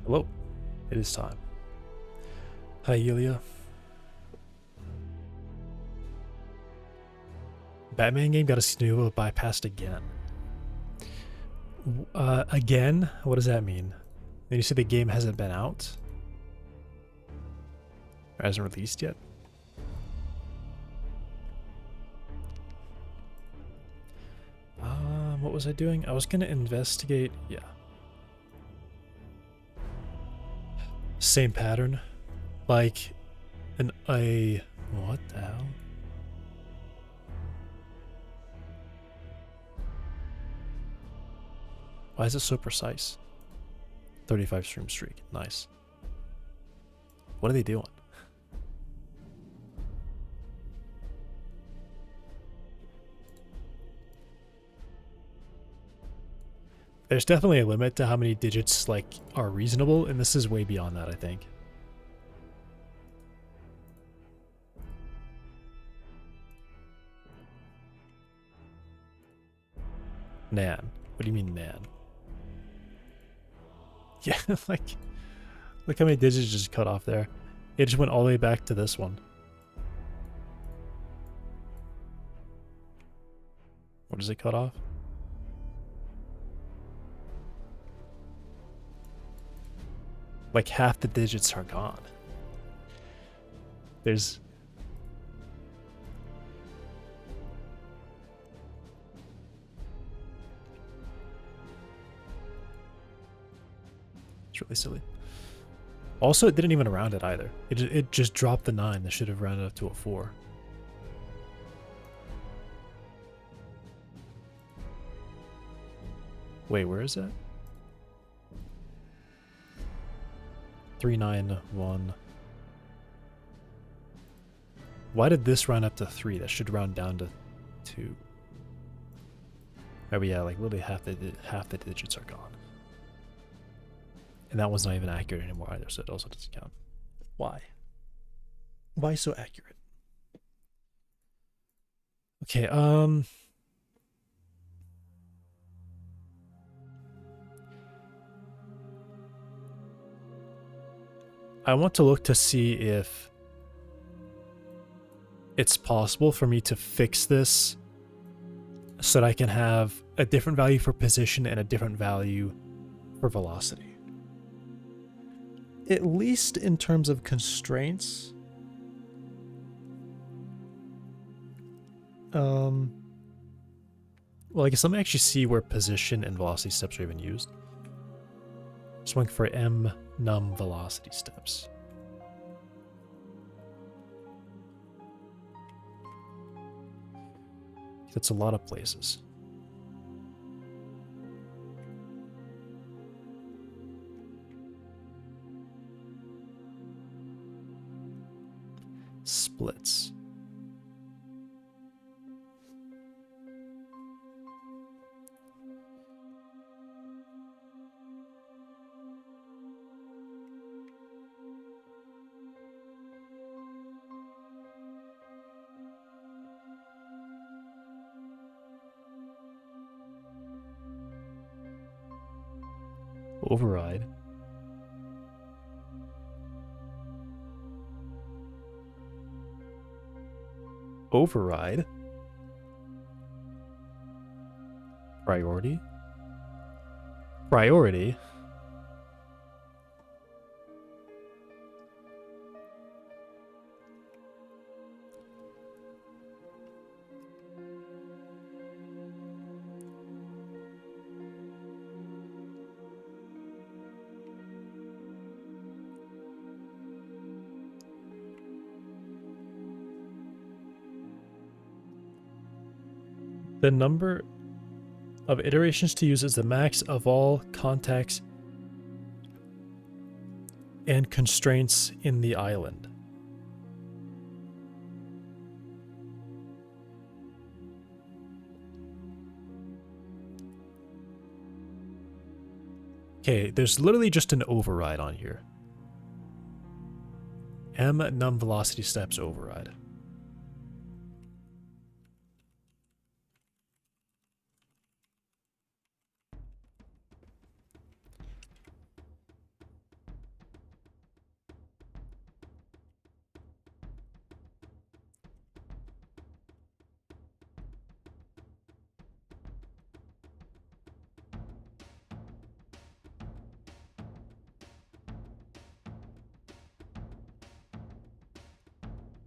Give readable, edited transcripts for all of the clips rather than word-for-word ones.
Hello, it is time. Hi, Yulia. Batman game got a snow bypassed again. Again? What does that mean? Then you say the game hasn't been out? Or hasn't released yet? What was I doing? I was gonna investigate, yeah. Same pattern. Like, what the hell? Why is it so precise? 35 stream streak. Nice. What are they doing? There's definitely a limit to how many digits like are reasonable, and this is way beyond that, I think. Nan. What do you mean Nan? Yeah, like, look how many digits just cut off there. It just went all the way back to this one. What does it cut off? Like half the digits are gone. There's... It's really silly. Also, it didn't even round it either. It just dropped the 9 that should have rounded up to a 4. Wait, where is it? 391. Why did this round up to 3? That should round down to 2. Oh yeah, like literally half the digits are gone. And that one's not even accurate anymore either, so it also doesn't count. Why? Why so accurate? Okay, I want to look to see if it's possible for me to fix this so that I can have a different value for position and a different value for velocity. At least in terms of constraints. Well, I guess let me actually see where position and velocity steps are even used. Just looking for M num velocity steps. That's a lot of places. Splits. Override. Override. Priority. Priority. The number of iterations to use is the max of all contacts and constraints in the island. Okay, there's literally just an override on here. M num velocity steps override.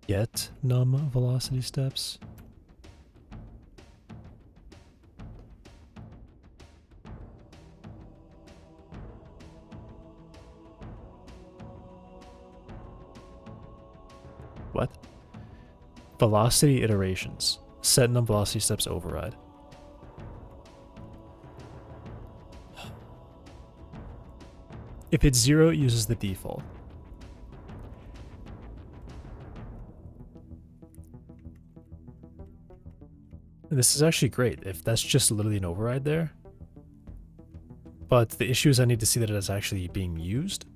Get num velocity steps. What? Velocity iterations. Set num velocity steps override. If it's 0, it uses the default. And this is actually great if that's just literally an override there. But the issue is I need to see that it is actually being used.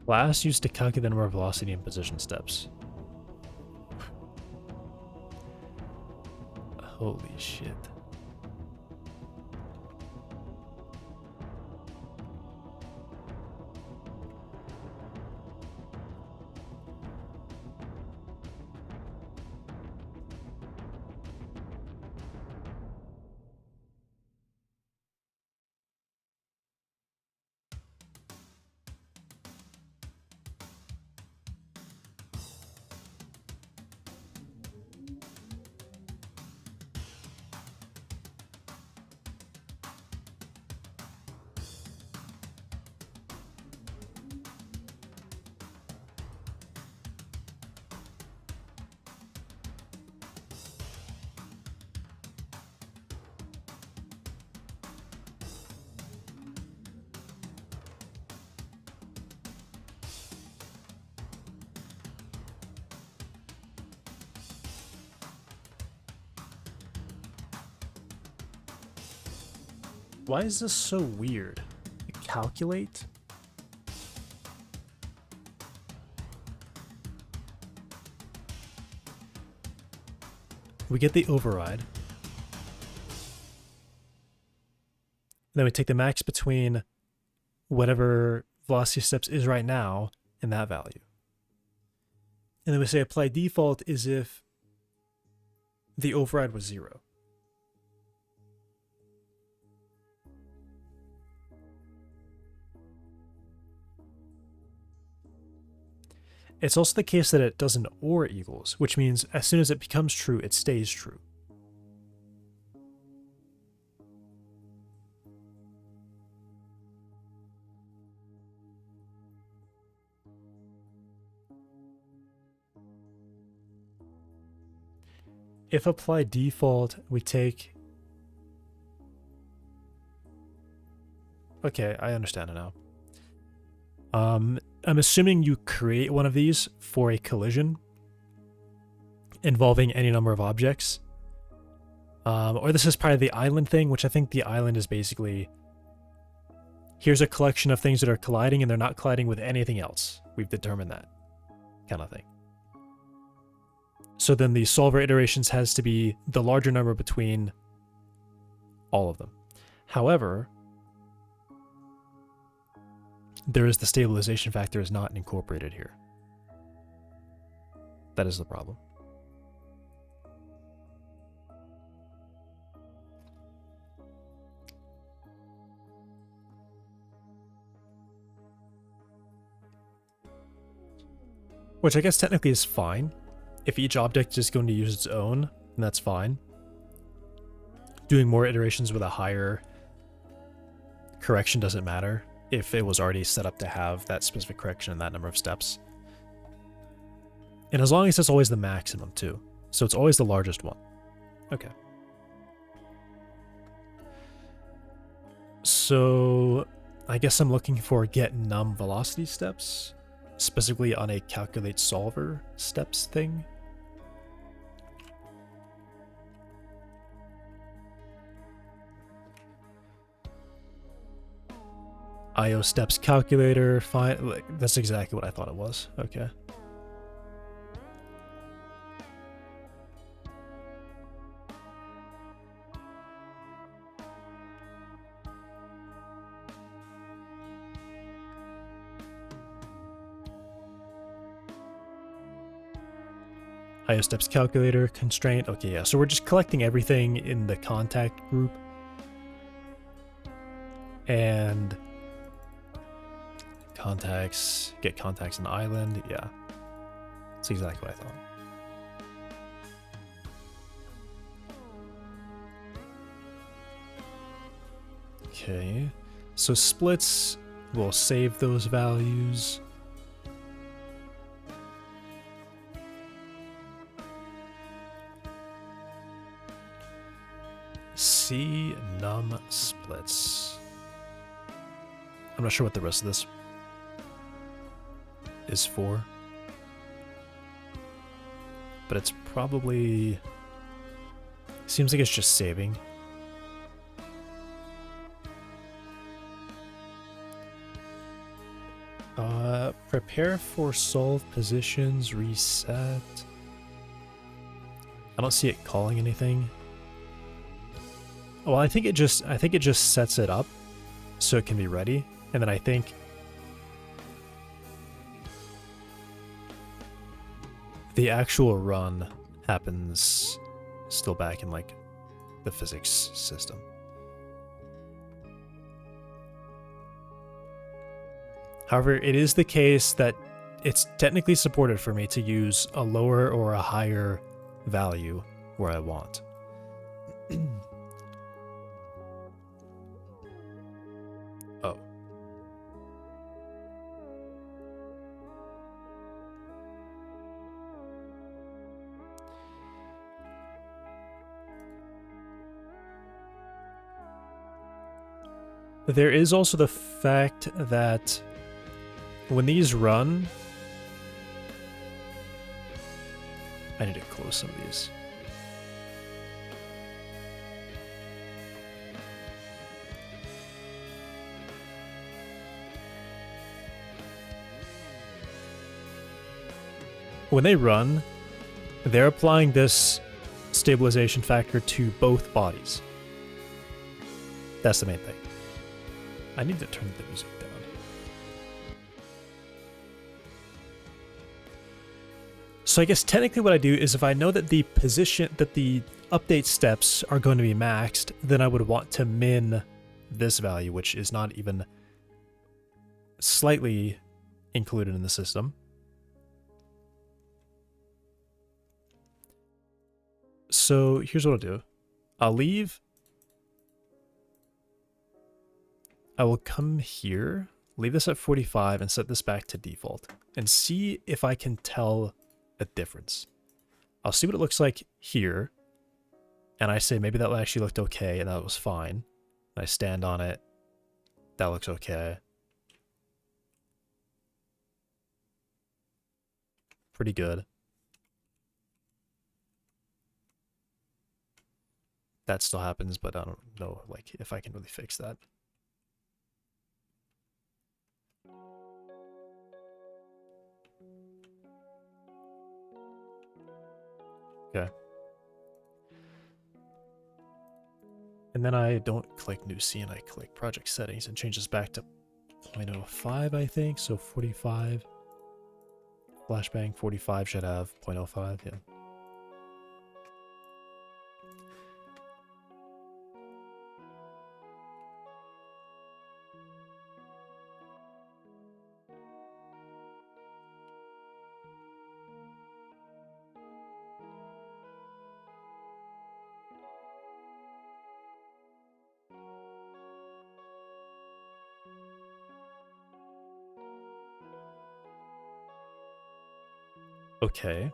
Class used to calculate the number of velocity and position steps. Holy shit. Why is this so weird? Calculate? We get the override. Then we take the max between whatever velocity steps is right now and that value. And then we say apply default is if the override was 0. It's also the case that it does an or equals, which means as soon as it becomes true, it stays true. If apply default, we take... Okay, I understand it now. I'm assuming you create one of these for a collision involving any number of objects. Or this is part of the island thing, which I think the island is basically... Here's a collection of things that are colliding and they're not colliding with anything else. We've determined that kind of thing. So then the solver iterations has to be the larger number between all of them. However, there is the stabilization factor is not incorporated here. That is the problem. Which I guess technically is fine. If each object is going to use its own, then that's fine. Doing more iterations with a higher correction doesn't matter if it was already set up to have that specific correction and that number of steps. And as long as it's always the maximum too. So it's always the largest one. Okay. So I guess I'm looking for get num velocity steps, specifically on a calculate solver steps thing. IO steps calculator, fine. That's exactly what I thought it was. Okay. IO steps calculator, constraint. Okay, yeah. So we're just collecting everything in the contact group. And contacts, get contacts in the island, yeah. That's exactly what I thought. Okay, so splits will save those values. C num splits. I'm not sure what the rest of this is for, but it's probably, seems like it's just saving. Prepare for solve positions, reset. I don't see it calling anything. Well, I think it just sets it up so it can be ready, and then I think the actual run happens still back in like the physics system. However, it is the case that it's technically supported for me to use a lower or a higher value where I want. Oh. There is also the fact that when these run, I need to close some of these. When they run, they're applying this stabilization factor to both bodies. That's the main thing. I need to turn the music down. So I guess technically what I do is if I know that the update steps are going to be maxed, then I would want to min this value, which is not even slightly included in the system. So here's what I'll do. I'll leave. I will come here, leave this at 45 and set this back to default and see if I can tell a difference. I'll see what it looks like here, and I say maybe that actually looked okay and that was fine. I stand on it, that looks okay. Pretty good. That still happens, but I don't know like if I can really fix that. Okay. And then I don't click new scene, I click project settings and change this back to 0.05, I think. So 45. Flashbang 45 should have 0.05, yeah. Okay.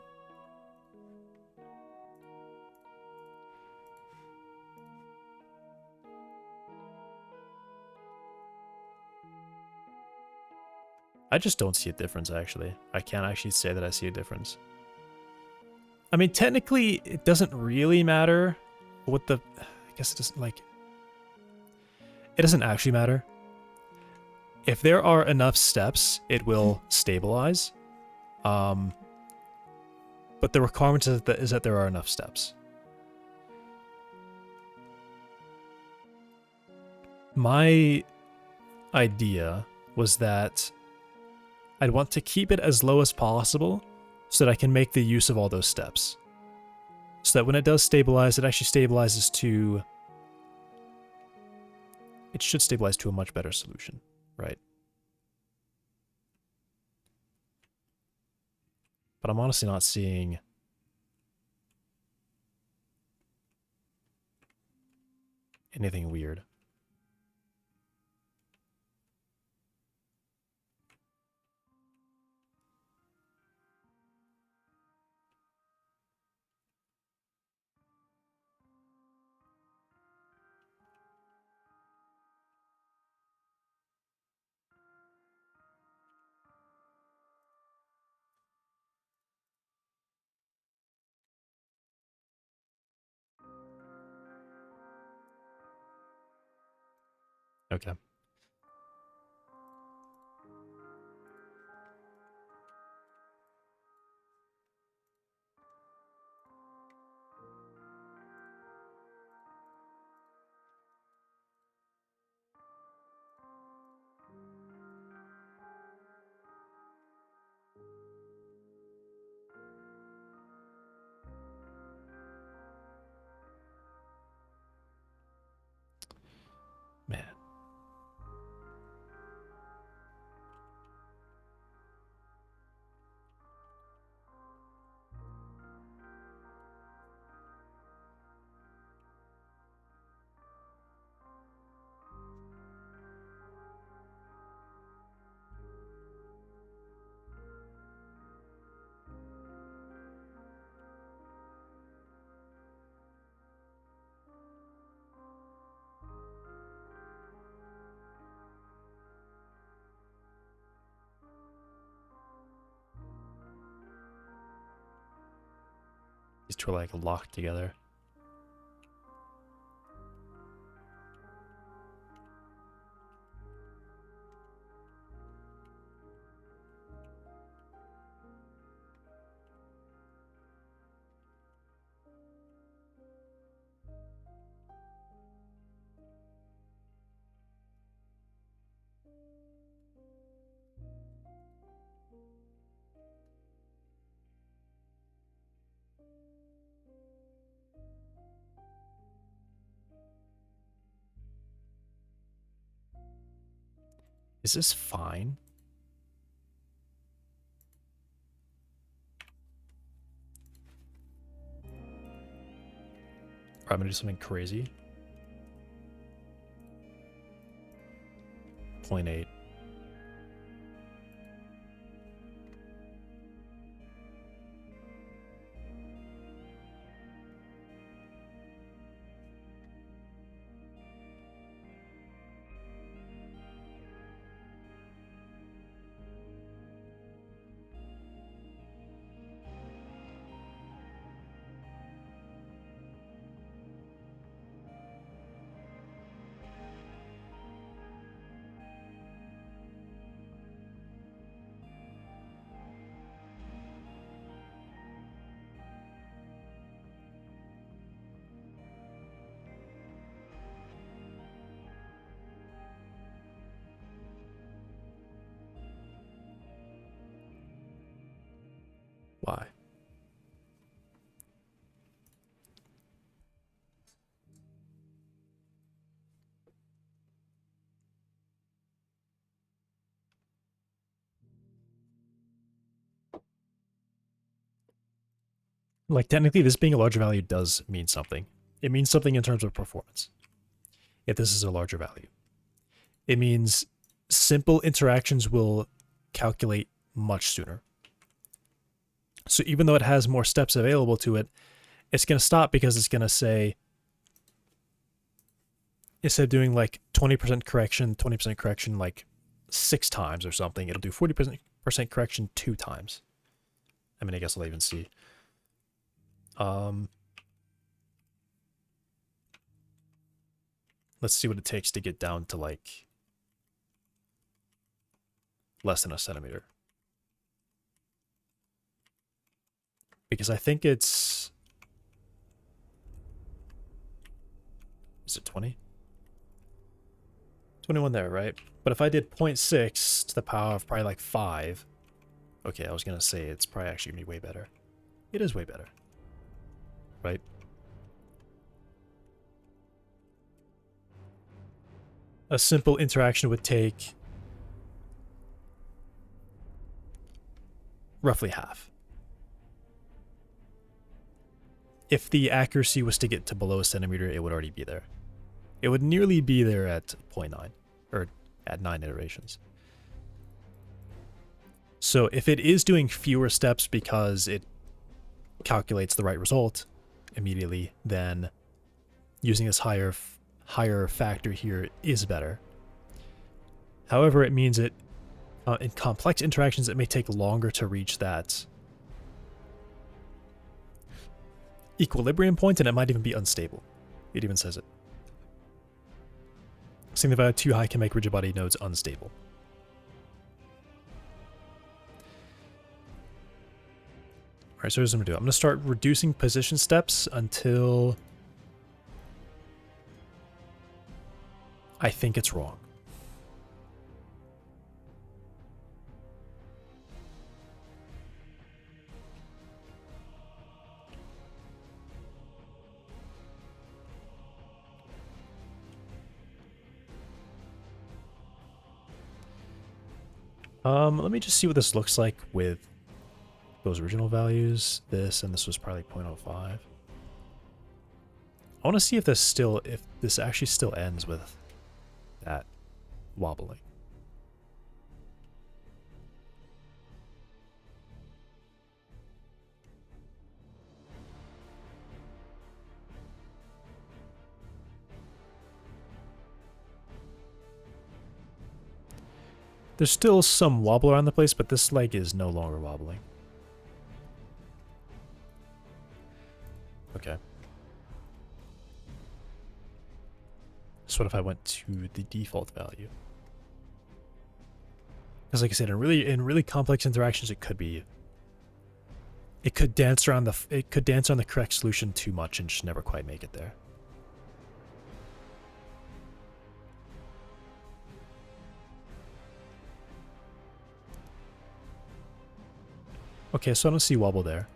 I just don't see a difference, actually. I can't actually say that I see a difference. I mean, technically, it doesn't really matter what the... I guess it doesn't, like... It doesn't actually matter. If there are enough steps, it will stabilize. But the requirement is that there are enough steps. My idea was that I'd want to keep it as low as possible so that I can make the use of all those steps. So that when it does stabilize, it actually stabilizes to... It should stabilize to a much better solution, right? But I'm honestly not seeing anything weird. Okay. Man. These two are like locked together. Is this fine? Or I'm gonna do something crazy. 0.8. Why? Like, technically, this being a larger value does mean something. It means something in terms of performance, if this is a larger value. It means simple interactions will calculate much sooner. So even though it has more steps available to it, it's going to stop because it's going to say, instead of doing like 20% correction like 6 times or something, it'll do 40% correction 2 times. I mean, I guess I'll even see. Let's see what it takes to get down to like less than a centimeter. Because I think it's... Is it 20? 21 there, right? But if I did 0.6 to the power of probably like 5... Okay, I was going to say it's probably actually going to be way better. It is way better. Right? A simple interaction would take roughly half. if the accuracy was to get to below a centimeter, it would already be there. It would nearly be there at 0.9, or at 9 iterations. So if it is doing fewer steps because it calculates the right result immediately, then using this higher factor here is better. However, it means it in complex interactions, it may take longer to reach that equilibrium point, and it might even be unstable. It even says it. Saying the value too high can make rigid body nodes unstable. Alright, so here's what I'm going to do. I'm going to start reducing position steps until I think it's wrong. Let me just see what this looks like with those original values. This and this was probably 0.05. I want to see if this actually still ends with that wobbling. There's still some wobble around the place, but this leg is no longer wobbling. Okay. So what if I went to the default value? Because like I said, in really complex interactions, it could dance around the correct solution too much and just never quite make it there. Okay, so I don't see wobble there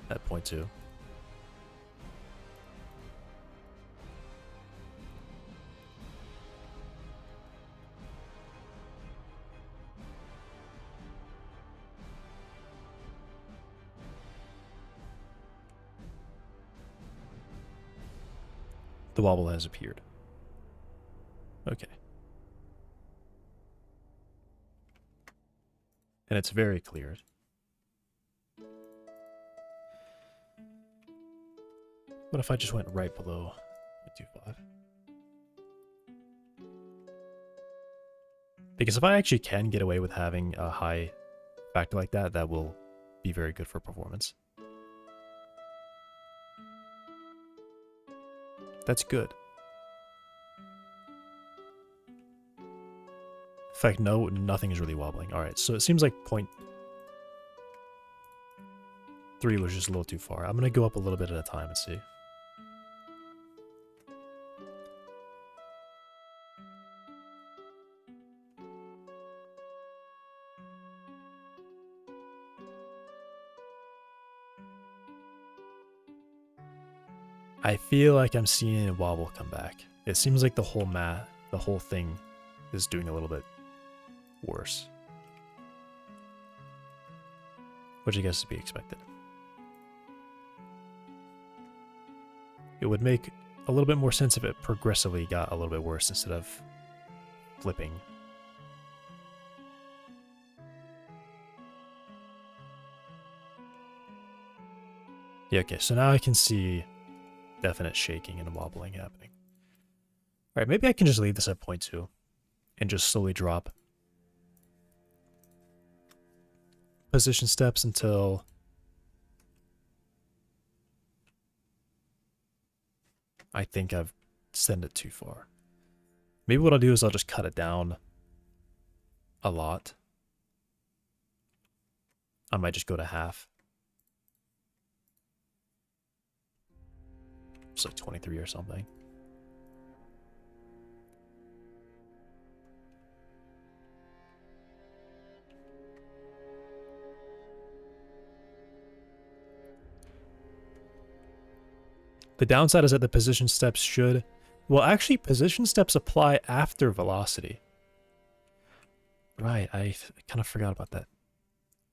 at 0.2. The wobble has appeared. Okay. And it's very clear. What if I just went right below 0.25? Because if I actually can get away with having a high factor like that, that will be very good for performance. That's good. In fact, no, nothing is really wobbling. Alright, so it seems like 0.3 was just a little too far. I'm going to go up a little bit at a time and see. I feel like I'm seeing a wobble come back. It seems like the whole thing is doing a little bit worse. Which I guess is to be expected. It would make a little bit more sense if it progressively got a little bit worse instead of flipping. Yeah, okay, so now I can see definite shaking and wobbling happening. Alright, maybe I can just leave this at 0.2 and just slowly drop position steps until I think I've sent it too far. Maybe what I'll do is I'll just cut it down a lot. I might just go to half. It's like 23 or something. The downside is that the position steps should... Well, actually, position steps apply after velocity. Right, I kind of forgot about that.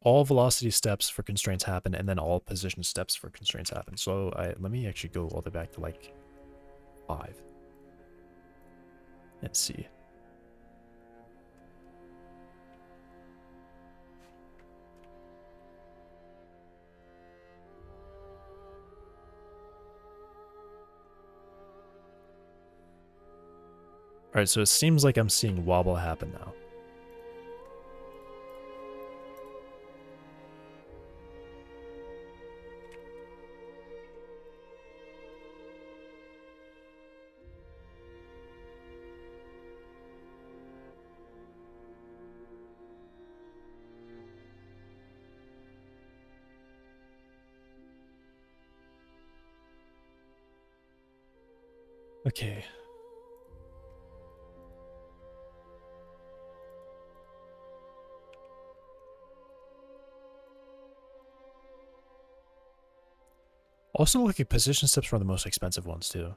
all velocity steps for constraints happen, and then all position steps for constraints happen. So let me actually go all the way back to like 5 and see. All right, so it seems like I'm seeing wobble happen now. Okay. Also, looking at position steps are the most expensive ones too.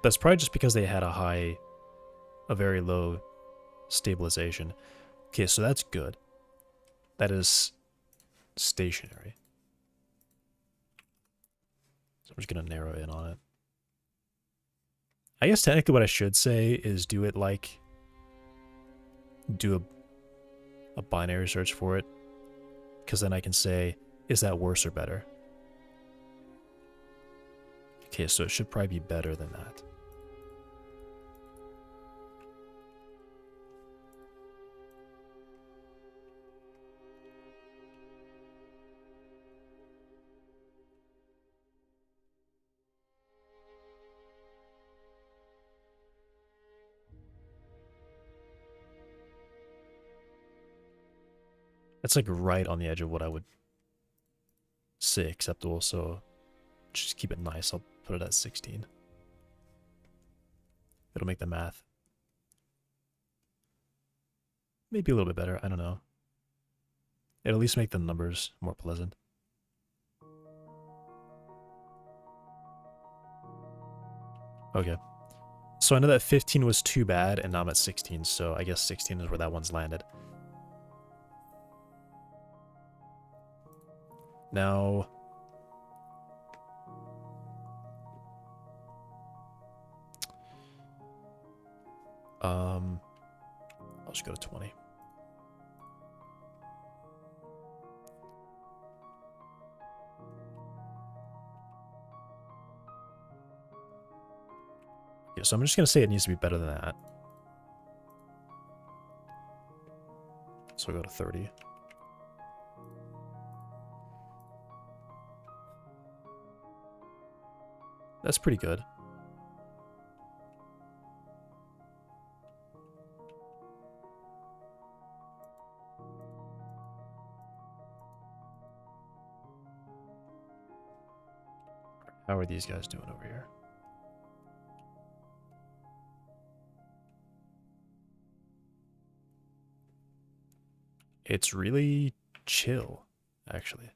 That's probably just because they had a very low stabilization. Okay, so that's good. That is stationary. So I'm just gonna narrow in on it. I guess technically what I should say is do a binary search for it, because then I can say, is that worse or better? Okay, so it should probably be better than that. That's like right on the edge of what I would say acceptable, so just keep it nice. I'll put it at 16. It'll make the math maybe a little bit better. I don't know. It'll at least make the numbers more pleasant. Okay. So I know that 15 was too bad, and now I'm at 16, so I guess 16 is where that one's landed. Now... I'll just go to 20. Yeah, so I'm just going to say it needs to be better than that. So I'll go to 30. That's pretty good. How are these guys doing over here? It's really chill, actually.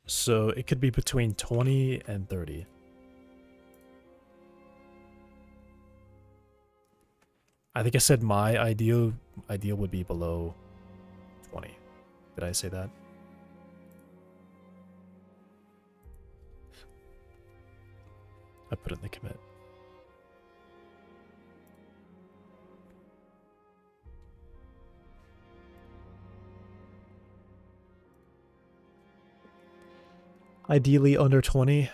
So it could be between 20 and 30. I think I said my ideal would be below 20. Did I say that? I put it in the commit. Ideally under 20.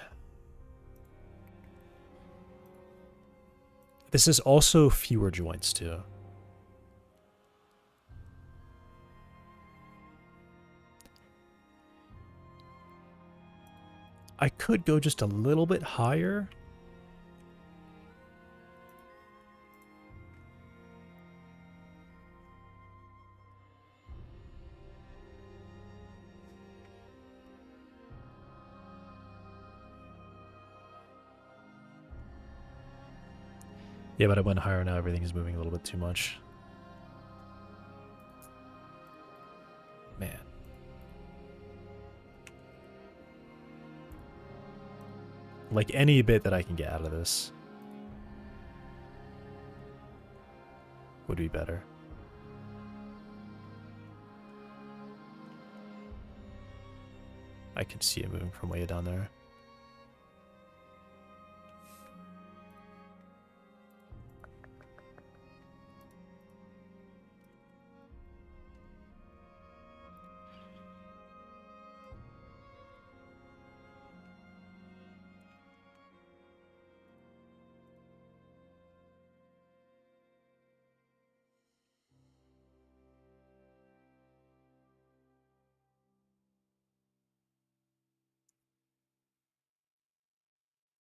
This is also fewer joints too. I could go just a little bit higher. Yeah, but I went higher now. Everything is moving a little bit too much. Man. Like any bit that I can get out of this. would be better. I can see it moving from way down there.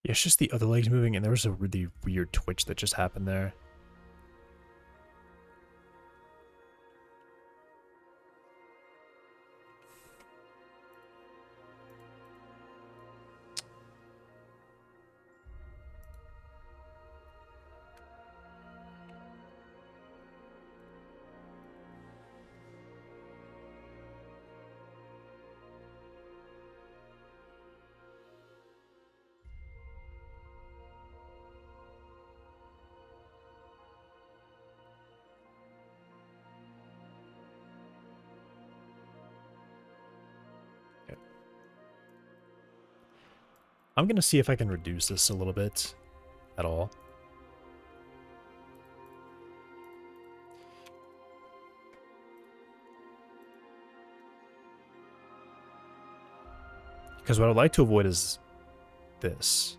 Yeah, it's just the other legs moving, and there was a really weird twitch that just happened there. I'm going to see if I can reduce this a little bit at all. Because what I'd like to avoid is this.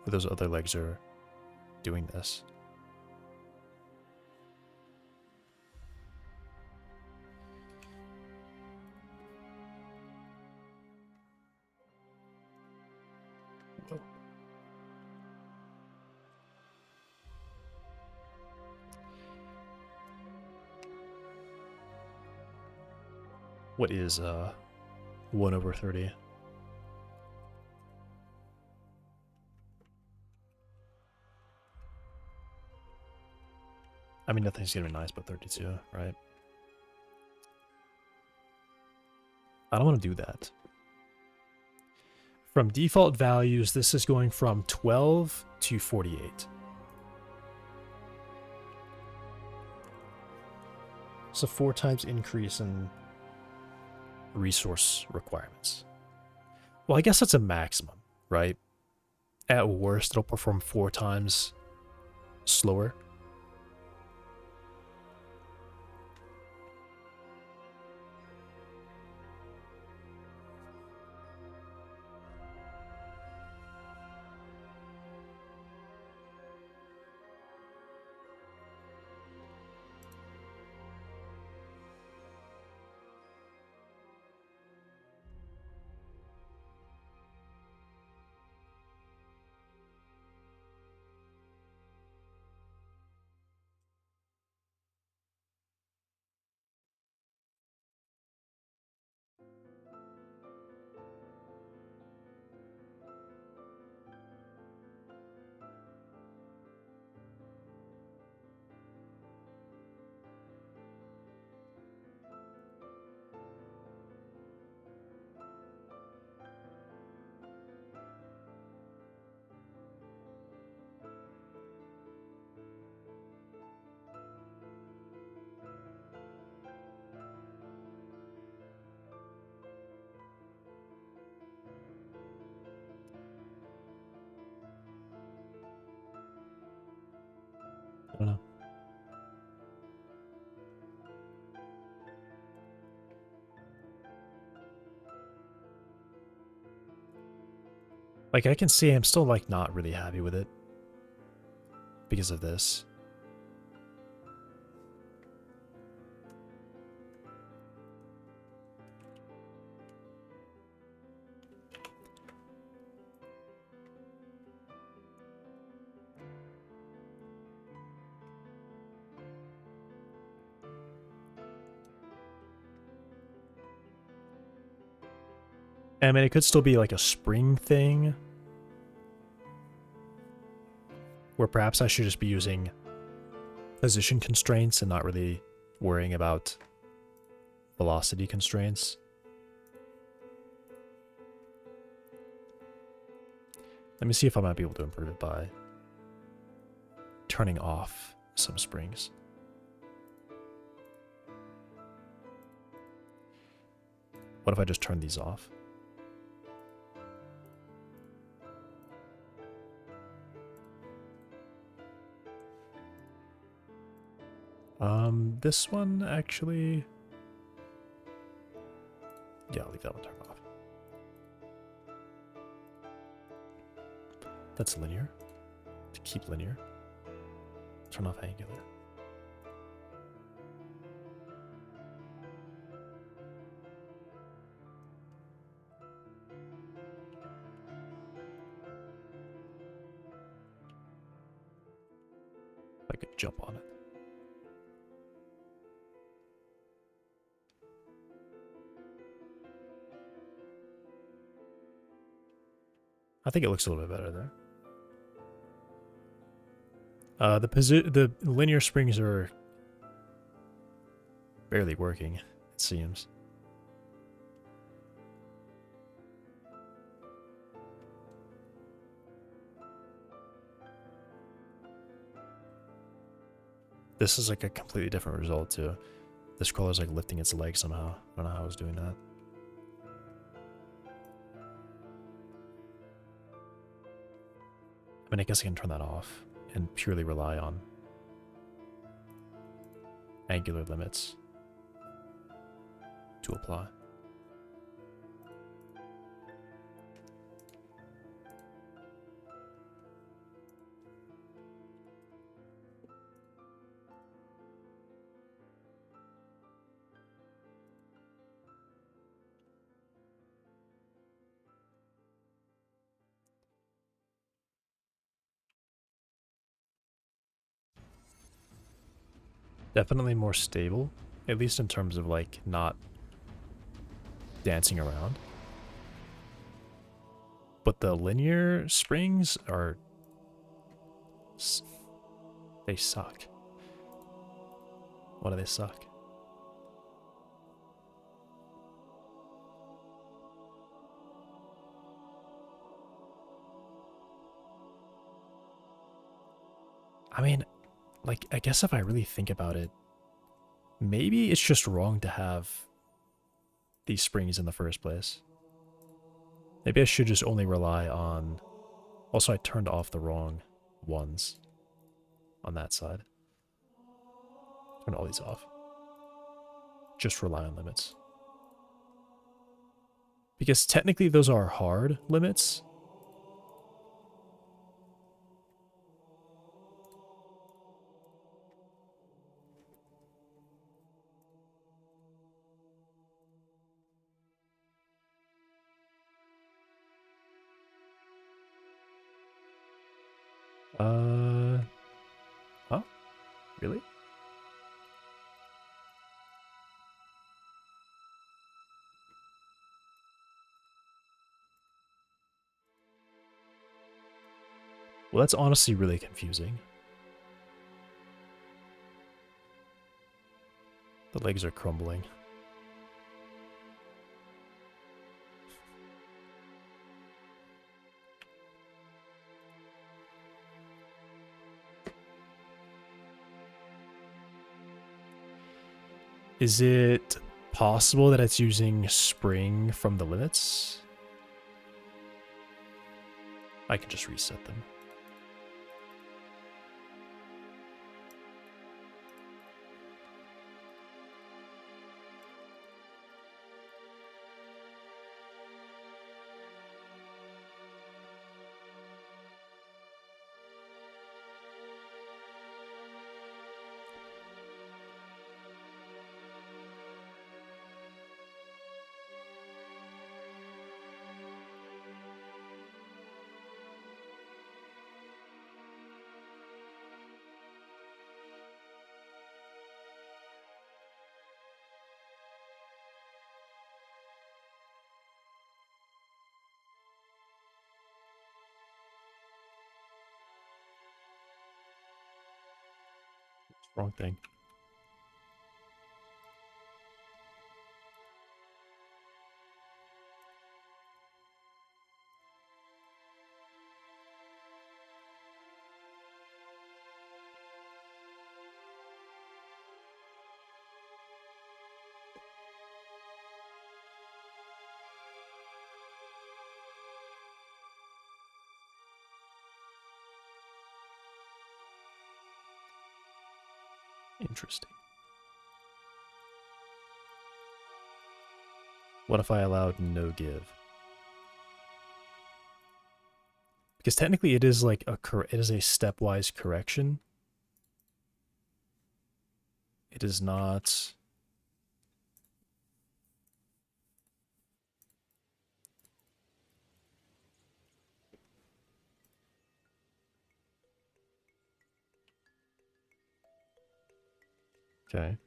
Where those other legs are doing this. Whoa. What is 1/30? I mean, nothing's gonna be nice but 32, right? I don't want to do that. From default values, this is going from 12 to 48. So 4 times increase in resource requirements. Well, I guess that's a maximum, right? At worst, it'll perform 4 times slower. I don't know. Like, I can see I'm still, like, not really happy with it. Because of this. I mean, it could still be like a spring thing. Where perhaps I should just be using position constraints and not really worrying about velocity constraints. Let me see if I might be able to improve it by turning off some springs. What if I just turn these off? This one actually... Yeah, I'll leave that one turned off. That's linear. To keep linear. Turn off angular. I could jump on it. I think it looks a little bit better there. The linear springs are barely working, it seems. This is like a completely different result too. This scroller's like lifting its leg somehow. I don't know how I was doing that. I mean, I guess I can turn that off and purely rely on angular limits to apply. Definitely more stable, at least in terms of like not dancing around. But the linear springs are... they suck. Why do they suck? I mean, like, I guess if I really think about it, maybe it's just wrong to have these springs in the first place. Maybe I should just only rely on... Also, I turned off the wrong ones on that side. Turn all these off. Just rely on limits. Because technically those are hard limits. Huh? Really? Well, that's honestly really confusing. The legs are crumbling. Is it possible that it's using spring from the limits? I can just reset them. Wrong thing. Interesting. What if I allowed no give? Because technically it is like it is a stepwise correction. It is not. Okay.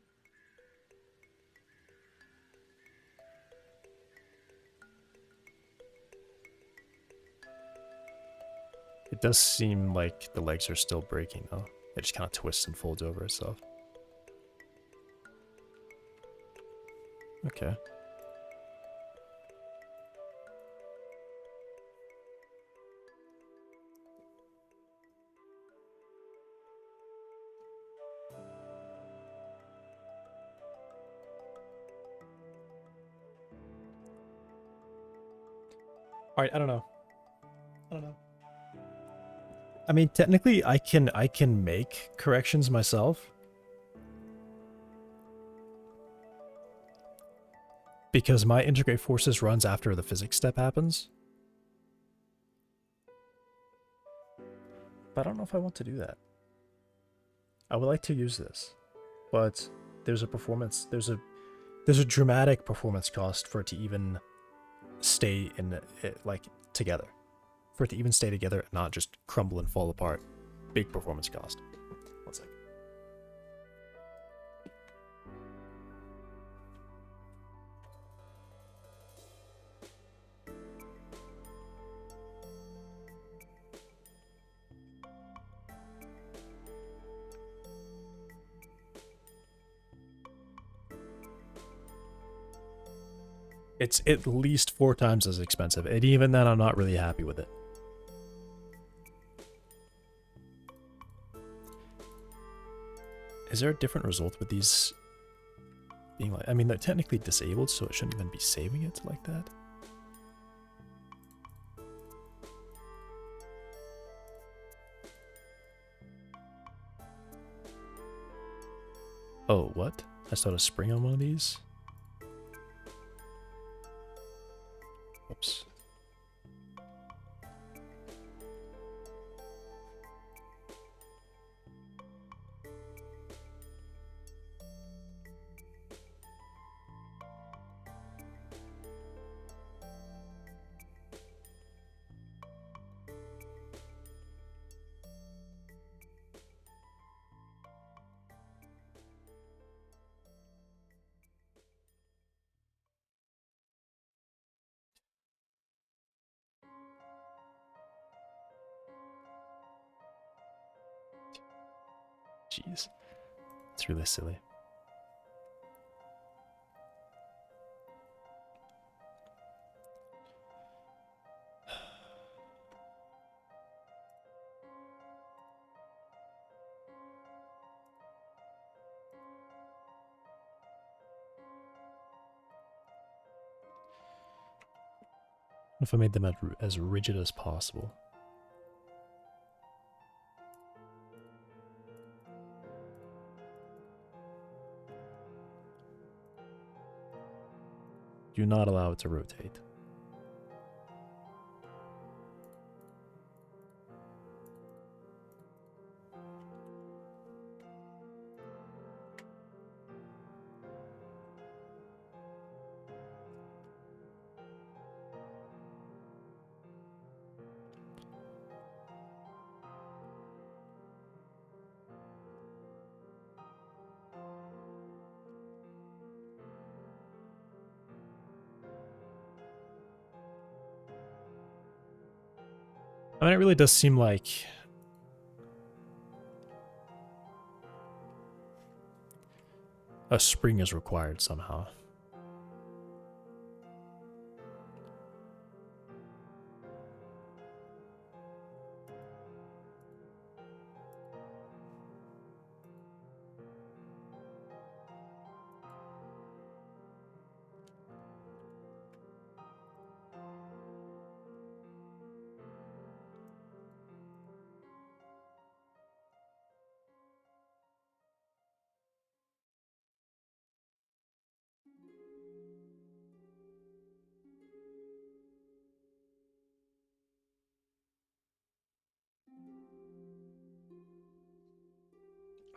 It does seem like the legs are still breaking though. It just kind of twists and folds over itself. Okay. All right, I don't know. I mean, technically, I can make corrections myself because my integrate forces runs after the physics step happens. But I don't know if I want to do that. I would like to use this, but there's a dramatic performance cost for it to even stay in it, like together. For it to even stay together and not just crumble and fall apart. Big performance cost. One sec. It's at least 4 times as expensive, and even then I'm not really happy with it. Is there a different result with these being like... I mean, they're technically disabled, so it shouldn't even be saving it like that. Oh, what? I saw a spring on one of these? Whoops. Jeez. It's really silly. If I made them as rigid as possible. Do not allow it to rotate. I mean, it really does seem like a spring is required somehow.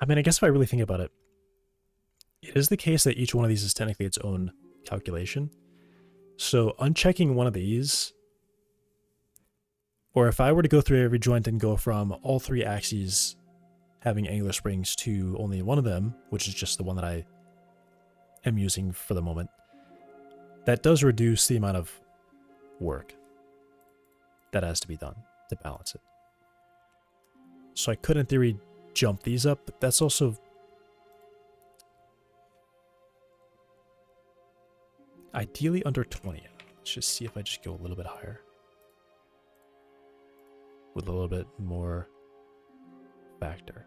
mean, I guess if I really think about it, it is the case that each one of these is technically its own calculation. So unchecking one of these, or if I were to go through every joint and go from all three axes having angular springs to only one of them, which is just the one that I am using for the moment, that does reduce the amount of work that has to be done to balance it. So I could, in theory, jump these up, but that's also... ideally under 20. Let's just see if I just go a little bit higher. With a little bit more factor.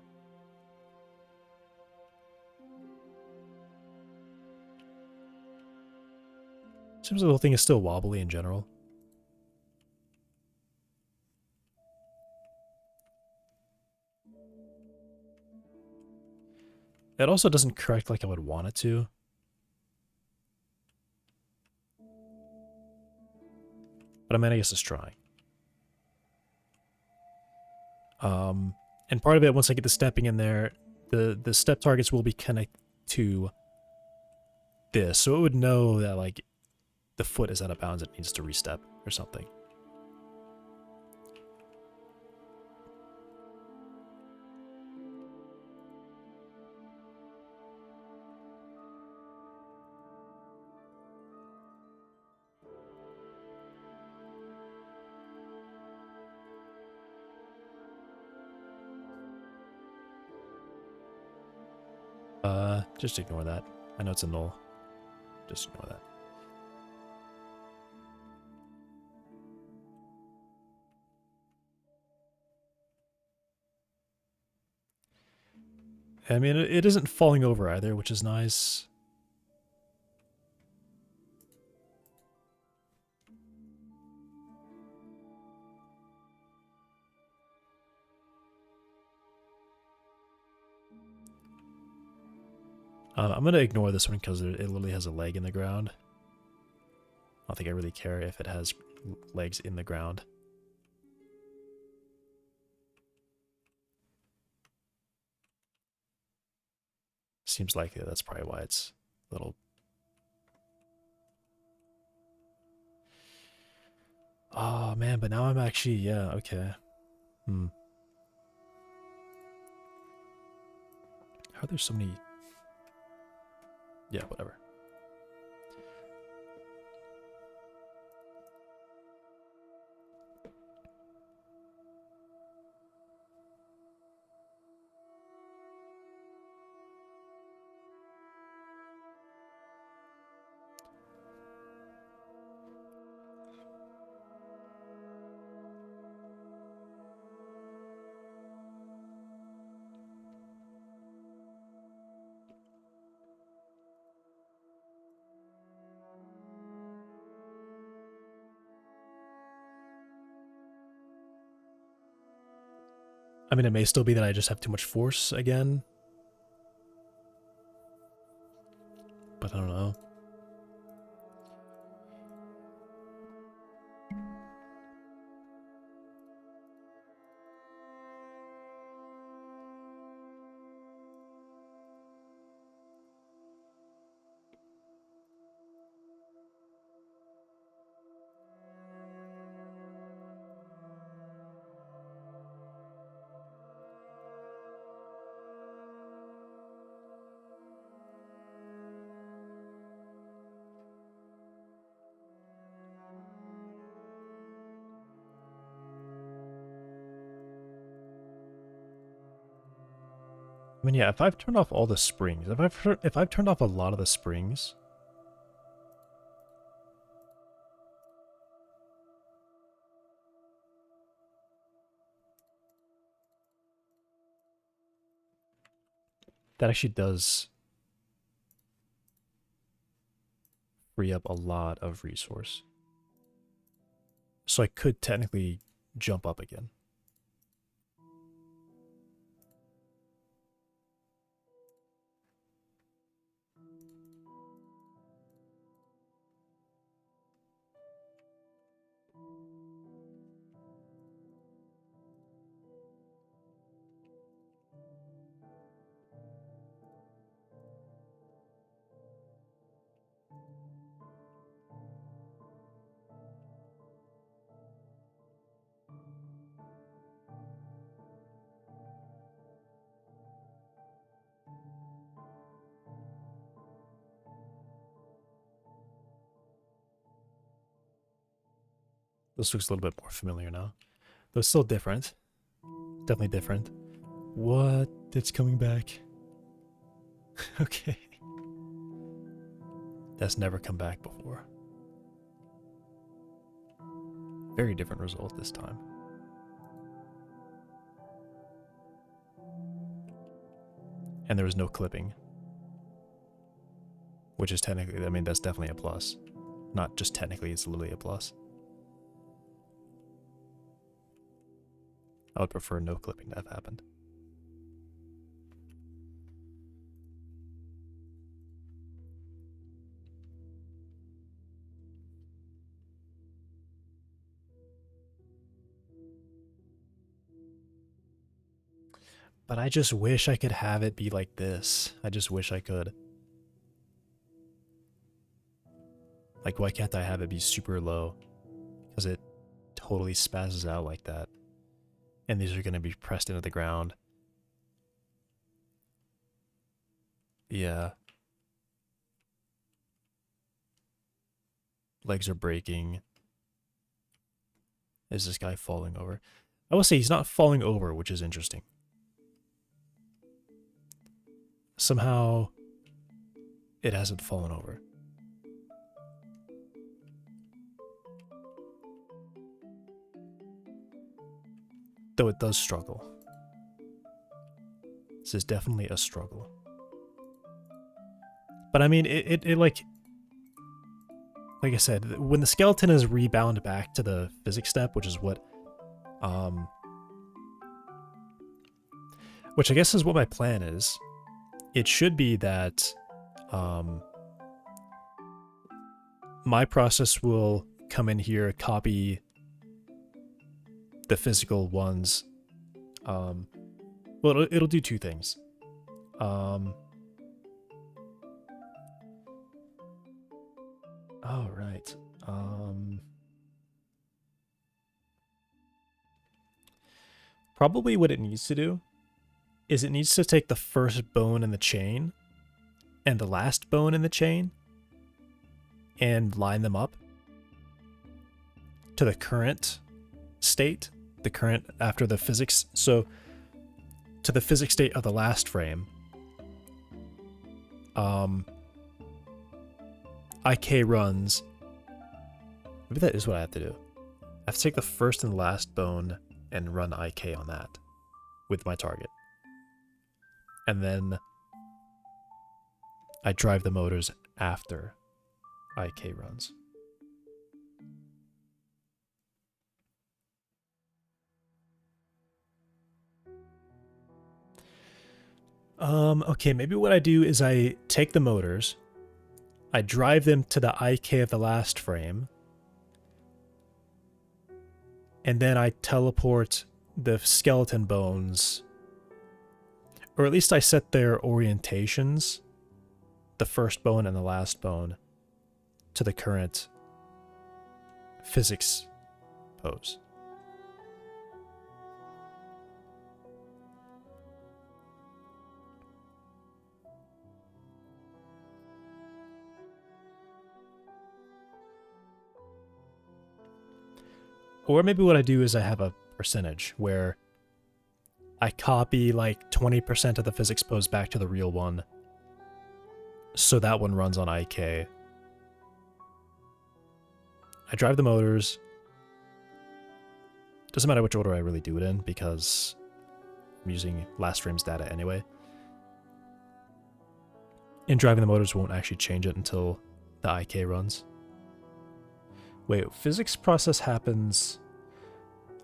Seems the whole thing is still wobbly in general. It also doesn't correct like I would want it to. But I mean, I guess it's trying. And part of it, once I get the stepping in there, the step targets will be connected to this. So it would know that, like, the foot is out of bounds, it needs to restep or something. Just ignore that. I know it's a null. Just ignore that. I mean, it isn't falling over either, which is nice. I'm going to ignore this one because it literally has a leg in the ground. I don't think I really care if it has legs in the ground. Seems likely that's probably why it's a little... Oh, man, but now I'm actually... Yeah, okay. How are there so many... Yeah, whatever. I mean, it may still be that I just have too much force again. But I don't know. I mean, yeah, if I've turned off all the springs, if I've turned off a lot of the springs, that actually does free up a lot of resource. So I could technically jump up again. This looks a little bit more familiar now. Though it's still different. Definitely different. What? It's coming back. Okay. That's never come back before. Very different result this time. And there was no clipping. Which is technically, I mean, that's definitely a plus. Not just technically, it's literally a plus. I would prefer no clipping to have happened. But I just wish I could have it be like this. I just wish I could. Like, why can't I have it be super low? Because it totally spazzes out like that. And these are going to be pressed into the ground. Yeah. Legs are breaking. Is this guy falling over? I will say he's not falling over, which is interesting. Somehow, it hasn't fallen over. Though it does struggle. This is definitely a struggle. But I mean, it like I said, when the skeleton is rebound back to the physics step, which is what, which I guess is what my plan is, it should be that, my process will come in here, copy the physical ones. Well, it'll do two things. Oh, right. Probably what it needs to do is it needs to take the first bone in the chain and the last bone in the chain and line them up to the current state, the current after the physics. So to the physics state of the last frame, IK runs. Maybe that is what I have to do. I have to take the first and last bone and run IK on that with my target. And then I drive the motors after IK runs. Okay, maybe what I do is I take the motors, I drive them to the IK of the last frame, and then I teleport the skeleton bones, or at least I set their orientations, the first bone and the last bone, to the current physics pose. Or maybe what I do is I have a percentage where I copy like 20% of the physics pose back to the real one, so that one runs on IK. I drive the motors. Doesn't matter which order I really do it in because I'm using last frame's data anyway. And driving the motors won't actually change it until the IK runs. Wait, physics process happens...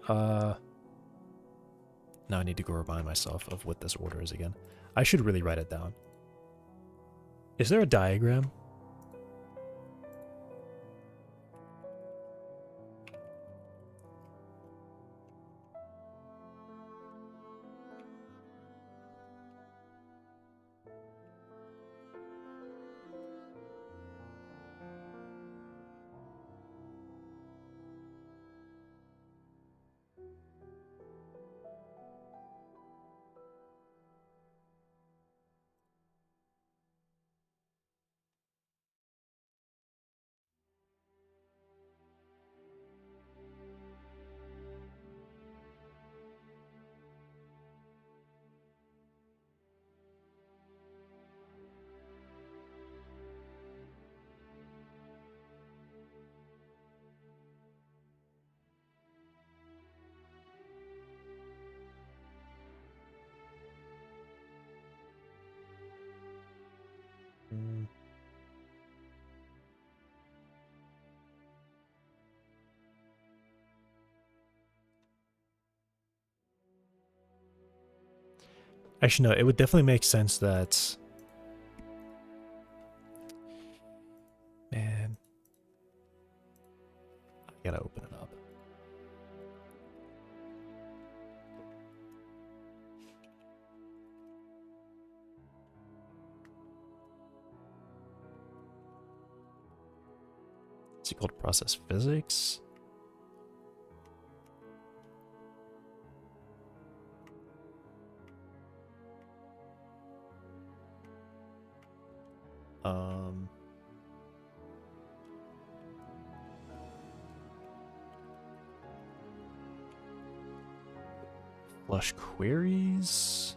Now I need to go remind myself of what this order is again. I should really write it down. Is there a diagram? Actually, no, it would definitely make sense that... Man. I gotta open it up. Is it called process physics? Flush queries.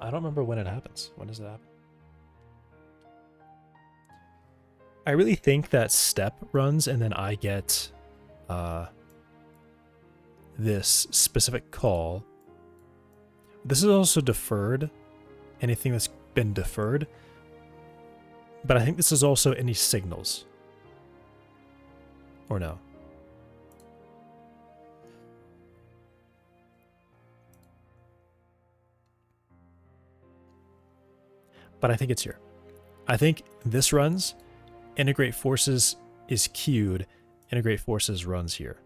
I don't remember when it happens. When does it happen? I really think that step runs and then I get this specific call. This is also deferred. Anything that's been deferred. But I think this is also any signals. Or no? But I think it's here. I think this runs, integrate forces is queued, integrate forces runs here.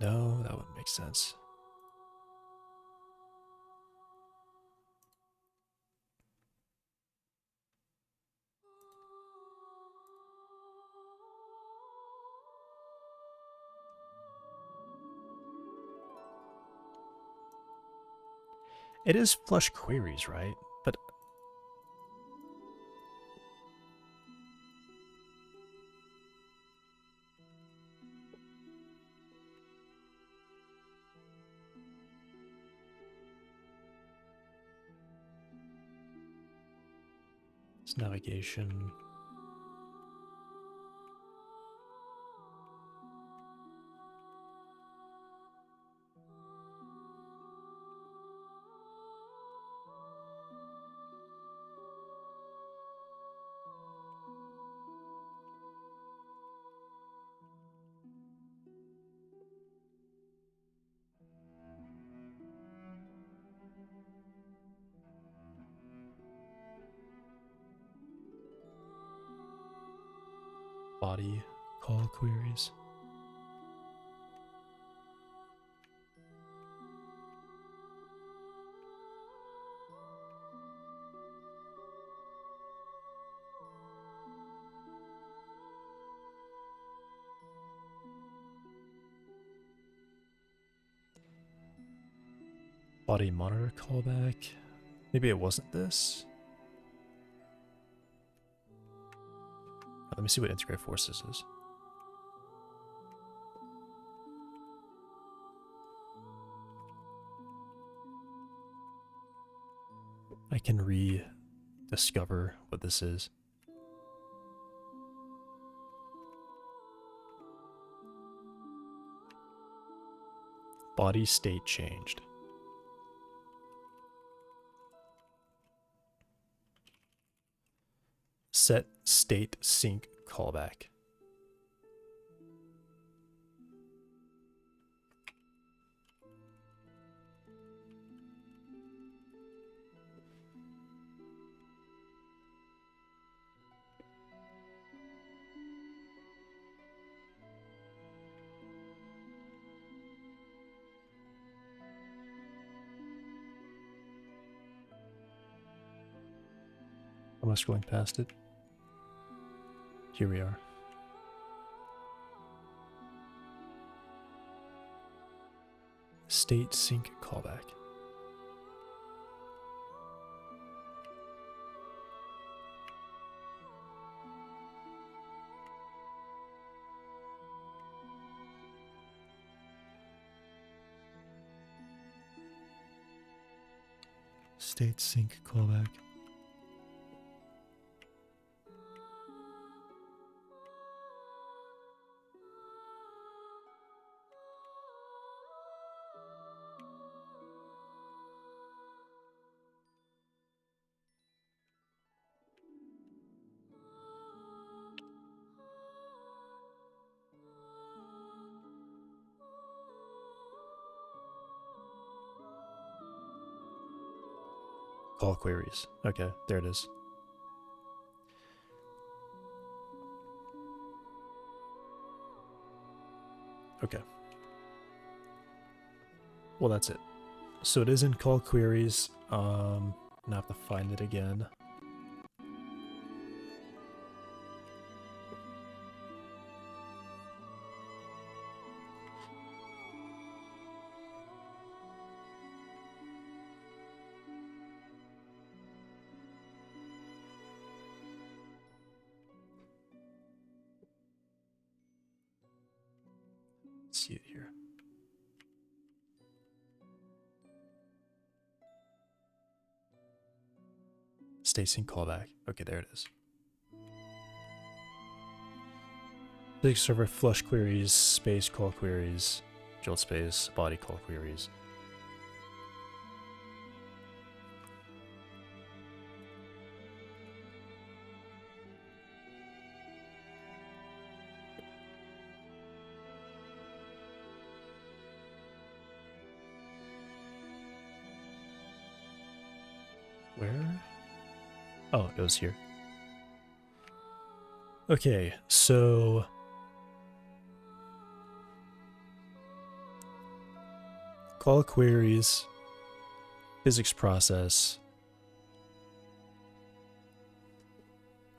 No, that wouldn't make sense. It is flush queries, right? But it's navigation. Body call queries. Body monitor callback. Maybe it wasn't this. Let me see what integrate forces is. I can rediscover what this is. Body state changed. Set state sync callback. Am I scrolling past it? Here we are. State sync callback. State sync callback. Call queries. Okay, there it is. Okay. Well, that's it. So it is in call queries. I have to find it again. Let's see it here. State sync callback. Okay, there it is. Big server flush queries, space call queries, jolt space, body call queries. Where? Oh, it was here. Okay, so call queries, physics process,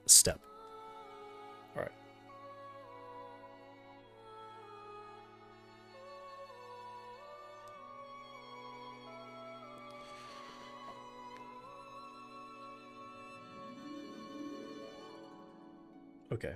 step. All right. Okay.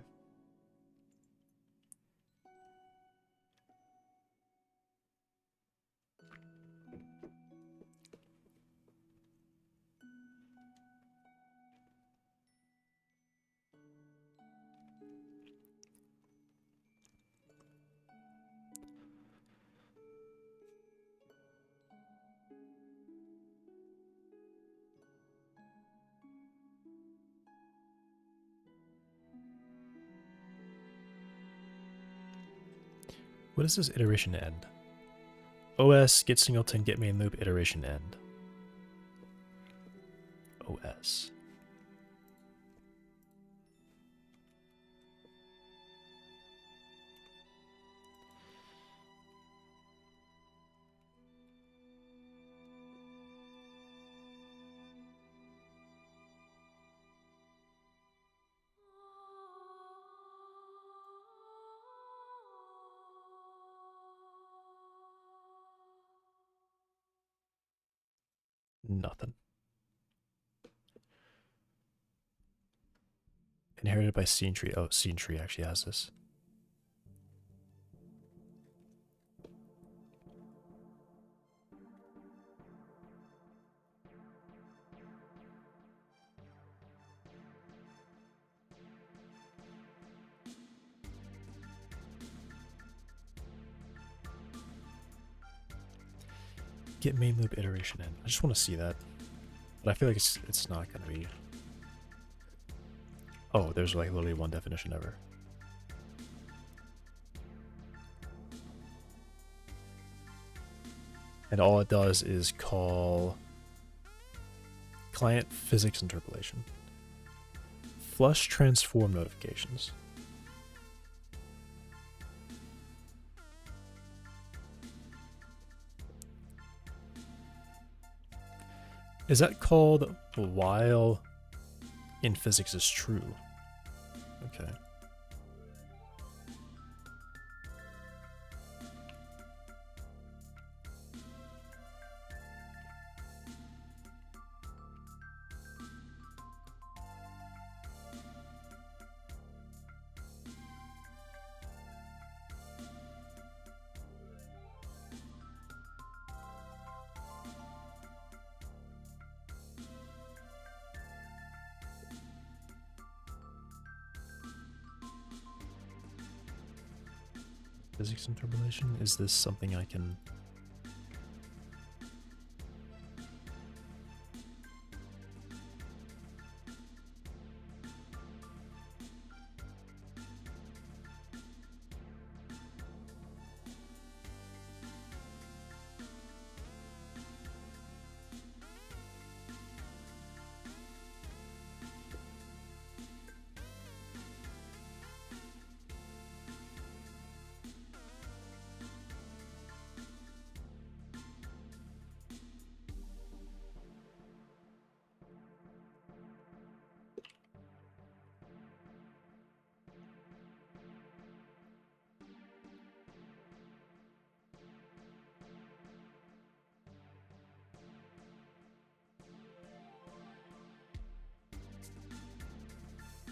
What does this iteration end? OS get singleton get main loop iteration end. OS. Nothing. Inherited by Scene Tree. Oh, Scene Tree actually has this. Get main loop iteration in. I just want to see that. But I feel like it's not going to be... Oh, there's like literally one definition ever. And all it does is call client physics interpolation. Flush transform notifications. Is that called while in physics is true. Okay. Physics interpolation? Is this something I can...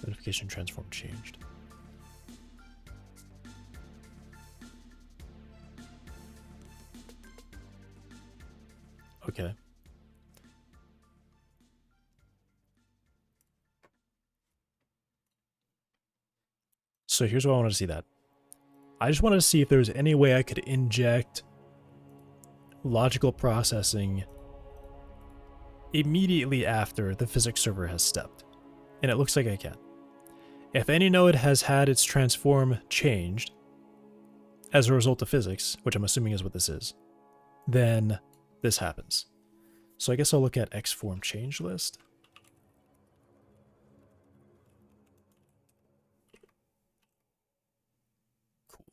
Notification transform changed. Okay. So here's what I wanted to see that. I just wanted to see if there was any way I could inject logical processing immediately after the physics server has stepped. And it looks like I can. If any node has had its transform changed as a result of physics, which I'm assuming is what this is, then this happens. So I guess I'll look at xform change list. Cool.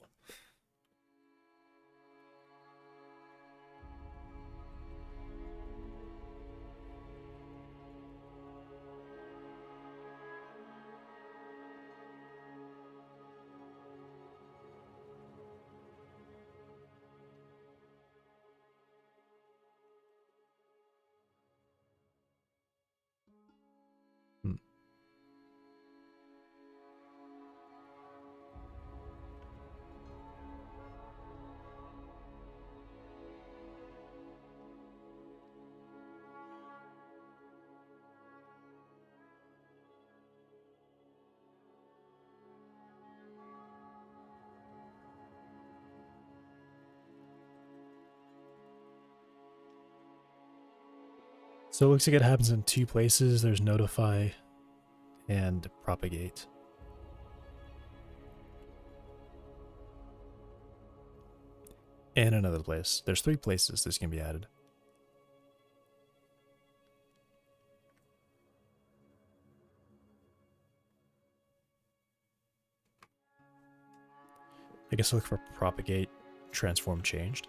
So it looks like it happens in two places. There's notify and propagate. And another place. There's 3 places this can be added. I guess I'll look for propagate, transform changed.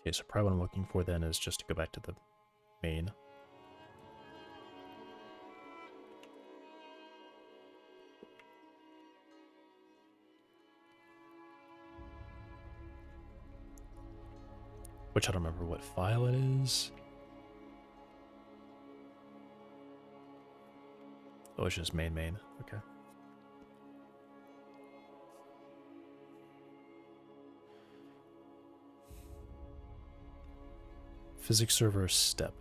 Okay, so probably what I'm looking for then is just to go back to the main. Which I don't remember what file it is. Oh, it's just main. Okay. Physics server step.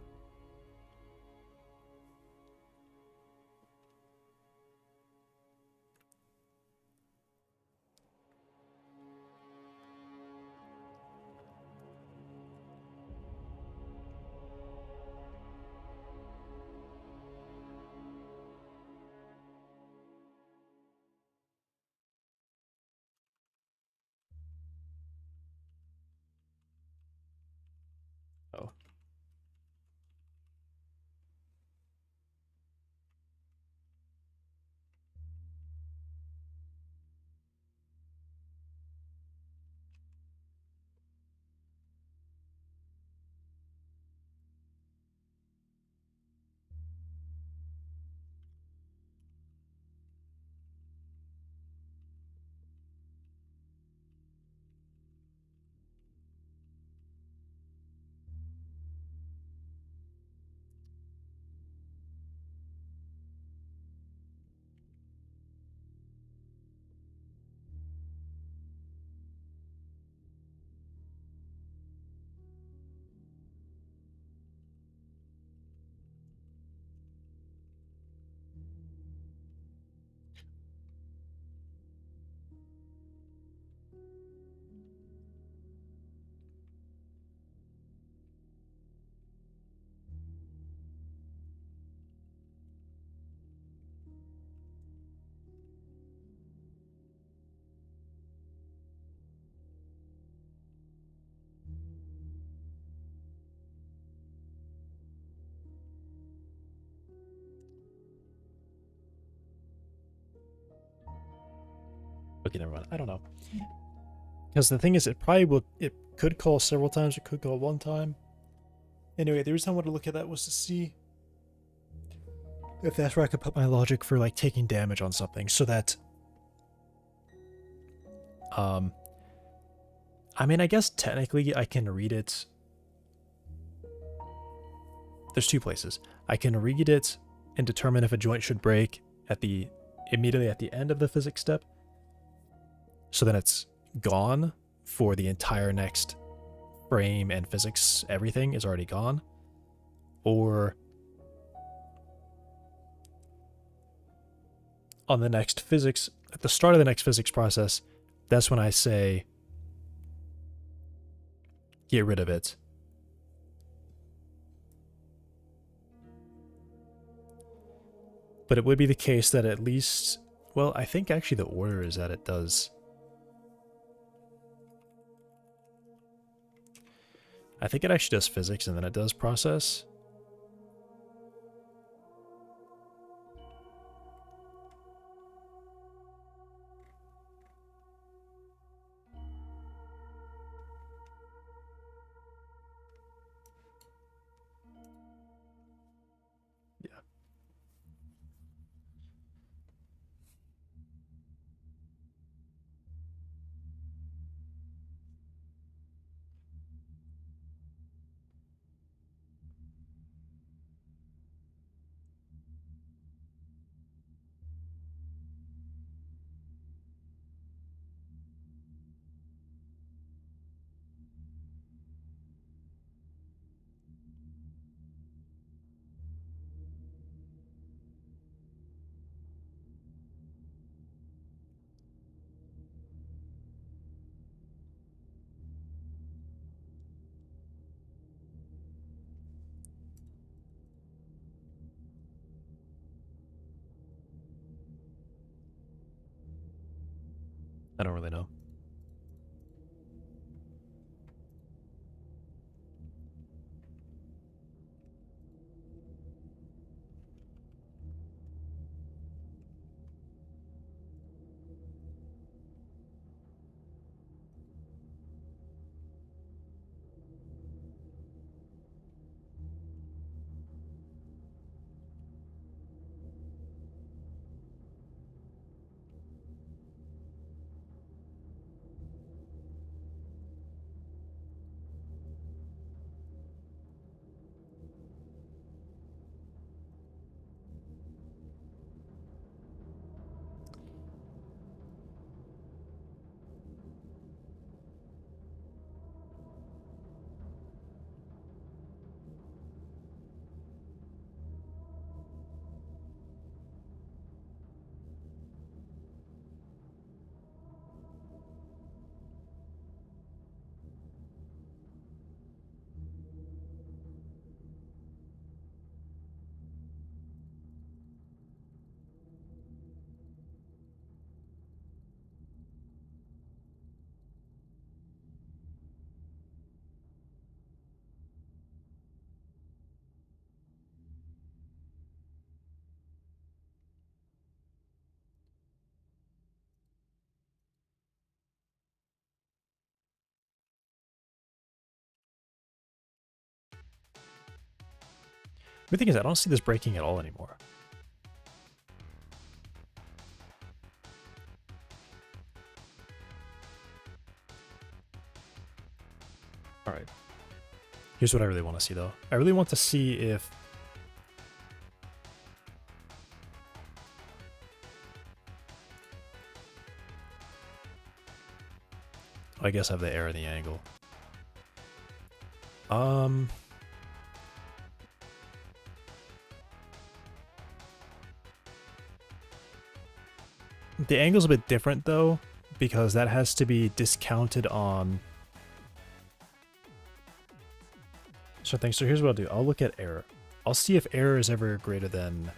Okay, never mind. I don't know. Because the thing is, it could call several times, it could call one time. Anyway, the reason I wanted to look at that was to see if that's where I could put my logic for like taking damage on something, so that I mean, I guess technically I can read it. There's two places. I can read it and determine if a joint should break immediately at the end of the physics step. So then it's gone for the entire next frame, and physics, everything is already gone. Or on the next physics, at the start of the next physics process, that's when I say, get rid of it. But it would be the case that at least, well, I think actually the order is that it does. I think it actually does physics and then it does process. Yeah. I don't really know. The thing is, I don't see this breaking at all anymore. Alright. Here's what I really want to see, though. I really want to see if... I guess I have the error in the angle. The angle's a bit different, though, because that has to be discounted on certain things. So here's what I'll do. I'll look at error. I'll see if error is ever greater than...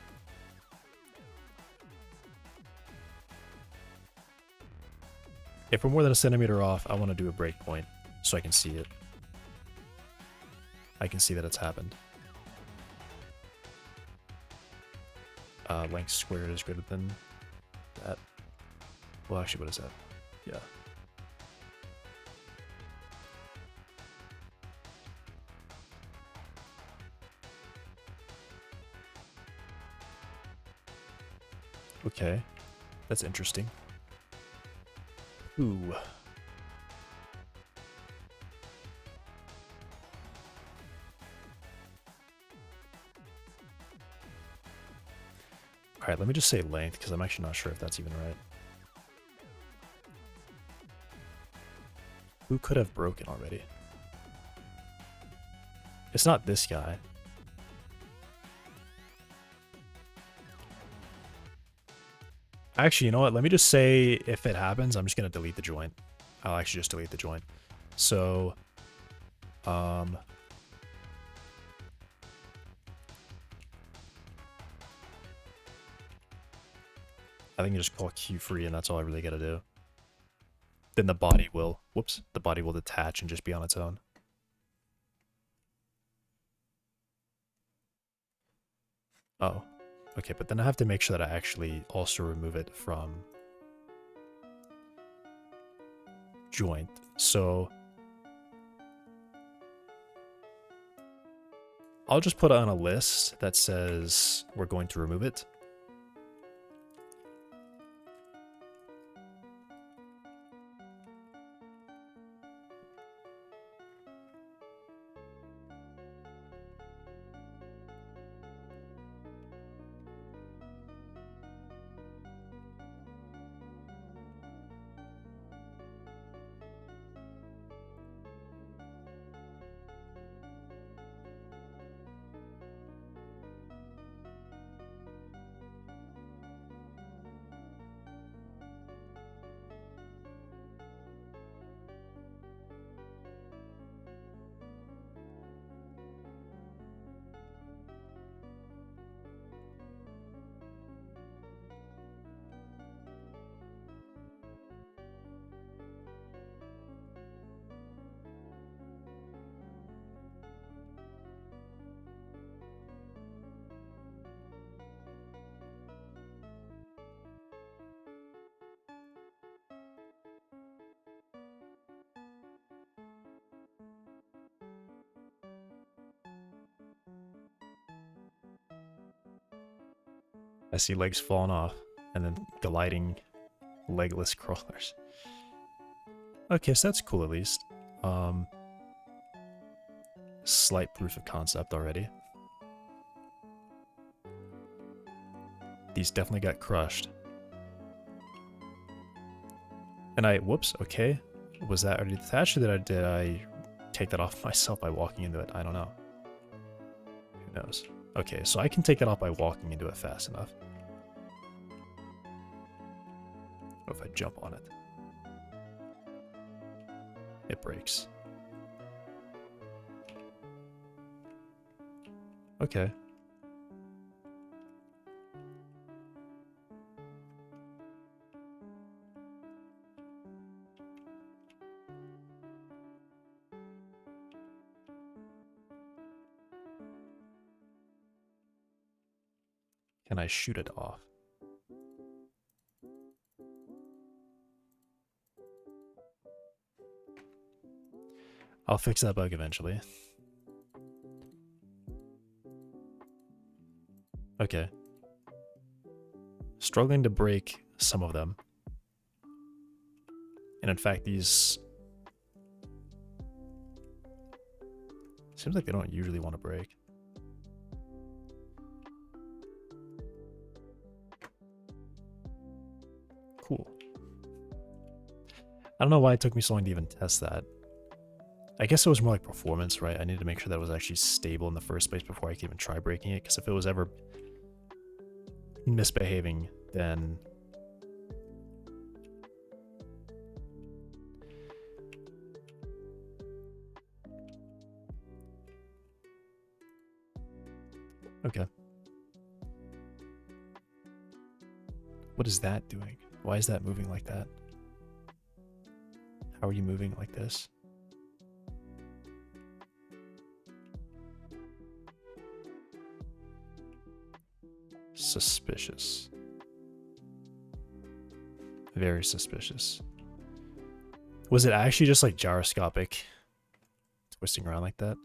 If we're more than a centimeter off, I want to do a breakpoint so I can see it. I can see that it's happened. Length squared is greater than that. Well, actually, what is that? Yeah. Okay. That's interesting. Ooh. Alright, let me just say length, because I'm actually not sure if that's even right. Who could have broken already? It's not this guy. Actually, you know what? Let me just say if it happens, I'm just going to delete the joint. I'll actually just delete the joint. So, I think you just call Q free and that's all I really got to do. Then the body will, whoops, the body will detach and just be on its own. Oh, okay, but then I have to make sure that I actually also remove it from joint. So I'll just put it on a list that says we're going to remove it. I see legs falling off and then gliding legless crawlers. Okay, so that's cool at least. Slight proof of concept already. These definitely got crushed. And whoops, okay. Was that already detached or did I take that off myself by walking into it? I don't know. Who knows? Okay, so I can take that off by walking into it fast enough. What if I jump on it? It breaks. Okay. Can I shoot it off? I'll fix that bug eventually. Okay. Struggling to break some of them. And in fact, these... Seems like they don't usually want to break. Cool. I don't know why it took me so long to even test that. I guess it was more like performance, right? I needed to make sure that it was actually stable in the first place before I could even try breaking it, because if it was ever misbehaving, then... Okay. What is that doing? Why is that moving like that? How are you moving like this? Suspicious. Very suspicious. Was it actually just like gyroscopic twisting around like that?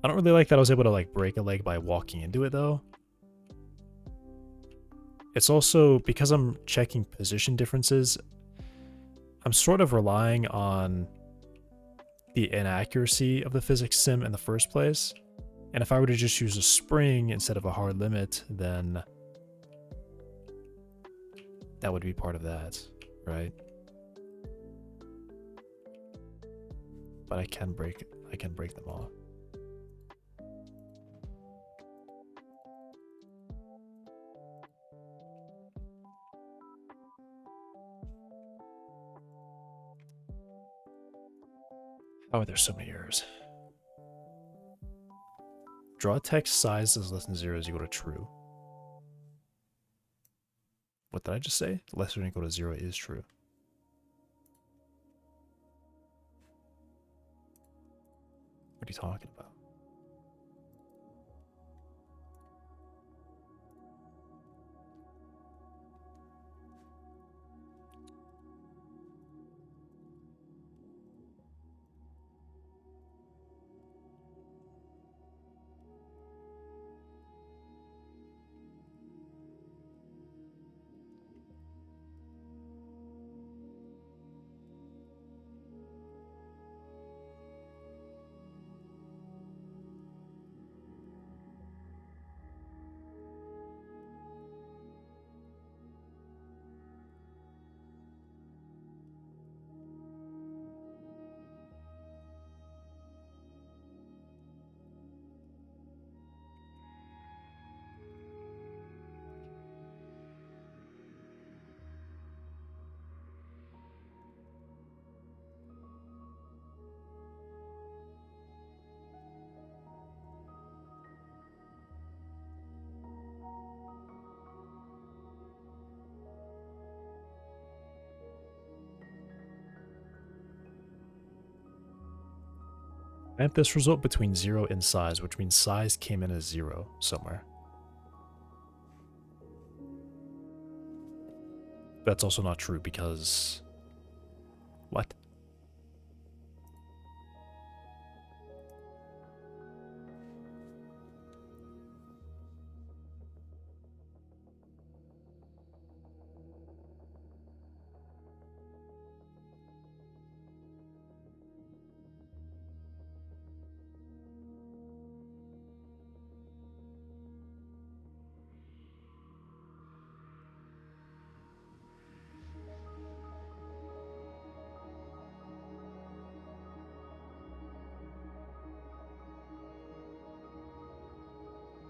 I don't really like that I was able to like break a leg by walking into it though. It's also because I'm checking position differences, I'm sort of relying on the inaccuracy of the physics sim in the first place. And if I were to just use a spring instead of a hard limit, then that would be part of that, right? But I can break them all. Oh, there's so many errors. Draw text size is less than 0 is equal to true. What did I just say? Less than or equal to 0 is true. What are you talking about? I have this result between 0 and size, which means size came in as 0 somewhere. That's also not true because... What?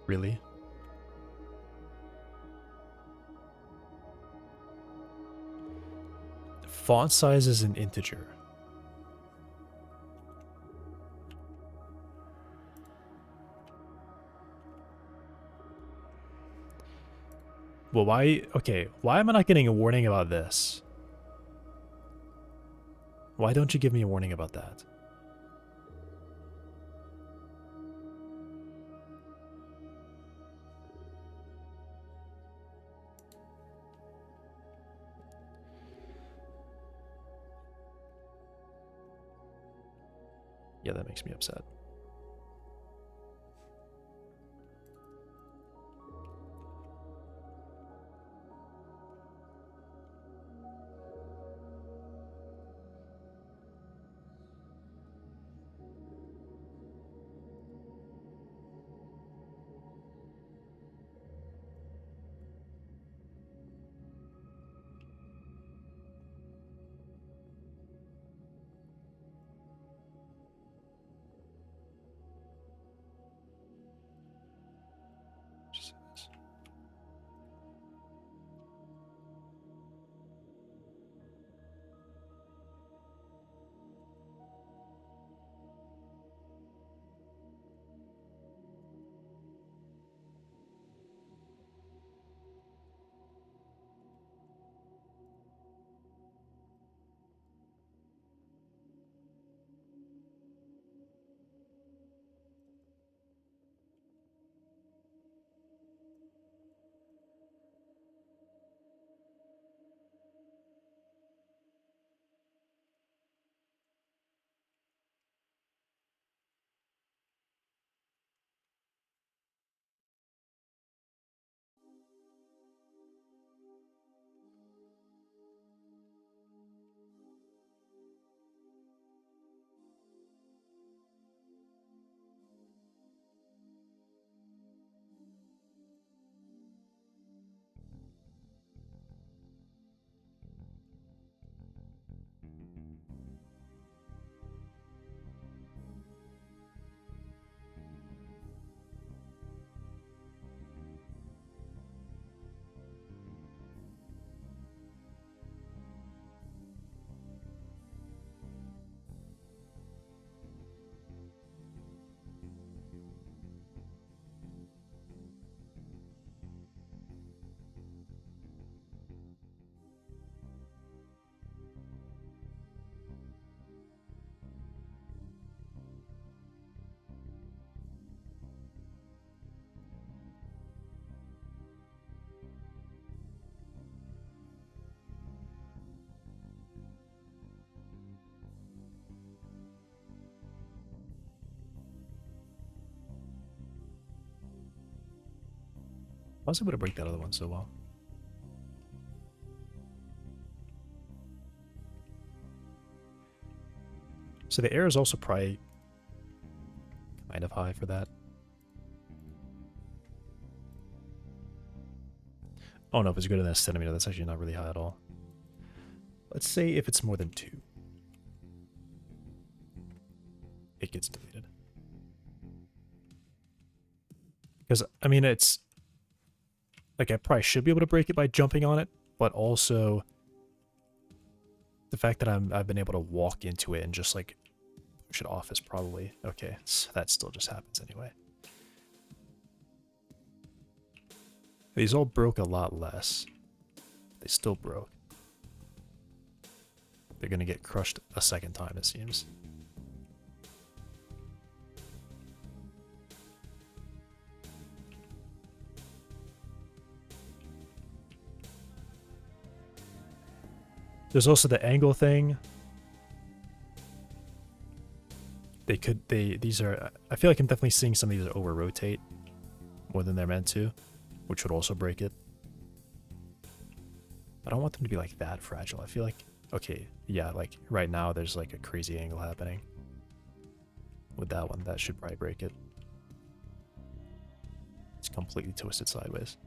Really? Font size is an integer. Well, why... Okay, why am I not getting a warning about this? Why don't you give me a warning about that? Yeah, that makes me upset. I was able to break that other one so well. So the air is also probably kind of high for that. Oh no, if it's greater than a centimeter, that's actually not really high at all. Let's say if it's more than 2. It gets deleted. Because, I mean, it's... Like, I probably should be able to break it by jumping on it, but also... The fact that I've been able to walk into it and just, like, push it off is probably... Okay, so that still just happens anyway. These all broke a lot less. They still broke. They're gonna get crushed a second time, it seems. There's also the angle thing. These are, I feel like I'm definitely seeing some of these over rotate more than they're meant to, which would also break it. I don't want them to be like that fragile. I feel like, okay, yeah, like right now there's like a crazy angle happening. With that one, that should probably break it. It's completely twisted sideways.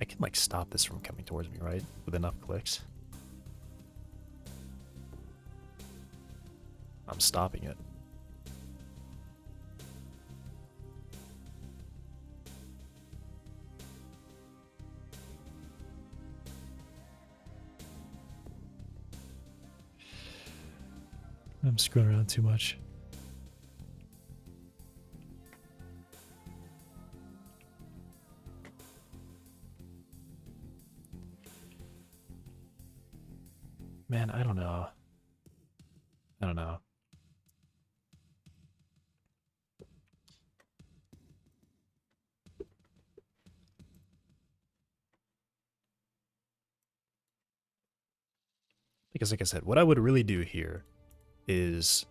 I can like stop this from coming towards me, right? With enough clicks. I'm stopping it. I'm screwing around too much. Man, I don't know. I don't know. Because like I said, what I would really do here is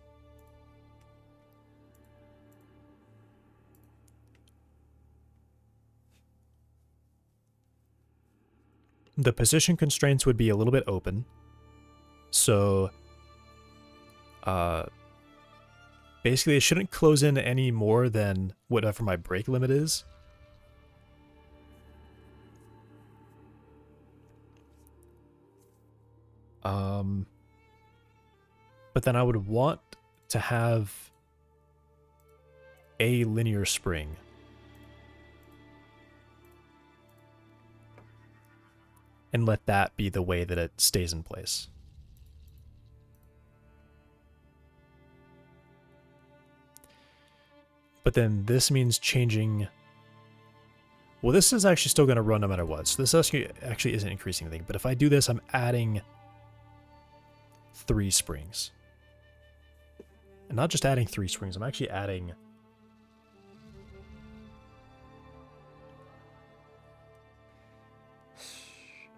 the position constraints would be a little bit open. So basically it shouldn't close in any more than whatever my break limit is. But then I would want to have a linear spring. And let that be the way that it stays in place. But then this means changing... Well, this is actually still going to run no matter what. So this actually isn't increasing anything. But if I do this, I'm adding 3 springs. And not just adding 3 springs, I'm actually adding...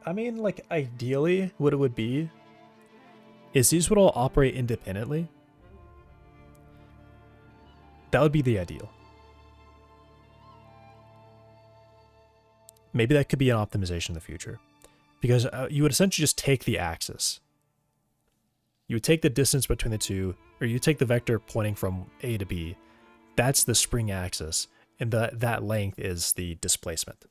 I mean, like, ideally, what it would be is these would all operate independently. That would be the ideal. Maybe that could be an optimization in the future. Because you would essentially just take the axis. You would take the distance between the two, or you take the vector pointing from A to B. That's the spring axis, and that length is the displacement.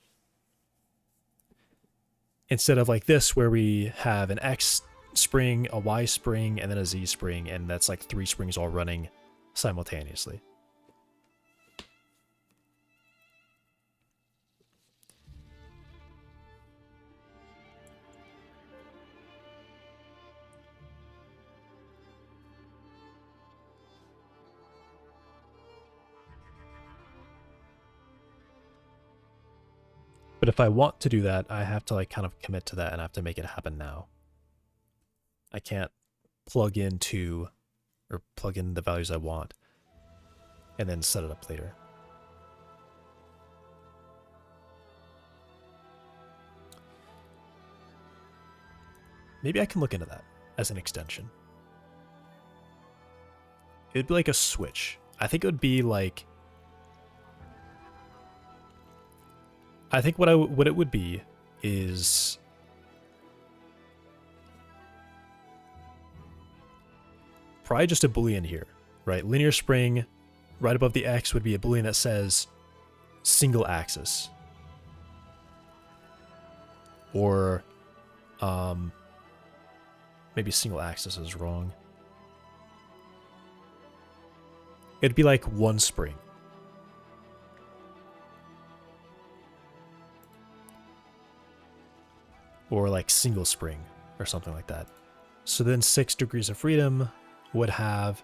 Instead of like this, where we have an X spring, a Y spring, and then a Z spring, and that's like 3 springs all running simultaneously. But if I want to do that, I have to like kind of commit to that and I have to make it happen now. I can't plug in the values I want and then set it up later. Maybe I can look into that as an extension. It'd be like a switch. I think it would be like... I think what it would be is... probably just a Boolean here, right? Linear spring, right above the X would be a Boolean that says single axis. Or, maybe single axis is wrong. It'd be like one spring. Or like single spring, or something like that. So then 6 degrees of freedom would have...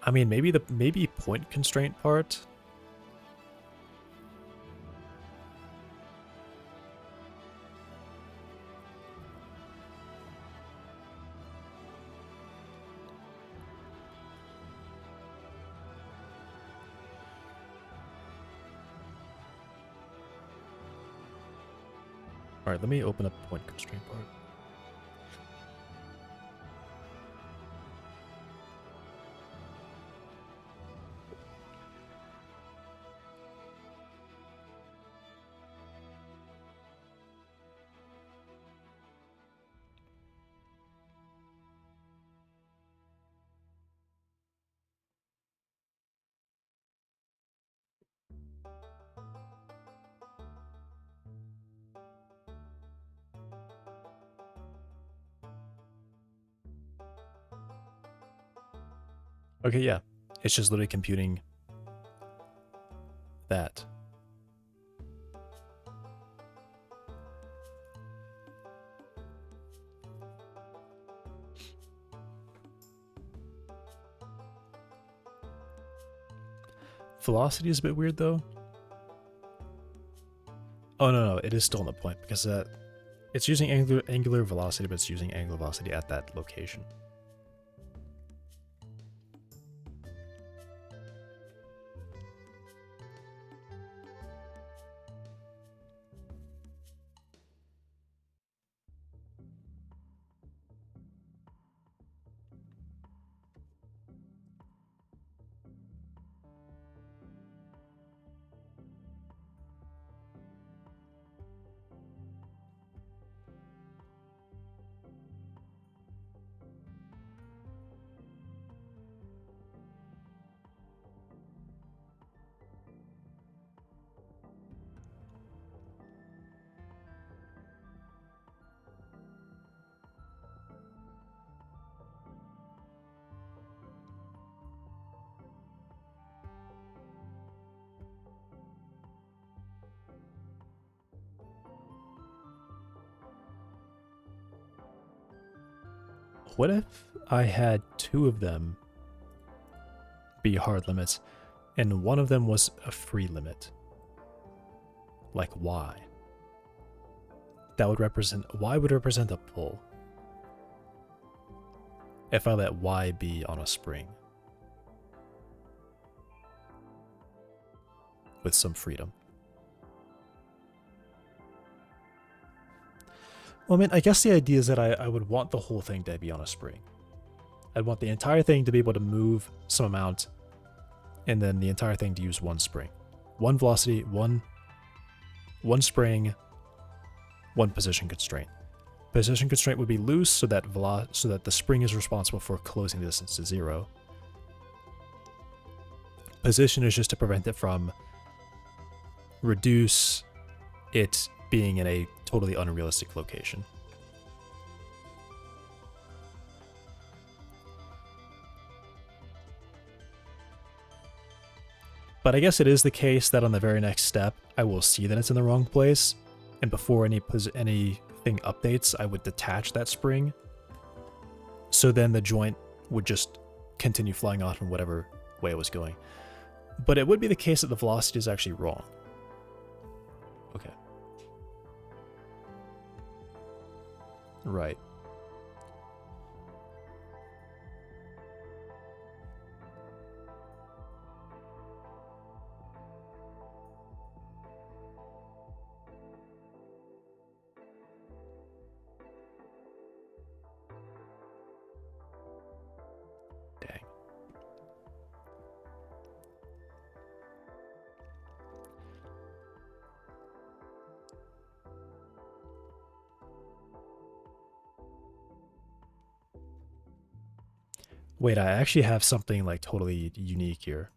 I mean, maybe point constraint part. All right, let me open up point constraint part. Okay, yeah. It's just literally computing that. Velocity is a bit weird, though. Oh, no, it is still on the point, because it's using angular velocity, but it's using angular velocity at that location. What if I had 2 of them be hard limits, and one of them was a free limit? Like Y. That would represent... Y would represent a pull. If I let Y be on a spring. With some freedom. Well, I mean, I guess the idea is that I would want the whole thing to be on a spring. I'd want the entire thing to be able to move some amount, and then the entire thing to use one spring. One velocity, one spring, one position constraint. Position constraint would be loose so that the spring is responsible for closing the distance to 0. Position is just to prevent it from reduce it being in a totally unrealistic location. But I guess it is the case that on the very next step, I will see that it's in the wrong place, and before anything updates, I would detach that spring. So then the joint would just continue flying off in whatever way it was going. But it would be the case that the velocity is actually wrong. Okay. Right. Wait, I actually have something like totally unique here.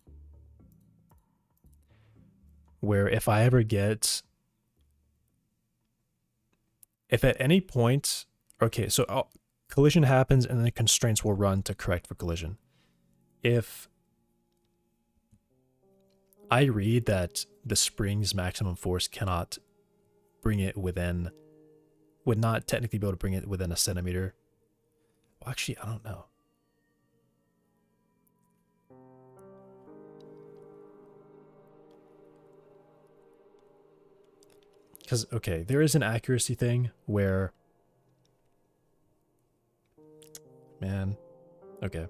Where if I ever get... If at any point... Okay, so collision happens and then constraints will run to correct for collision. If I read that the spring's maximum force cannot bring it within... Would not technically be able to bring it within a centimeter. Well, actually, I don't know. Because, okay, there is an accuracy thing where... Man. Okay.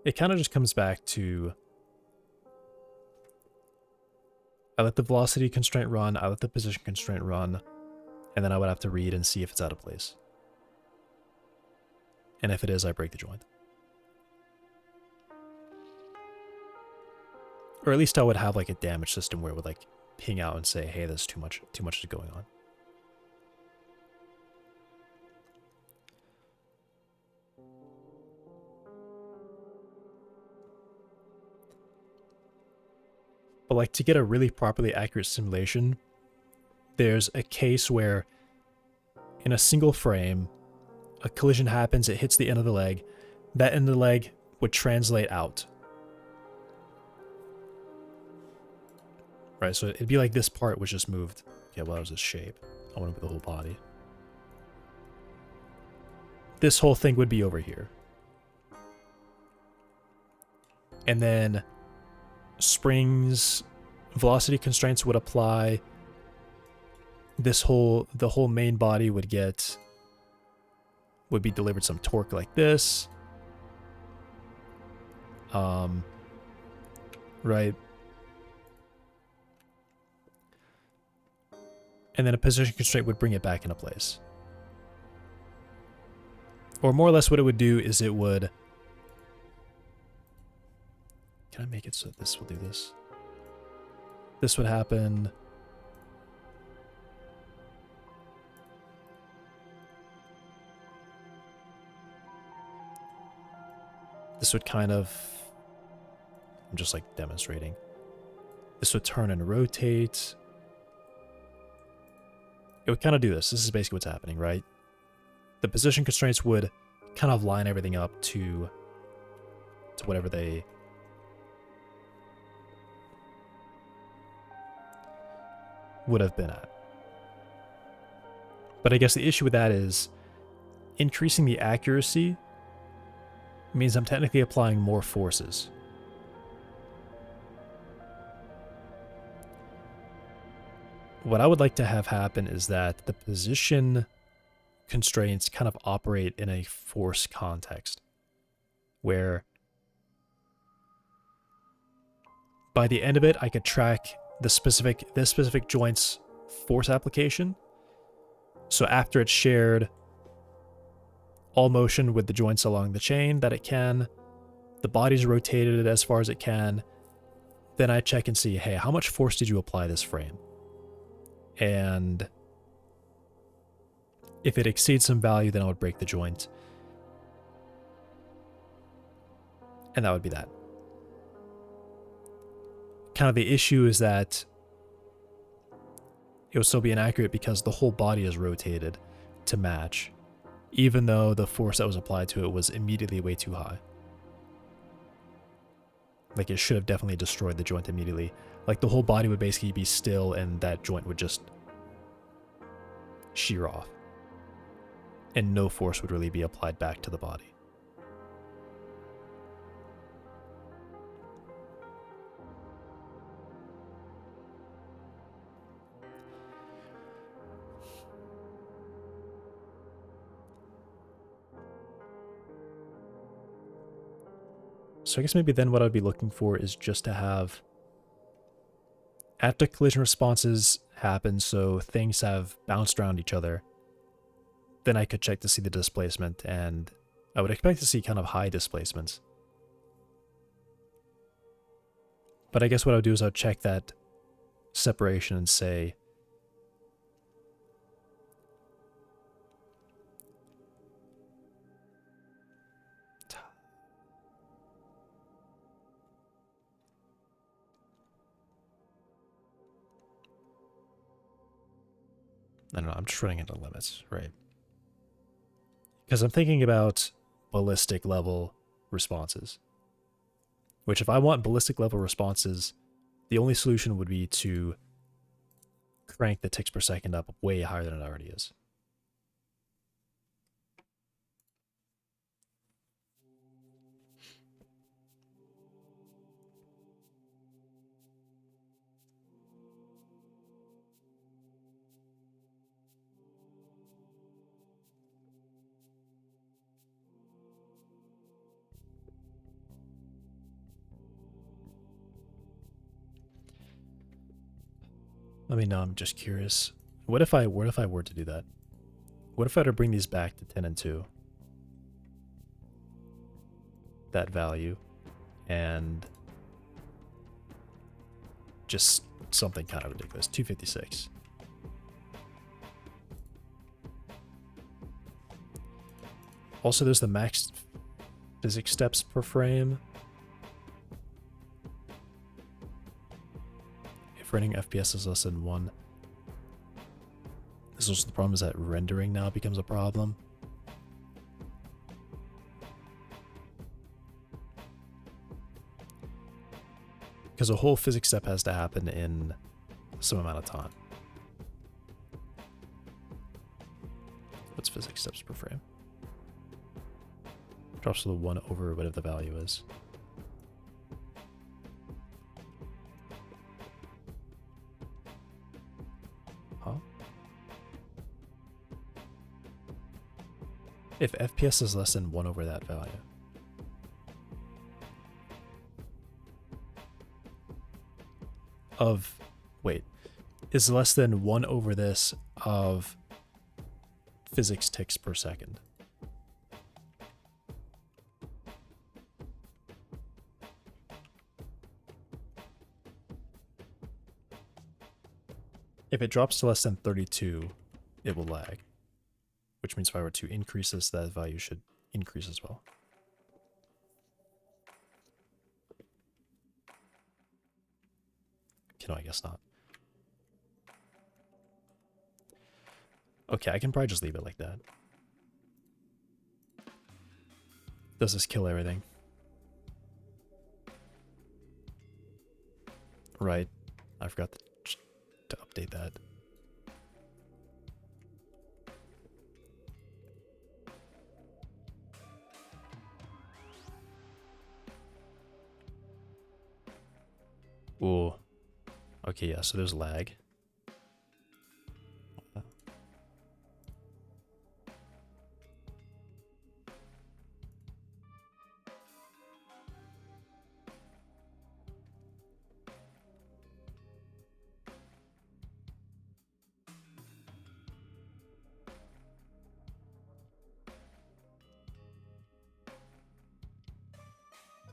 It kind of just comes back to... I let the velocity constraint run, I let the position constraint run, and then I would have to read and see if it's out of place. And if it is, I break the joint. Or at least I would have like a damage system where it would like ping out and say, hey, there's too much is going on. But like to get a really properly accurate simulation, there's a case where in a single frame, a collision happens, it hits the end of the leg, that end of the leg would translate out. Right, so it'd be like this part was just moved. Okay, well, that was a shape. I want to move the whole body. This whole thing would be over here. And then springs, velocity constraints would apply. The whole main body would be delivered some torque like this. Right. And then a position constraint would bring it back into place. Or more or less what it would do is it would... Can I make it so this will do this? This would happen... This would kind of... I'm just like demonstrating. This would turn and rotate. It would kind of do this. This is basically what's happening, right? The position constraints would kind of line everything up to whatever they... would have been at. But I guess the issue with that is increasing the accuracy means I'm technically applying more forces. What I would like to have happen is that the position constraints kind of operate in a force context, where by the end of it, I could track this specific joint's force application. So after it's shared all motion with the joints along the chain that it can, the body's rotated as far as it can, then I check and see, hey, how much force did you apply this frame? And if it exceeds some value, then I would break the joint. And that would be that. Kind of the issue is that it would still be inaccurate because the whole body is rotated to match, even though the force that was applied to it was immediately way too high. Like, it should have definitely destroyed the joint immediately. Like, the whole body would basically be still and that joint would just shear off. And no force would really be applied back to the body. So I guess maybe then what I'd be looking for is just to have, after collision responses happen, so things have bounced around each other, then I could check to see the displacement, and I would expect to see kind of high displacements. But I guess what I would do is I would check that separation and say, I don't know, I'm just running into limits, right? Because I'm thinking about ballistic level responses. Which if I want ballistic level responses, the only solution would be to crank the ticks per second up way higher than it already is. I mean, no, I'm just curious. What if I were to do that? What if I were to bring these back to 10 and 2? That value. And just something kind of ridiculous. 256. Also, there's the max physics steps per frame. If running FPS is less than 1. This is also the problem, is that rendering now becomes a problem. Because a whole physics step has to happen in some amount of time. What's physics steps per frame? Drops to the 1 over whatever the value is. Huh? If FPS is less than 1 over that value. Of, wait, is less than 1 over this of physics ticks per second. If it drops to less than 32, it will lag. Which means if I were to increase this, that value should increase as well. Okay, no, I guess not. Okay, I can probably just leave it like that. Does this kill everything? Right. I forgot to update that. Ooh. Okay, yeah, so there's lag.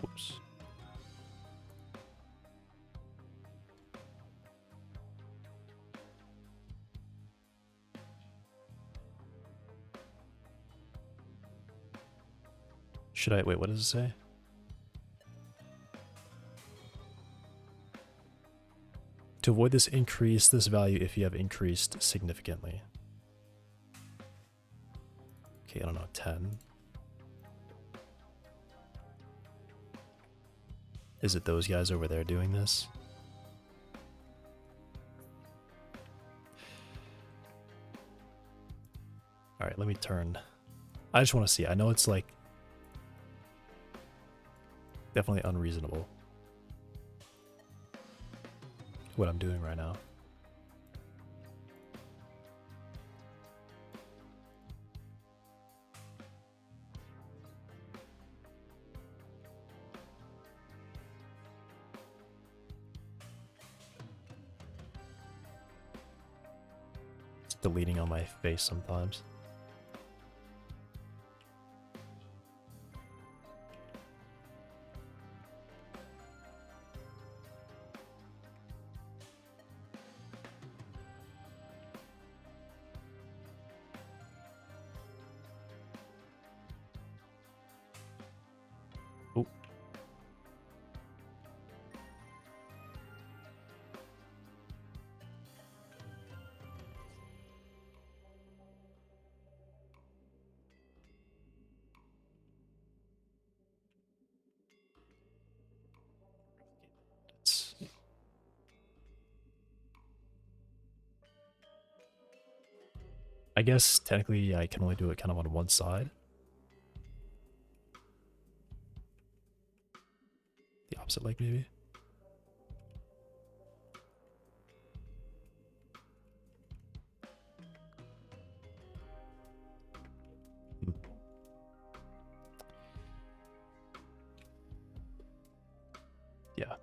Oops. Should I, wait, what does it say? To avoid this, increase this value if you have increased significantly. Okay, I don't know, 10. Is it those guys over there doing this? Alright, let me turn. I just want to see. I know it's like definitely unreasonable what I'm doing right now. It's deleting on my face sometimes. Oh. I guess technically I can only do it kind of on one side. The opposite leg, maybe. Yeah.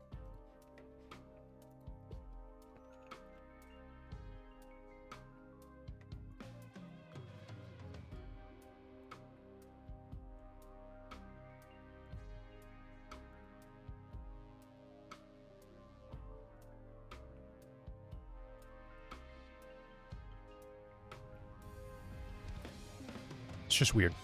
It's just weird.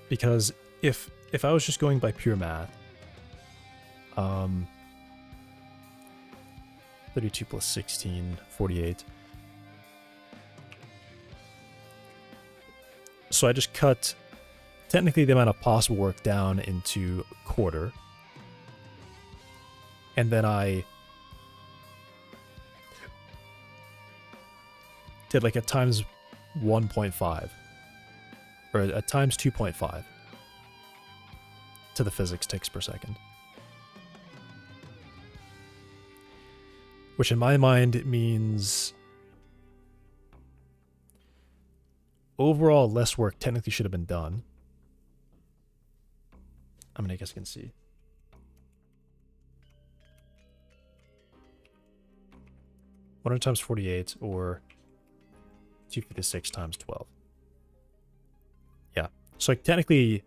Because if I was just going by pure math, 32 plus 16, 48. So I just cut technically the amount of possible work down into a quarter. And then I did like a times 1.5. Or a times 2.5 to the physics ticks per second. Which in my mind means overall less work technically should have been done. I mean, I guess you can see. One hundred times 48 or 256 times 12. Yeah. So like technically,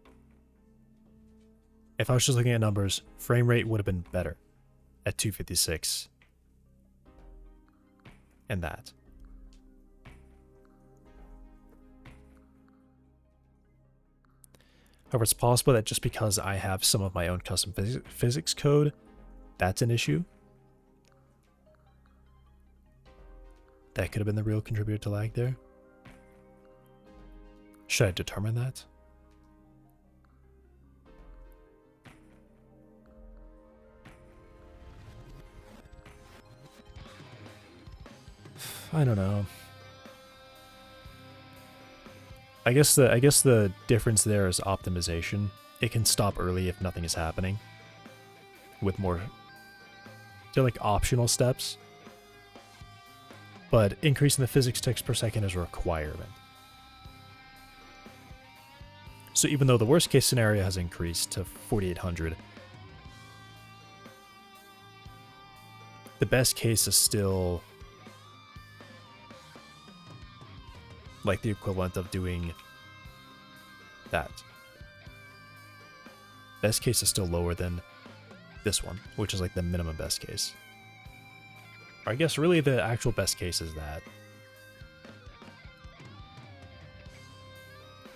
if I was just looking at numbers, frame rate would have been better at 256 and that. However, it's possible that just because I have some of my own custom physics code, that's an issue. That could have been the real contributor to lag there. Should I determine that? I don't know. I guess the difference there is optimization. It can stop early if nothing is happening. With more, they're like optional steps. But increasing the physics ticks per second is a requirement. So even though the worst case scenario has increased to 4800, the best case is still like the equivalent of doing that. Best case is still lower than this one, which is like the minimum best case. Or I guess really the actual best case is that.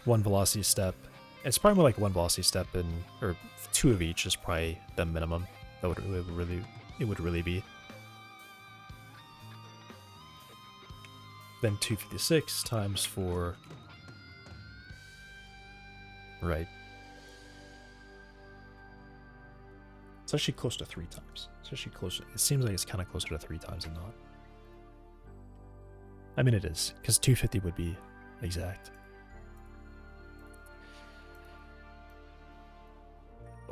One velocity step. It's probably more like one velocity step and or two of each is probably the minimum that it would really be. Then 256 times 4. Right. It's actually close to 3 times. It's actually closer. It seems like it's kind of closer to 3 times than not. I mean, it is, because 250 would be exact.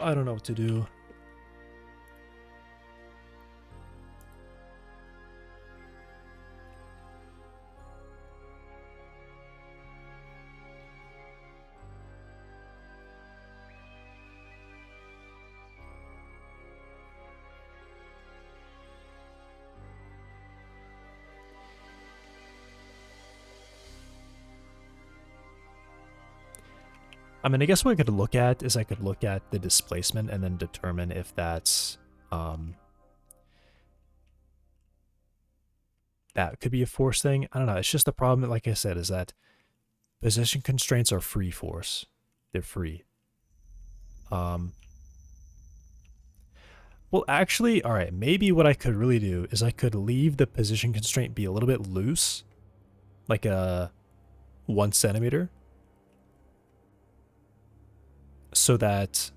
I don't know what to do. I mean, I guess what I could look at is I could look at the displacement and then determine if that's that could be a force thing. I don't know. It's just the problem, like I said, is that position constraints are free force. They're free. Well, actually, all right, maybe what I could really do is I could leave the position constraint be a little bit loose, like a 1 centimeter. so that...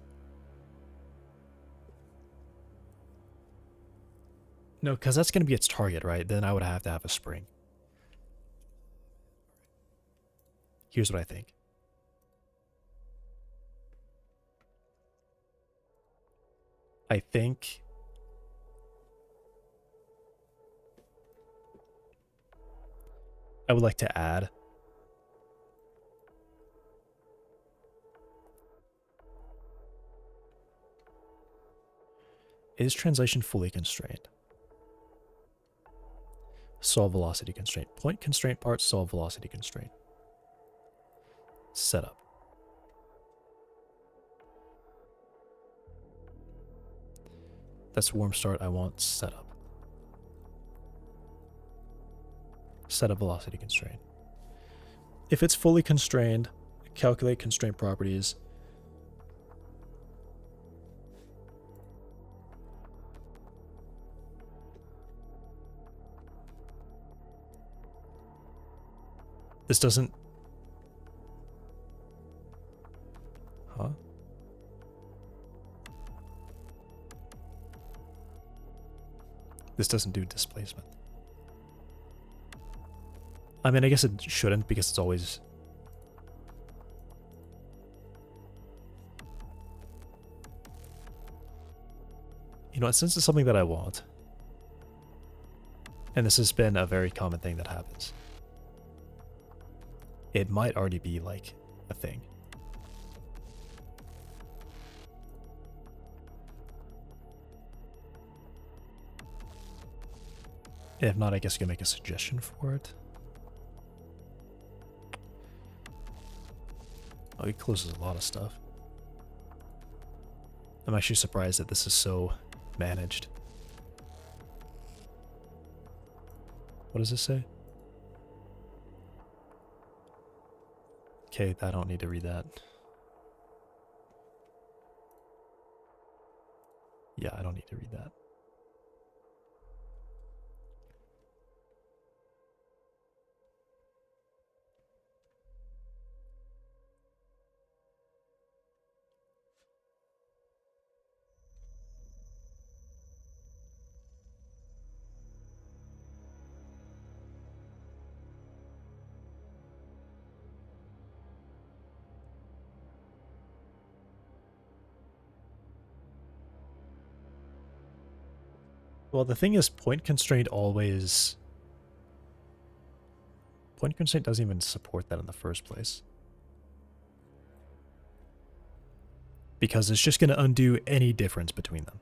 No, because that's going to be its target, right? Then I would have to have a spring. Here's what I think. I think I would like to add is translation fully constrained? Solve velocity constraint. Point constraint part, solve velocity constraint. Setup. That's warm start. I want setup. Setup velocity constraint. If it's fully constrained, calculate constraint properties. This doesn't... Huh? This doesn't do displacement. I mean, I guess it shouldn't because it's always... You know, since it's something that I want, and this has been a very common thing that happens, it might already be like a thing. If not, I guess you can make a suggestion for it. Oh, he closes a lot of stuff. I'm actually surprised that this is so managed. What does this say? Okay, I don't need to read that. Yeah, I don't need to read that. Well, the thing is, point constraint always... Point constraint doesn't even support that in the first place. Because it's just going to undo any difference between them.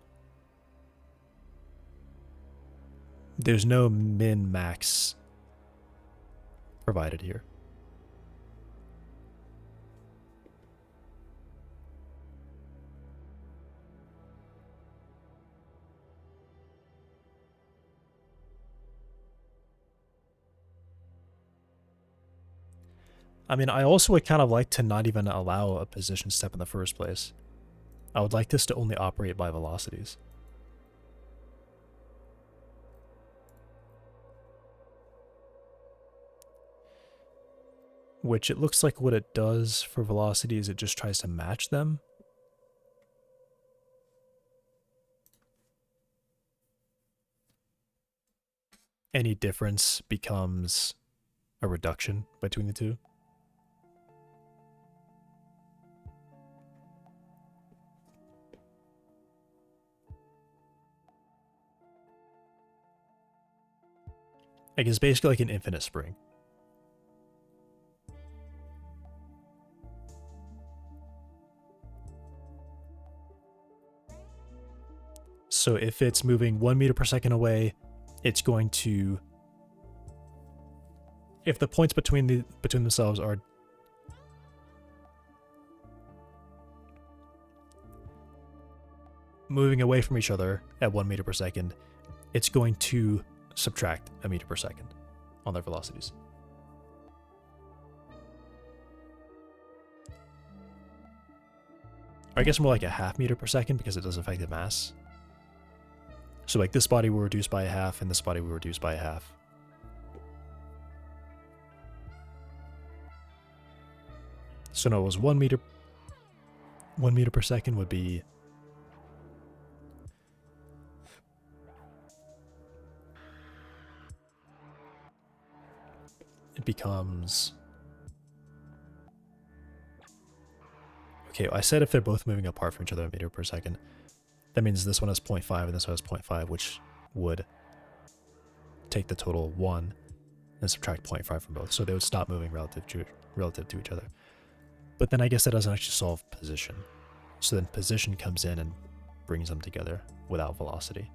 There's no min-max provided here. I mean, I also would kind of like to not even allow a position step in the first place. I would like this to only operate by velocities. Which it looks like what it does for velocities, it just tries to match them. Any difference becomes a reduction between the two. Like, it's basically like an infinite spring. So if it's moving 1 meter per second away, it's going to... If the points between themselves are... moving away from each other at 1 meter per second, it's going to subtract a meter per second on their velocities. Or I guess more like a half meter per second because it does effective mass. So like this body will reduce by a half and this body will reduce by a half. So no, it was 1 meter. 1 meter per second would be it becomes okay. I said if they're both moving apart from each other a meter per second, that means this one has 0.5 and this one has 0.5, which would take the total 1 and subtract 0.5 from both. So they would stop moving relative to each other. But then I guess that doesn't actually solve position. So then position comes in and brings them together without velocity.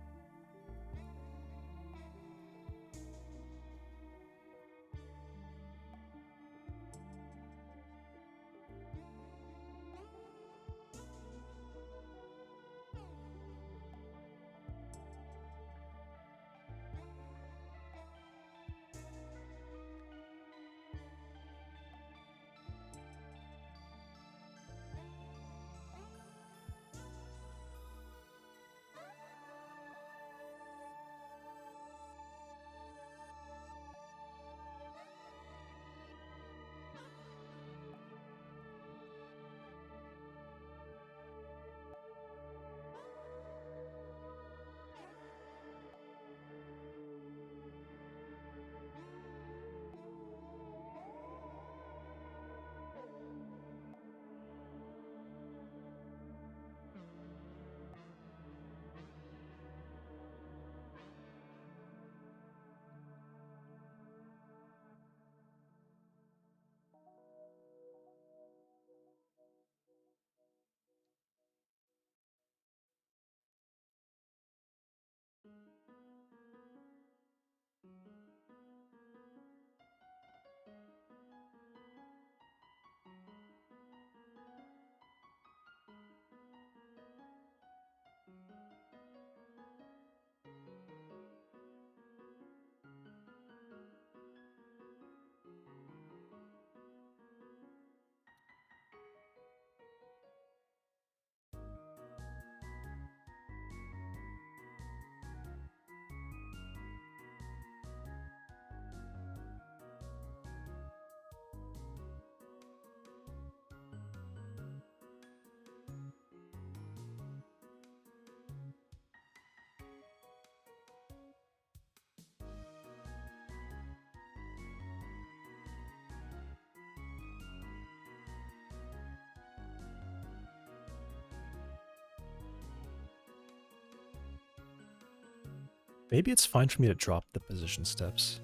Maybe it's fine for me to drop the position steps.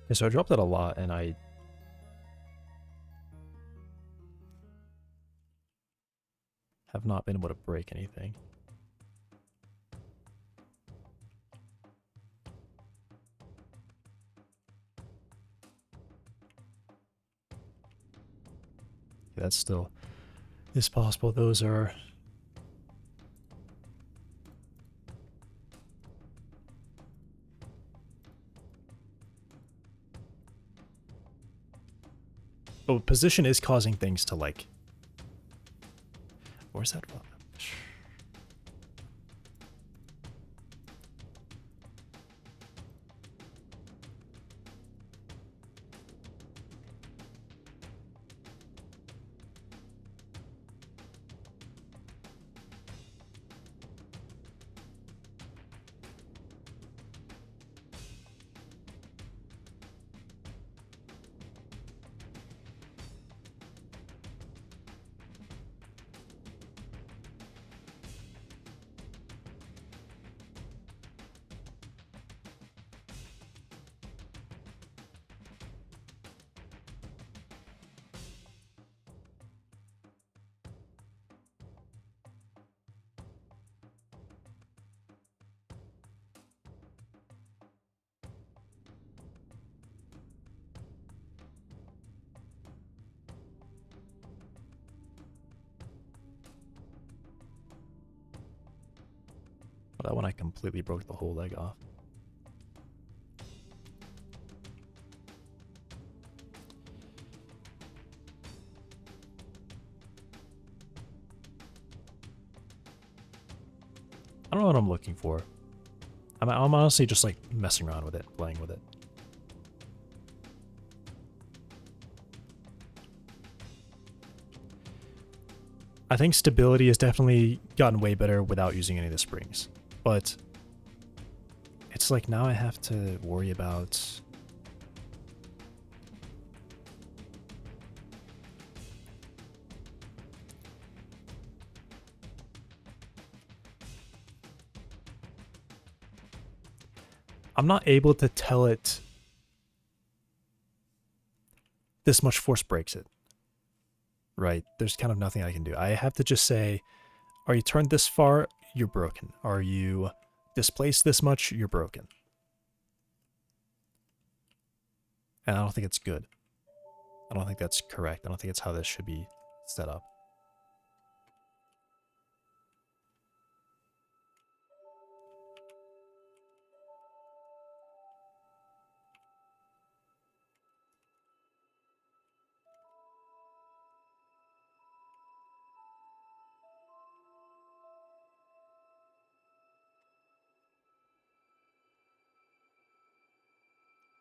Okay, so I dropped that a lot, and I have not been able to break anything. Okay, that still is possible. Those are... Oh, position is causing things to, like... Where's that from? Well, that one I completely broke the whole leg off. I don't know what I'm looking for. I'm honestly just like messing around with it, playing with it. I think stability has definitely gotten way better without using any of the springs. But it's like now I have to worry about... I'm not able to tell it this much force breaks it. Right? There's kind of nothing I can do. I have to just say, are you turned this far? You're broken. Are you displaced this much? You're broken. And I don't think it's good. I don't think that's correct. I don't think it's how this should be set up.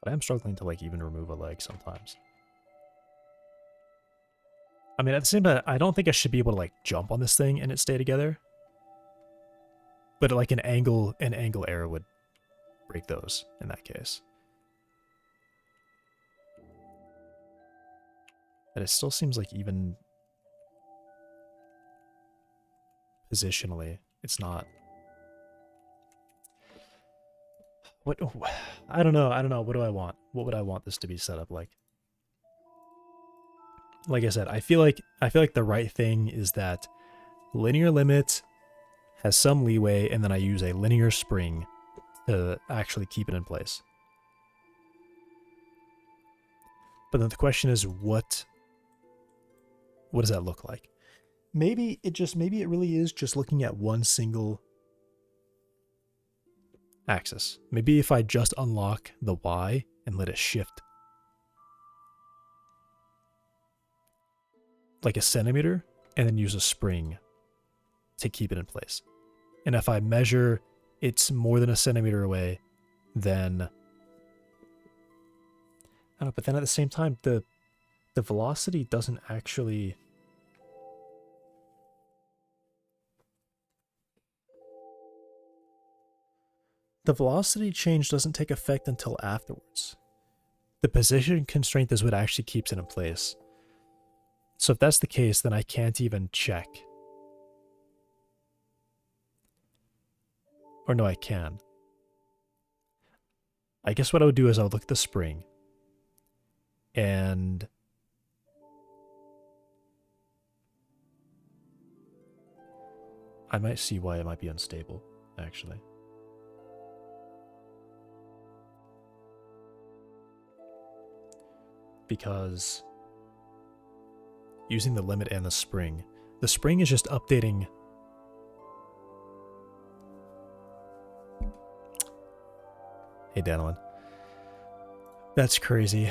But I am struggling to like even remove a leg sometimes. I mean, at the same time, I don't think I should be able to like jump on this thing and it stay together. But like an angle error would break those in that case. And it still seems like even positionally, it's not. What? I don't know. What do I want? What would I want this to be set up like? Like I said, I feel like the right thing is that linear limit has some leeway, and then I use a linear spring to actually keep it in place. But then the question is, what does that look like? Maybe it really is just looking at one single axis. Maybe if I just unlock the Y and let it shift like a centimeter and then use a spring to keep it in place. And if I measure it's more than a centimeter away, then I don't know, but then at the same time, the velocity doesn't actually... The velocity change doesn't take effect until afterwards. The position constraint is what actually keeps it in place. So if that's the case, then I can't even check. Or no, I can. I guess what I would do is I would look at the spring. And I might see why it might be unstable, actually. Because using the limit and the spring is just updating. Hey, Danilin. That's crazy.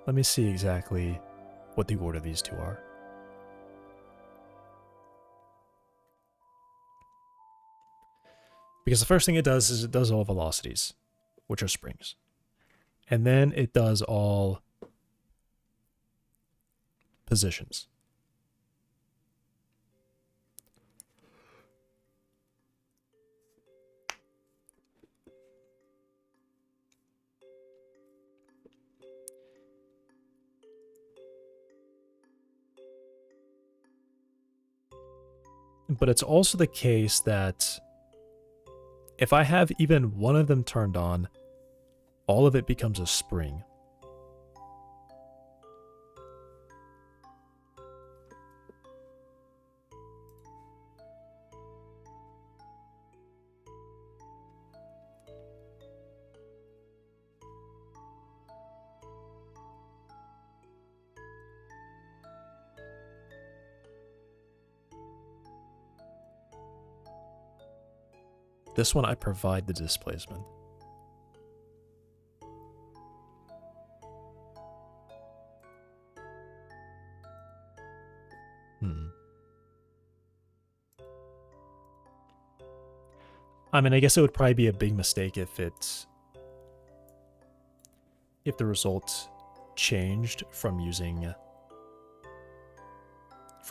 Let me see exactly what the order these two are. Because the first thing it does is it does all velocities, which are springs. And then it does all positions. But it's also the case that if I have even one of them turned on, all of it becomes a spring. This one I provide the displacement. I mean, I guess it would probably be a big mistake if the result changed from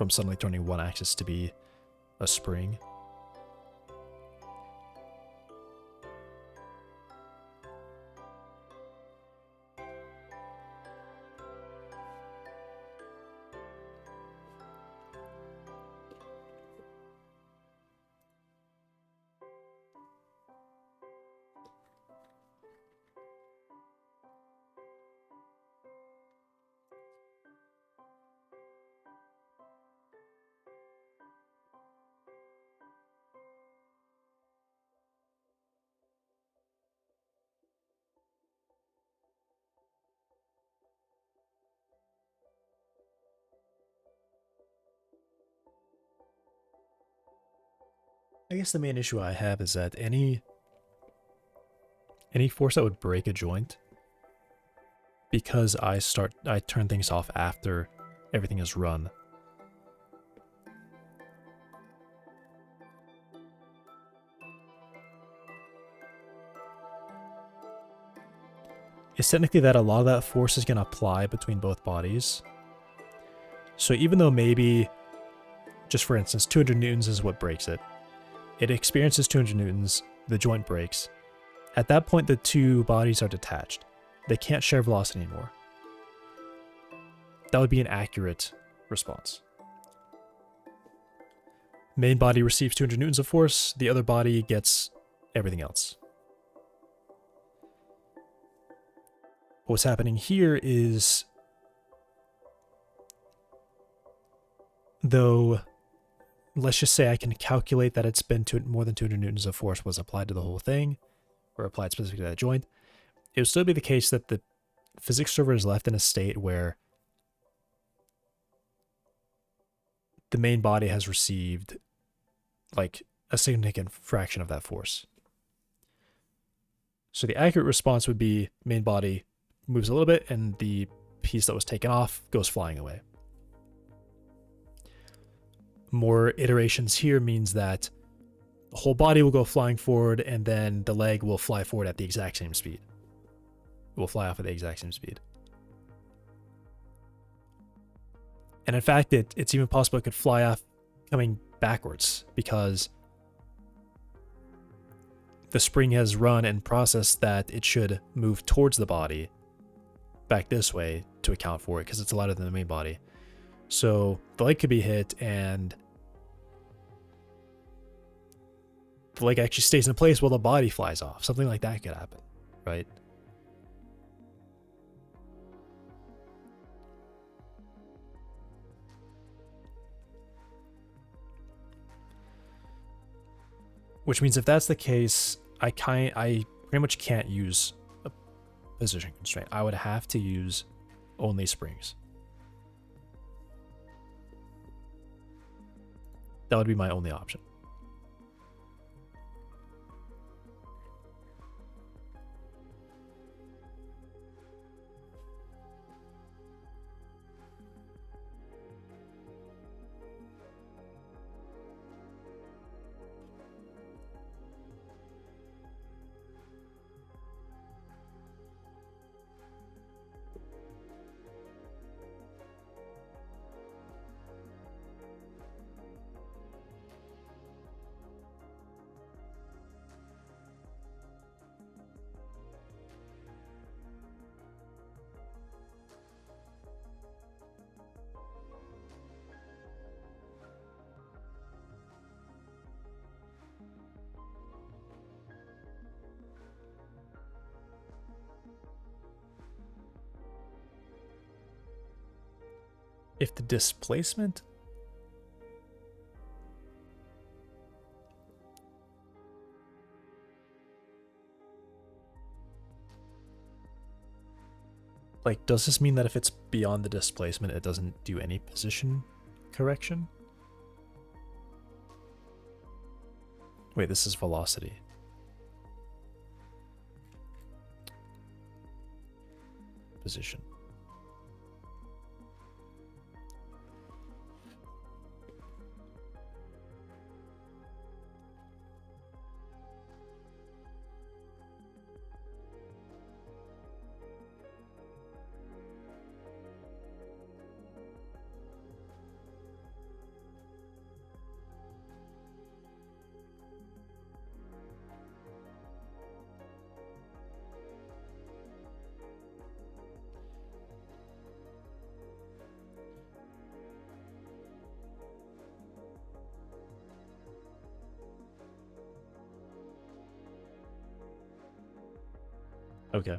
suddenly turning one axis to be a spring. I guess the main issue I have is that any force that would break a joint, because I turn things off after everything is run. It's technically that a lot of that force is going to apply between both bodies. So even though maybe, just for instance, 200 newtons is what breaks it, it experiences 200 newtons, the joint breaks. At that point, the two bodies are detached. They can't share velocity anymore. That would be an accurate response. Main body receives 200 newtons of force, the other body gets everything else. What's happening here is, though, let's just say I can calculate that it's been more than 200 newtons of force was applied to the whole thing, or applied specifically to that joint, it would still be the case that the physics server is left in a state where the main body has received like a significant fraction of that force. So the accurate response would be main body moves a little bit and the piece that was taken off goes flying away. More iterations here means that the whole body will go flying forward and then the leg will fly forward at the exact same speed. It will fly off at the exact same speed. And in fact, it's even possible it could fly off coming backwards because the spring has run and processed that it should move towards the body back this way to account for it because it's lighter than the main body. So the leg could be hit and the leg actually stays in place while the body flies off. Something like that could happen, right? Which means if that's the case, I pretty much can't use a position constraint. I would have to use only springs. That would be my only option. If the displacement does this mean that if it's beyond the displacement, it doesn't do any position correction? Wait, this is velocity. Position. Okay.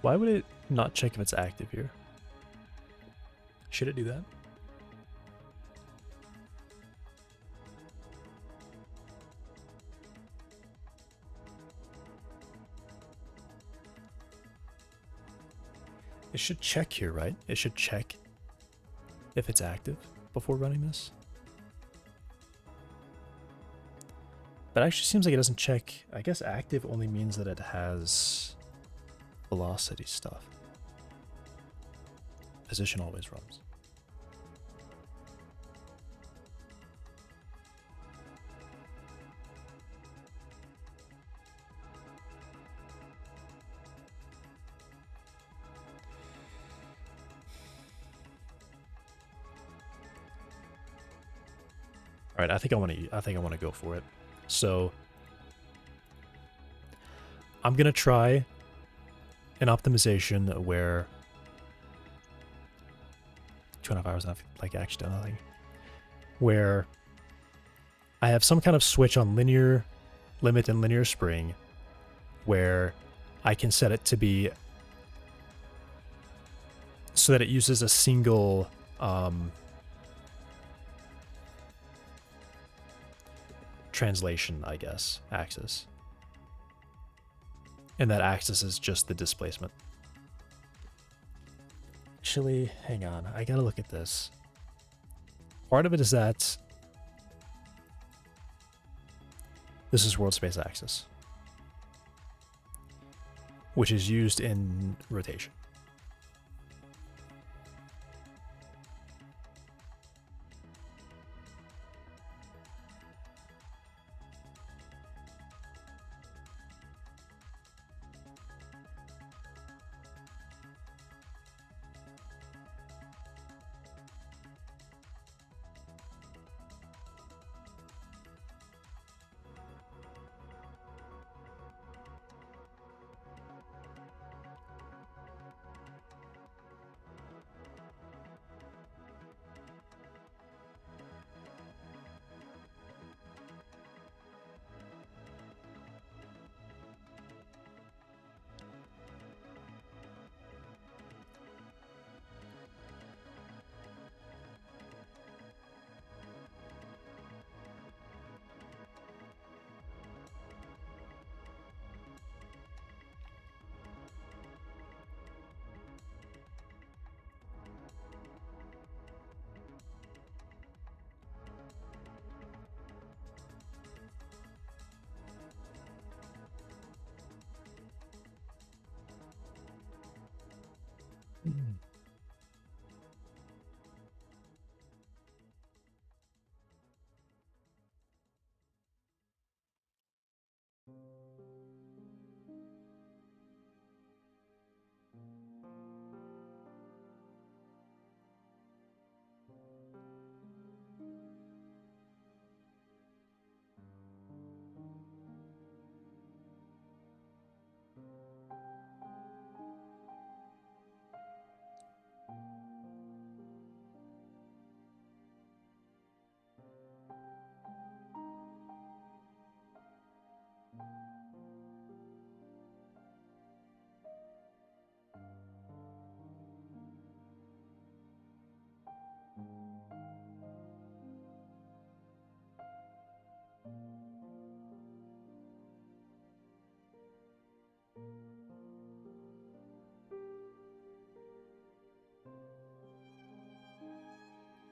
Why would it not check if it's active here? Should it do that? It should check here, right? It should check if it's active before running this. But it actually seems like it doesn't check. I guess active only means that it has velocity stuff. Position always runs. All right, I think I want to go for it. So I'm gonna try an optimization where 2.5 hours and I've like actually done nothing. Where I have some kind of switch on linear limit and linear spring, where I can set it to be so that it uses a single translation, I guess, axis. And that axis is just the displacement. Actually, hang on. I gotta look at this. Part of it is that this is world space axis, which is used in rotation.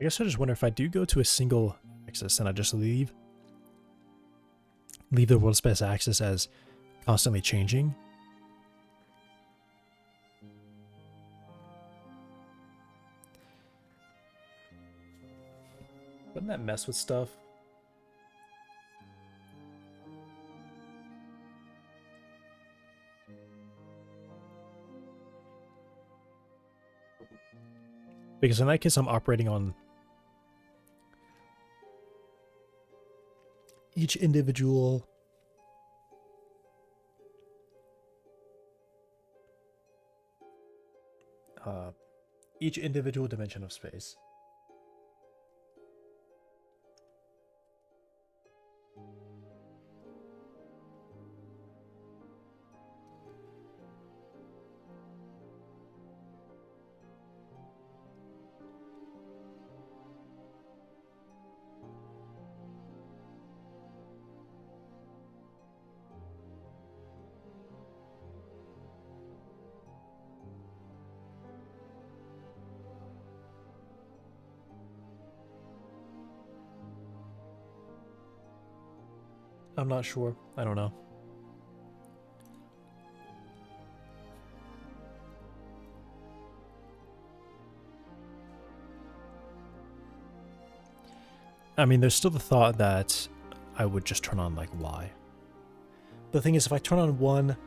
I guess I just wonder if I do go to a single axis and I just leave the world space axis as constantly changing. Wouldn't that mess with stuff? Because in that case, I'm operating on each individual dimension of space. I'm not sure. I don't know. I mean, there's still the thought that I would just turn on, like, Y. The thing is, if I turn on one,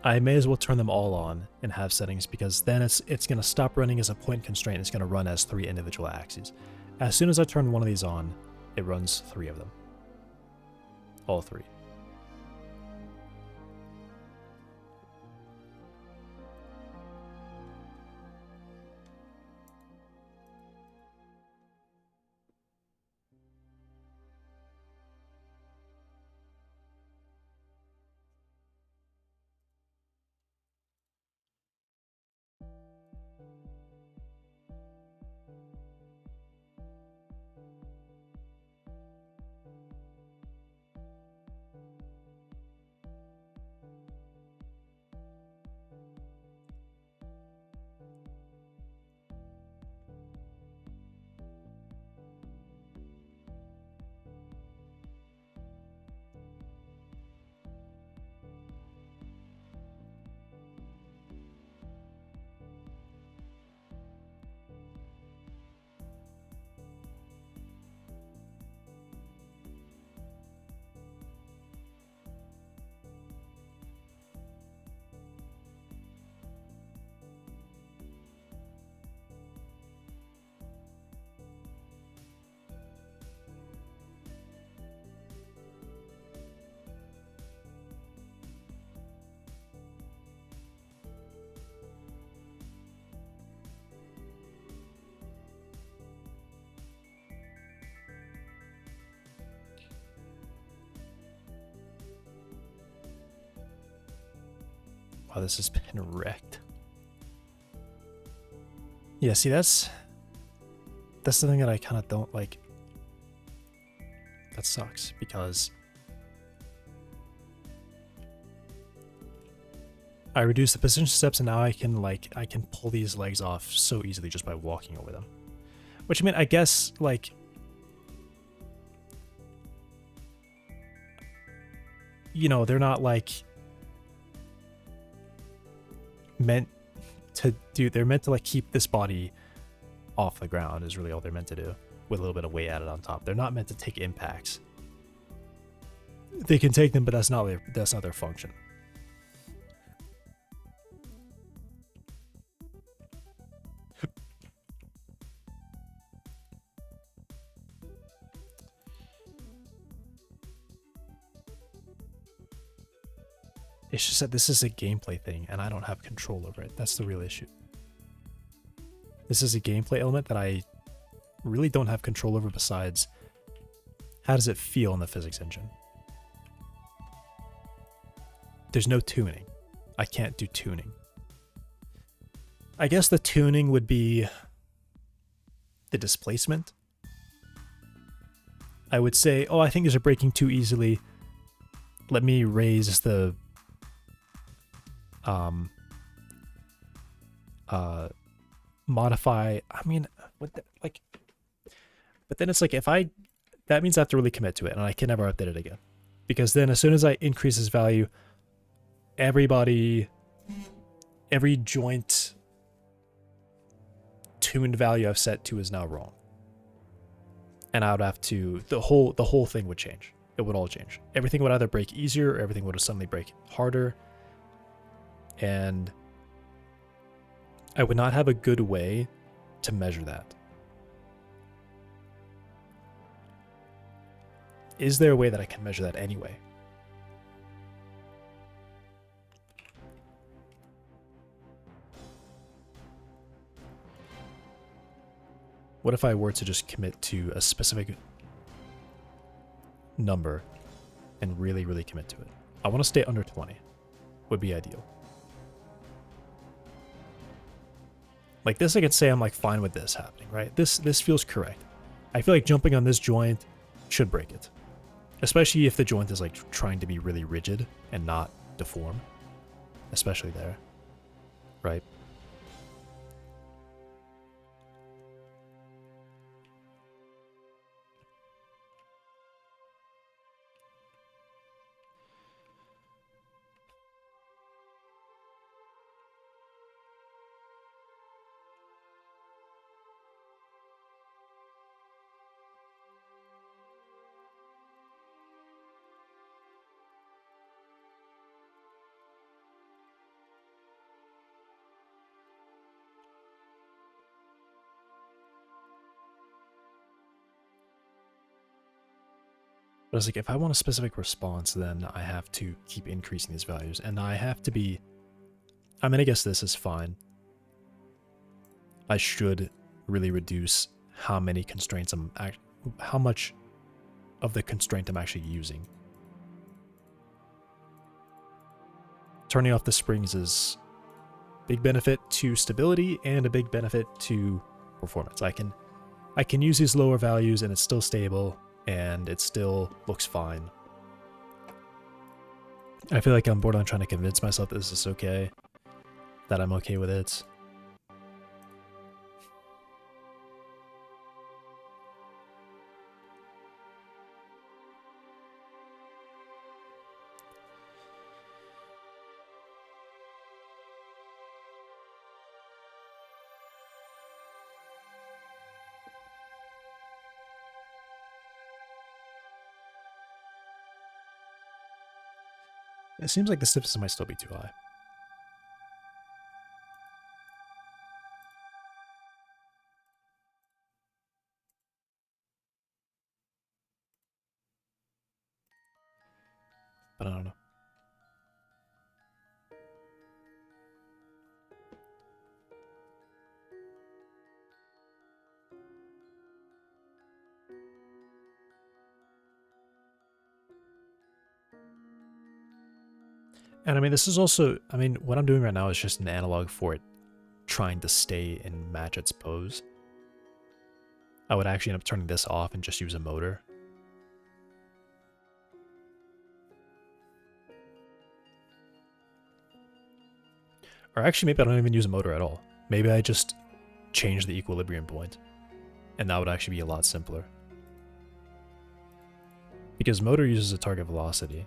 I may as well turn them all on and have settings, because then it's going to stop running as a point constraint. It's going to run as 3 individual axes. As soon as I turn one of these on, it runs 3 of them. All 3. Wow, this has been wrecked. Yeah, see, that's the thing that I kind of don't like. That sucks, because I reduced the position steps and now I can pull these legs off so easily just by walking over them. Which, I mean, I guess, like, you know, they're not like meant to do, they're meant to like keep this body off the ground is really all they're meant to do, with a little bit of weight added on top. They're not meant to take impacts. They can take them, but that's not their function. It's just that this is a gameplay thing, and I don't have control over it. That's the real issue. This is a gameplay element that I really don't have control over, besides how does it feel in the physics engine. There's no tuning. I can't do tuning. I guess the tuning would be the displacement. I would say, oh, I think these are breaking too easily. Let me raise the modify. I mean, what the, like, But then it's like, that means I have to really commit to it, and I can never update it again. Because then as soon as I increase this value, every joint tuned value I've set to is now wrong. And I would have to, the whole thing would change. It would all change. Everything would either break easier, or everything would suddenly break harder. And I would not have a good way to measure that. Is there a way that I can measure that anyway? What if I were to just commit to a specific number and really, really commit to it? I want to stay under 20. Would be ideal. Like this, I could say I'm like fine with this happening, right? This feels correct. I feel like jumping on this joint should break it. Especially if the joint is like trying to be really rigid and not deform. Especially there. Right? But it's like, if I want a specific response, then I have to keep increasing these values. And I have to be... I mean, I guess this is fine. I should really reduce how many constraints how much of the constraint I'm actually using. Turning off the springs is a big benefit to stability and a big benefit to performance. I can use these lower values and it's still stable and it still looks fine. I feel like I'm borderline trying to convince myself that this is okay, that I'm okay with it. It seems like the stiffness might still be too high. But I don't know. And I mean, this is also, I mean, what I'm doing right now is just an analog for it trying to stay and match its pose. I would actually end up turning this off and just use a motor. Or actually, maybe I don't even use a motor at all. Maybe I just change the equilibrium point. And that would actually be a lot simpler. Because motor uses a target velocity.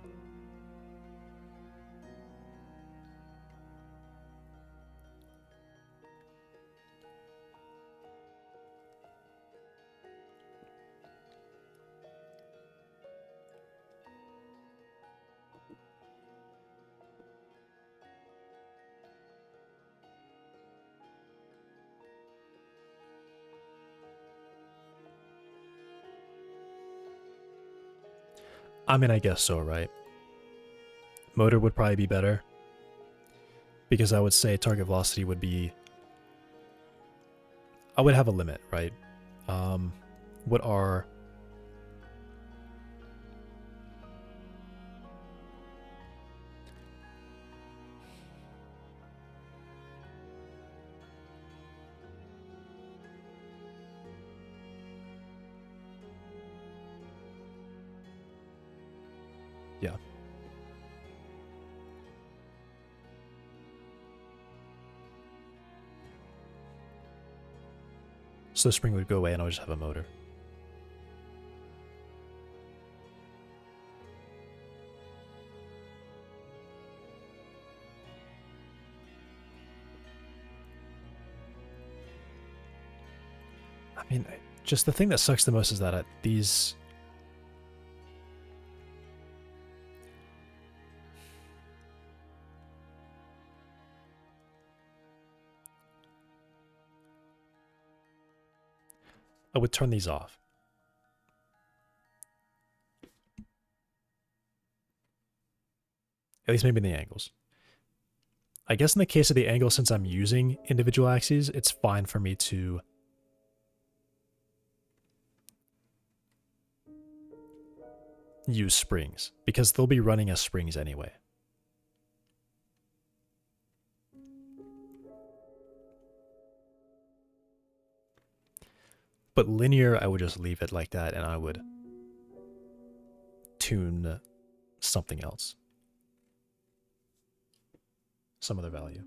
I mean, I guess so, right? Motor would probably be better. Because I would say target velocity would be... I would have a limit, right? What are... Yeah. So the spring would go away and I would just have a motor. I mean, just the thing that sucks the most is that these... I would turn these off. At least maybe in the angles. I guess in the case of the angle, since I'm using individual axes, it's fine for me to use springs, because they'll be running as springs anyway. But linear, I would just leave it like that, and I would tune something else. Some other value.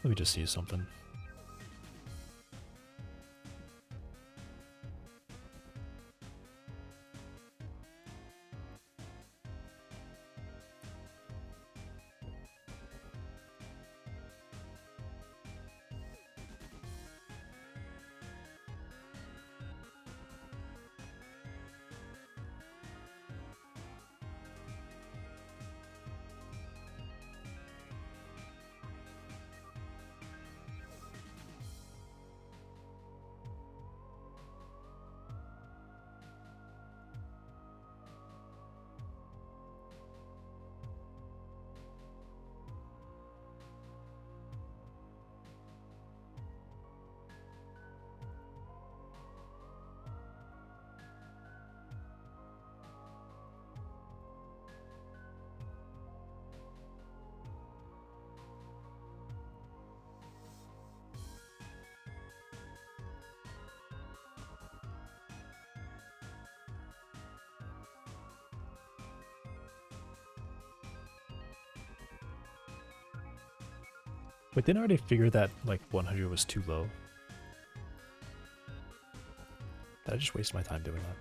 Let me just see something. Wait, didn't I already figure that like 100 was too low? Did I just waste my time doing that?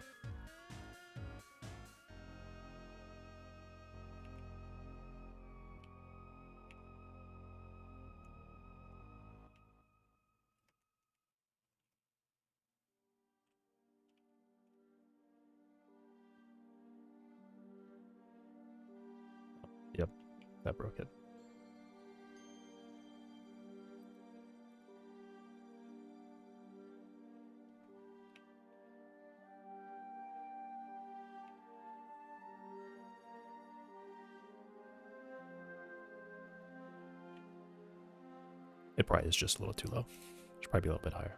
Yep, that broke it. It probably is just a little too low. Should probably be a little bit higher.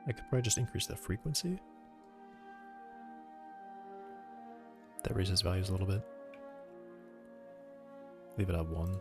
I could probably just increase the frequency. That raises values a little bit. Leave it at 1.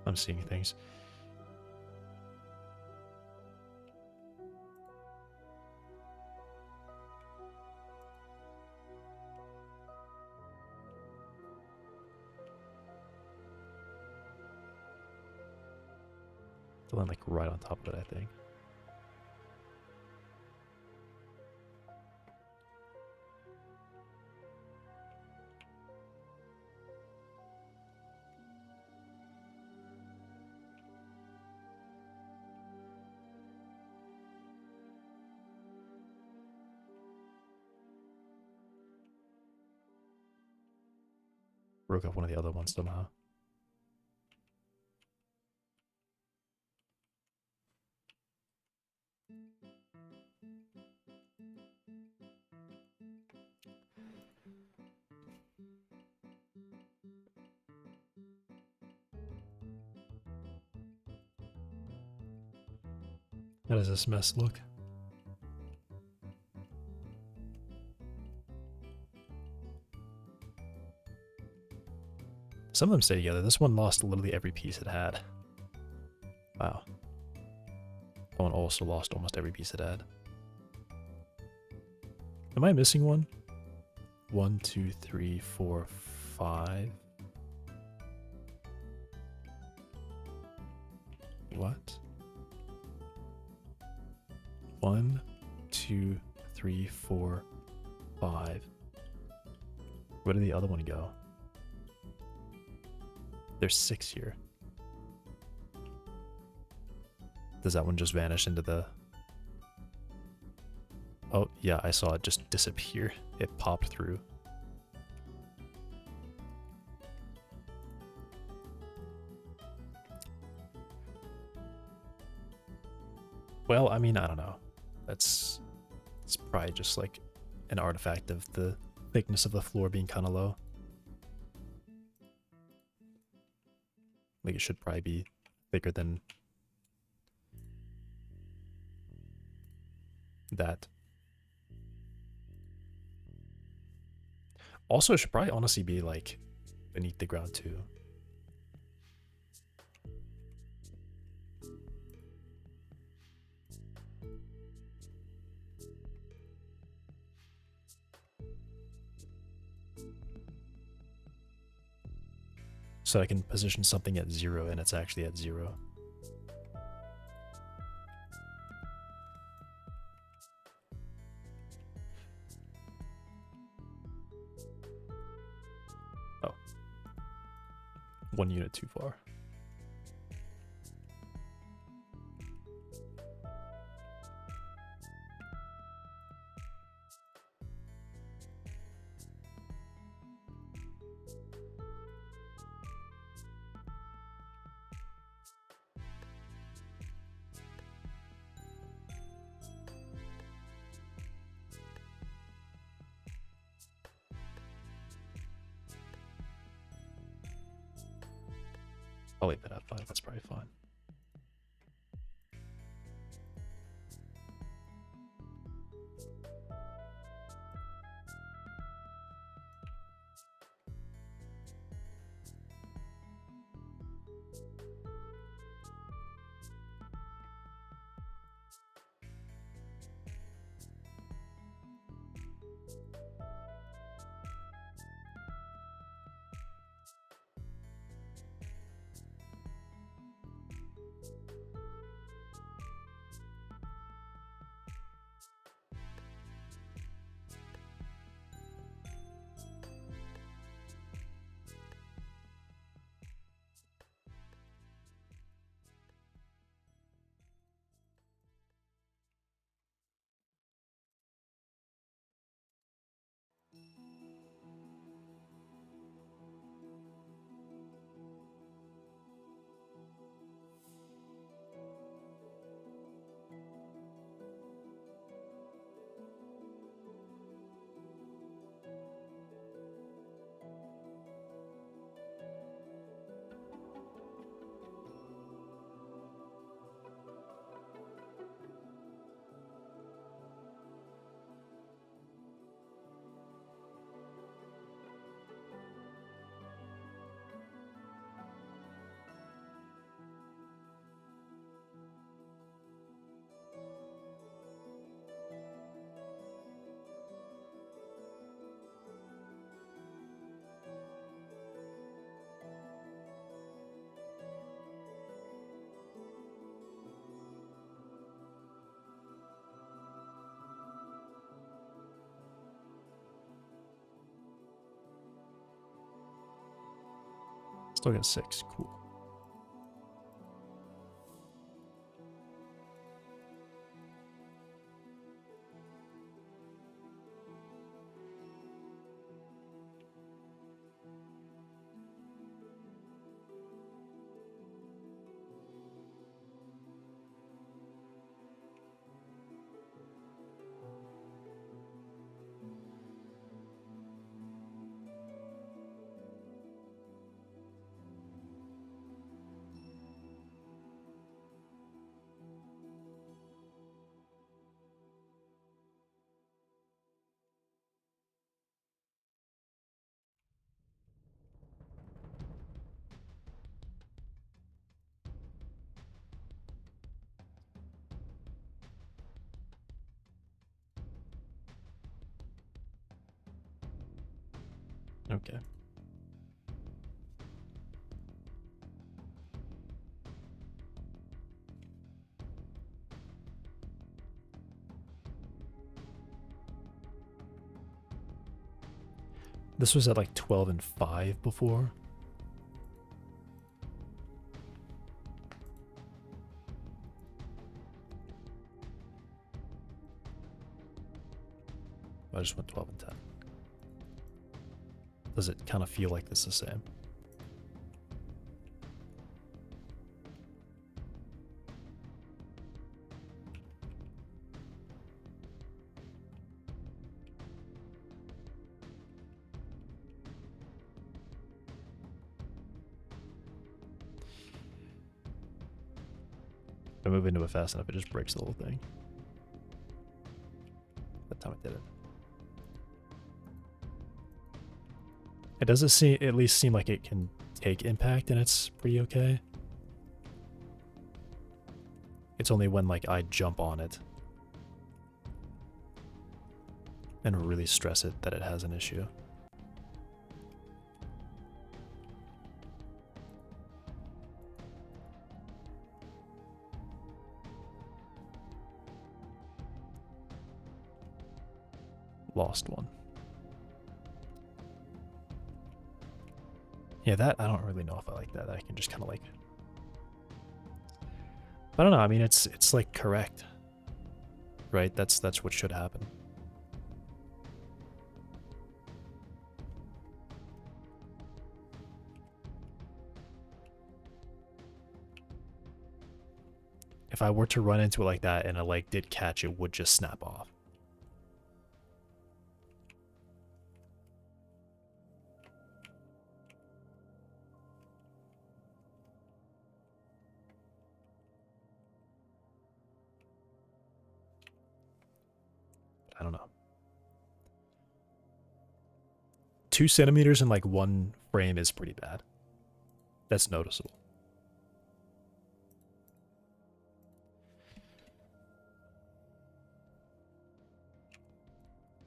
I'm seeing things. The one like right on top of it, I think. Broke up one of the other ones somehow. How does this mess look? Some of them stay together. This one lost literally every piece it had. Wow. That one also lost almost every piece it had. Am I missing one? 1, 2, 3, 4, 5. What? 1, 2, 3, 4, 5. Where did the other one go? There's 6 here. Does that one just vanish into the... Oh, yeah, I saw it just disappear. It popped through. Well, I mean, I don't know. It's probably just like an artifact of the thickness of the floor being kind of low. Like, it should probably be thicker than that. Also, it should probably honestly be like beneath the ground too. So I can position something at 0 and it's actually at 0. Oh. 1 unit too far. I'll leave that at 5, that's probably fine. Still got 6. Cool. Okay. This was at like 12 and 5 before. I just went 12 and 10. Does it kind of feel like this is the same? If I move into it fast enough, it just breaks the whole thing. That time it did it. It doesn't seem, at least seem like it can take impact, and it's pretty okay. It's only when like I jump on it and really stress it that it has an issue. Lost one. Yeah, that, I don't really know if I like that. I can just kind of like... I don't know, I mean, it's like correct. Right? That's what should happen. If I were to run into it like that and a leg did catch, it would just snap off. I don't know. 2 centimeters in like one frame is pretty bad. That's noticeable.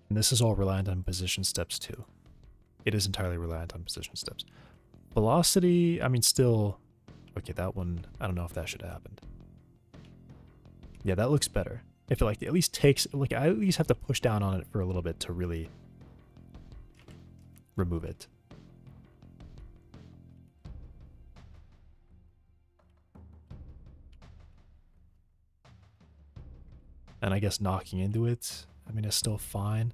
And this is all reliant on position steps too. It is entirely reliant on position steps. Velocity, I mean, still... Okay, that one, I don't know if that should have happened. Yeah, that looks better. If it like at least takes, like I at least have to push down on it for a little bit to really remove it. And I guess knocking into it, I mean, it's still fine.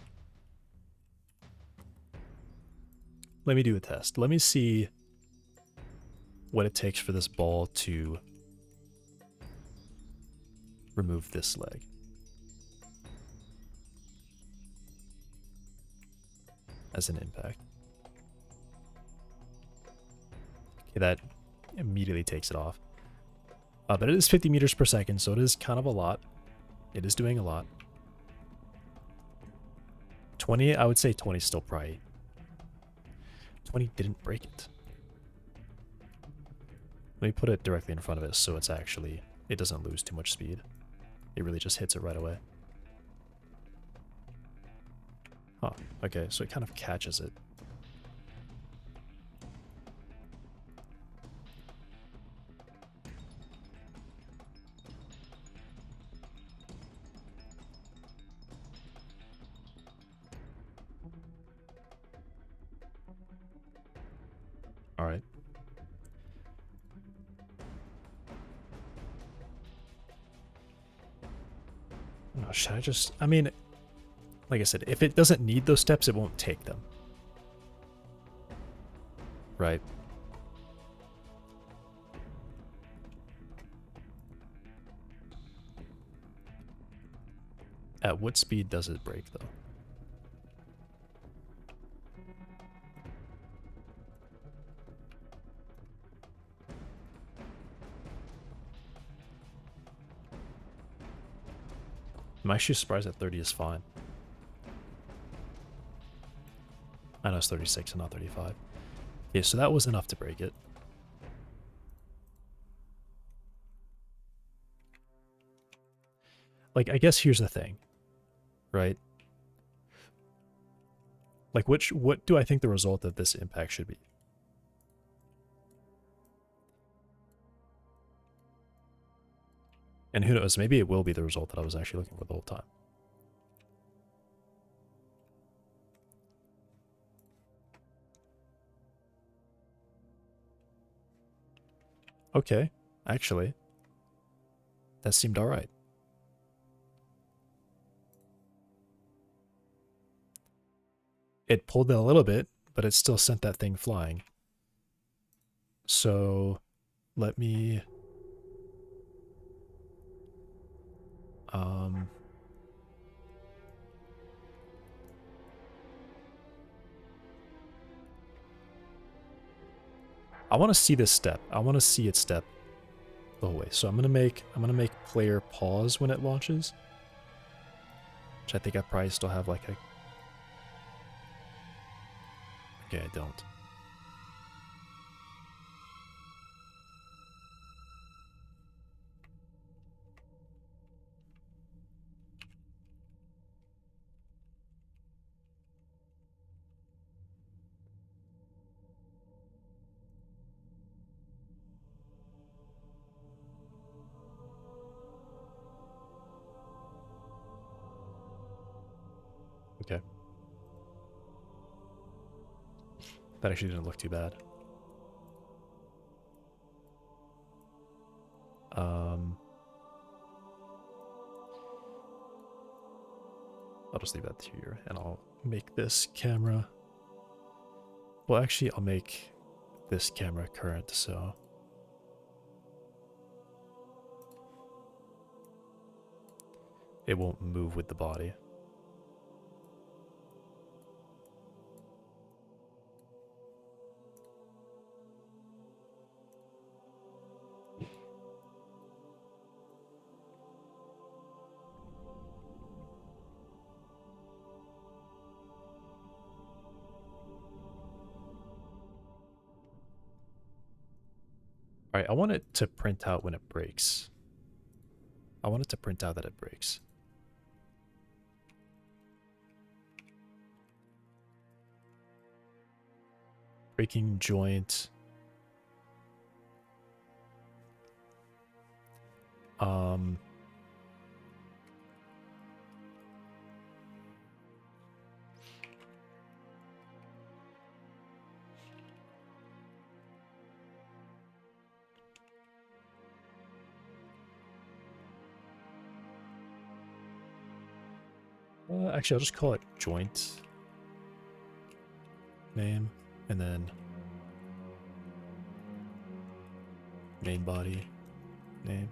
Let me do a test. Let me see what it takes for this ball to remove this leg. As an impact. Okay, that immediately takes it off. But it is 50 meters per second, so it is kind of a lot. It is doing a lot. 20, I would say 20 is still probably... 20 didn't break it. Let me put it directly in front of it so it's actually... It doesn't lose too much speed. It really just hits it right away. Huh, okay, so it kind of catches it. Alright. should I just... I mean, like I said, if it doesn't need those steps, it won't take them. Right? At what speed does it break, though? I'm actually surprised that 30 is fine. I know it's 36 and not 35. Okay, so that was enough to break it. Like, I guess here's the thing, right? Like, what do I think the result of this impact should be? And who knows, maybe it will be the result that I was actually looking for the whole time. Okay, actually, that seemed alright. It pulled it a little bit, but it still sent that thing flying. So, let me... I want to see this step. I want to see it step the whole way. So I'm gonna make player pause when it launches. Which I think I probably still have like a... Okay, I don't. Okay. That actually didn't look too bad. I'll just leave that here, and I'll make this camera... Well, actually, I'll make this camera current, so... it won't move with the body. Alright, I want it to print out when it breaks. I want it to print out that it breaks. Breaking joint. Actually, I'll just call it joint name, and then main body name.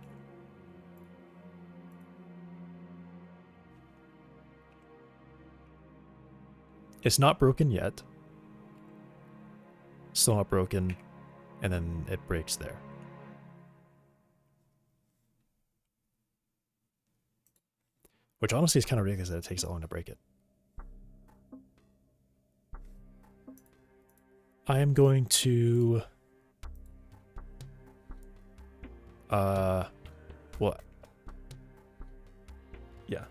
It's not broken yet. Still not broken, and then it breaks there. Which honestly is kind of ridiculous that it takes that long to break it. I am going to... well... yeah.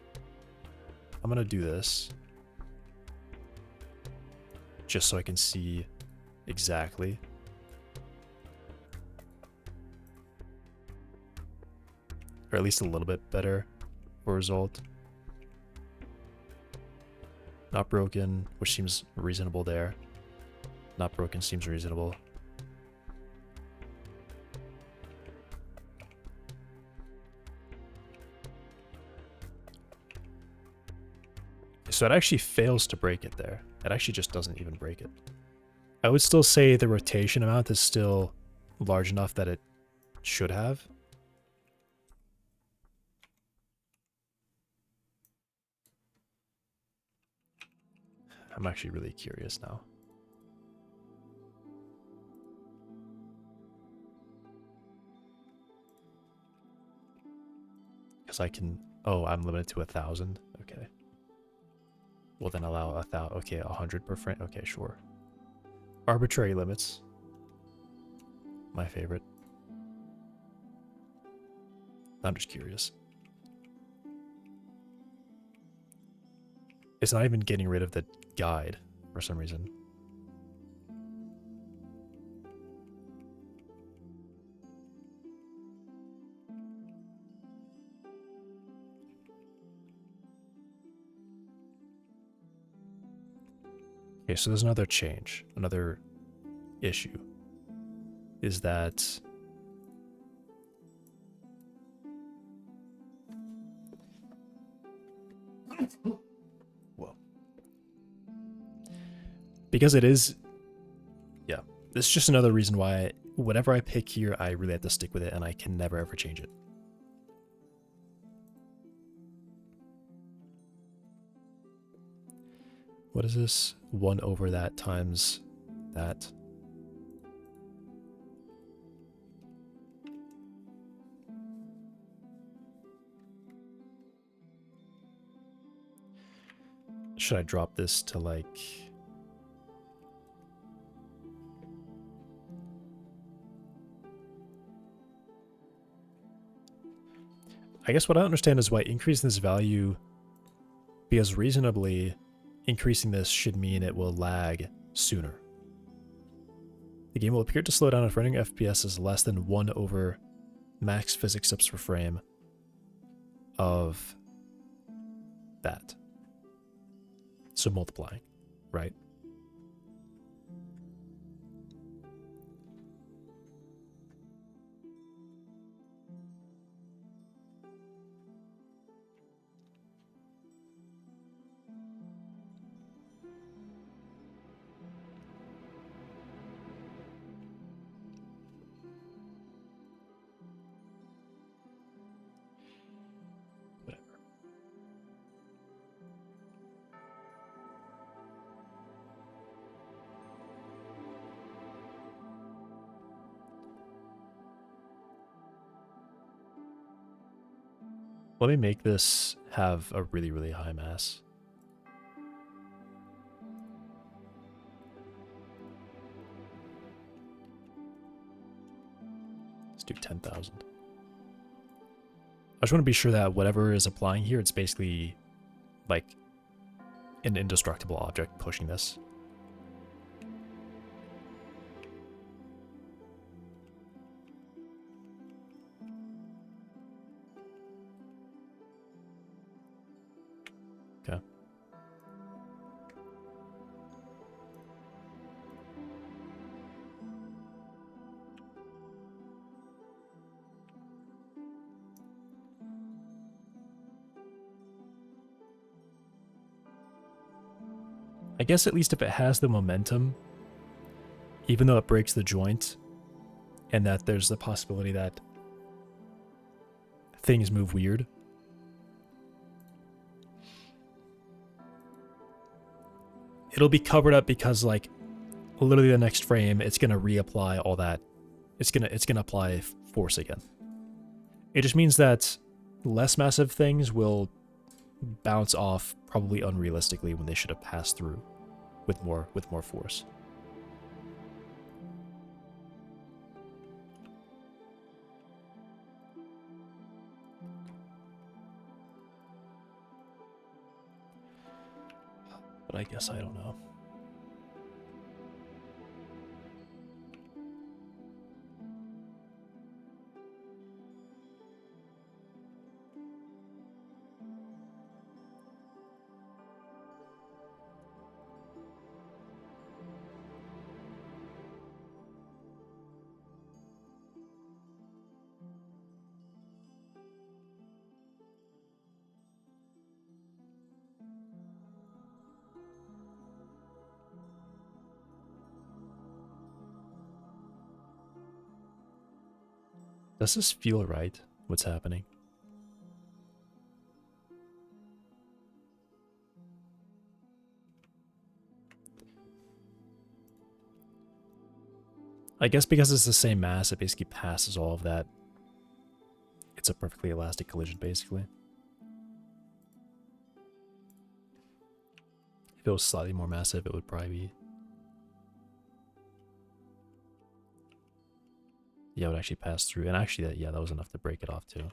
I'm gonna do this. Just so I can see exactly. Or at least a little bit better for result. Not broken, which seems reasonable there. Not broken seems reasonable. So it actually fails to break it there. It actually just doesn't even break it. I would still say the rotation amount is still large enough that it should have. I'm actually really curious now. Because I can... Oh, I'm limited to 1,000. Okay. Well, then allow 1,000. Okay, 100 per frame. Okay, sure. Arbitrary limits. My favorite. I'm just curious. It's not even getting rid of the guide for some reason. Okay, so there's another change, another issue. Is that whoa. Because it is, yeah, this is just another reason why whatever I pick here, I really have to stick with it and I can never ever change it. What is this? 1 over that times that. Should I drop this to like... I guess what I don't understand is why increasing this value, because reasonably increasing this should mean it will lag sooner. The game will appear to slow down if running FPS is less than 1 over max physics steps per frame of that. So multiplying, right? Let me make this have a really, really high mass. Let's do 10,000. I just want to be sure that whatever is applying here, it's basically like an indestructible object pushing this. Okay. I guess at least if it has the momentum, even though it breaks the joint, and that there's the possibility that things move weird. It'll be covered up because, like, literally the next frame, it's gonna reapply all that. It's gonna apply force again. It just means that less massive things will bounce off probably unrealistically when they should have passed through with more force. But I guess I don't know. Does this feel right? What's happening? I guess because it's the same mass, it basically passes all of that. It's a perfectly elastic collision, basically. If it was slightly more massive, it would probably be... Yeah, it would actually pass through. And actually, yeah, that was enough to break it off, too.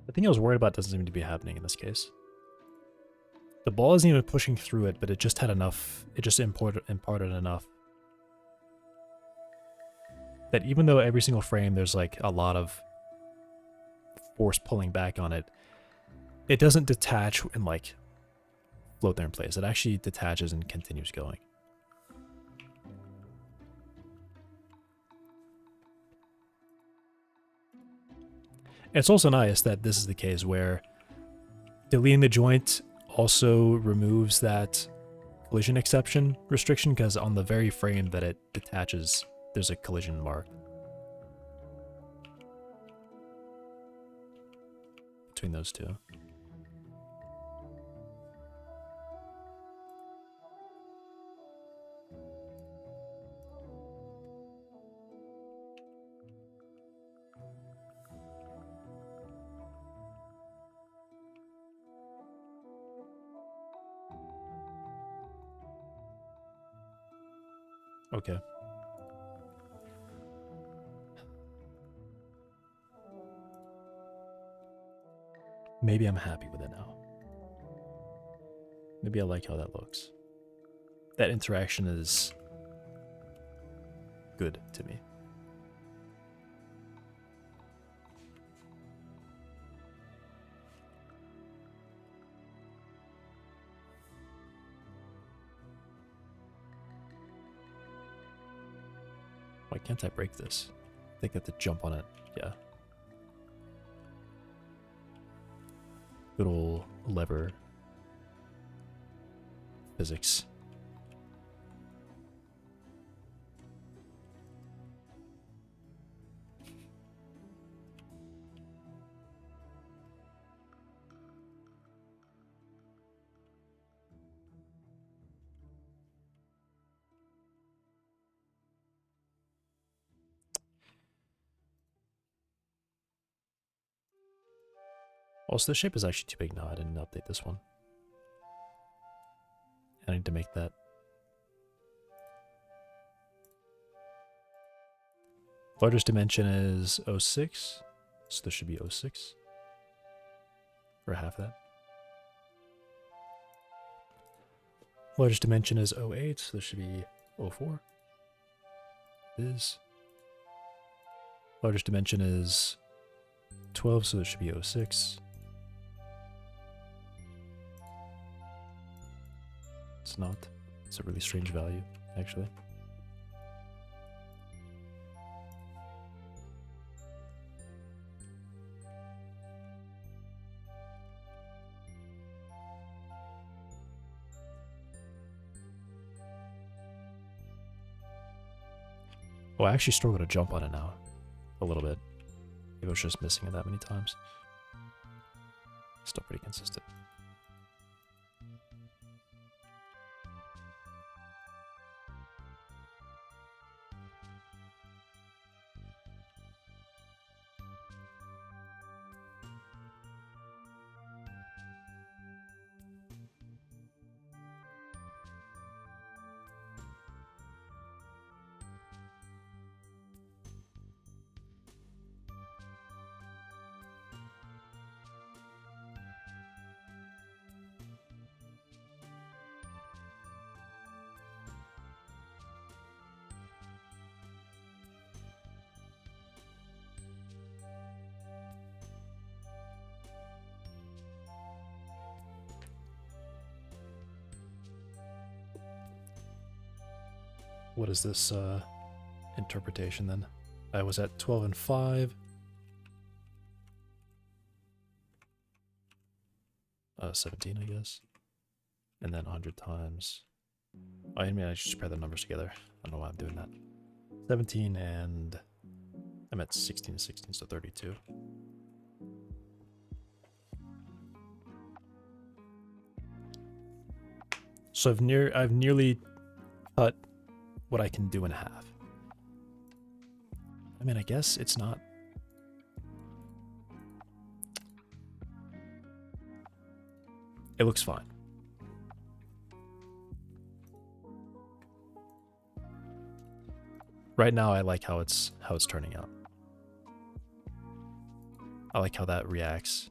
The thing I was worried about doesn't seem to be happening in this case. The ball isn't even pushing through it, but it just had enough. It just imparted enough. That even though every single frame there's like a lot of force pulling back on it, it doesn't detach and like float there in place. It actually detaches and continues going. It's also nice that this is the case where deleting the joint also removes that collision exception restriction, because on the very frame that it detaches, there's a collision mark between those two. Okay. Maybe I'm happy with it now. Maybe I like how that looks. That interaction is good to me. Why can't I break this? I think I have to jump on it. Yeah. Good old lever physics. Also, the shape is actually too big now. I didn't update this one. I need to make that. Largest dimension is 06, so this should be 06. Or half that. Largest dimension is 08, so this should be 04. It is. Largest dimension is 12, so this should be 06. It's not. It's a really strange value, actually. Oh, I actually struggle to jump on it now. A little bit. Maybe I was just missing it that many times. Still pretty consistent. what is this interpretation then? I was at 12 and 5. 17, I guess. And then 100 times. I mean, I should just pair the numbers together. I don't know why I'm doing that. 17 and I'm at 16 and 16, so 32. So I've nearly cut what I can do in half. I mean, I guess it's not. It looks fine. Right now, I like how it's turning out. I like how that reacts.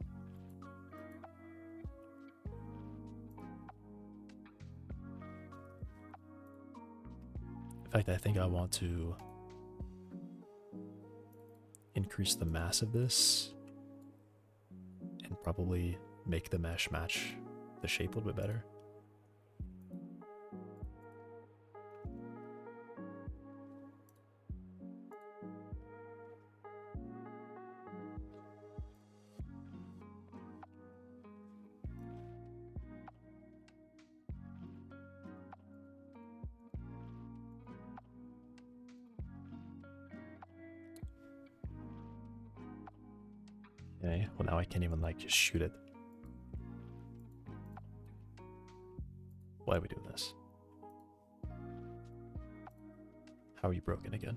In fact, I think I want to increase the mass of this and probably make the mesh match the shape a little bit better. Okay, well now I can't even like just shoot it. Why are we doing this? How are you broken again?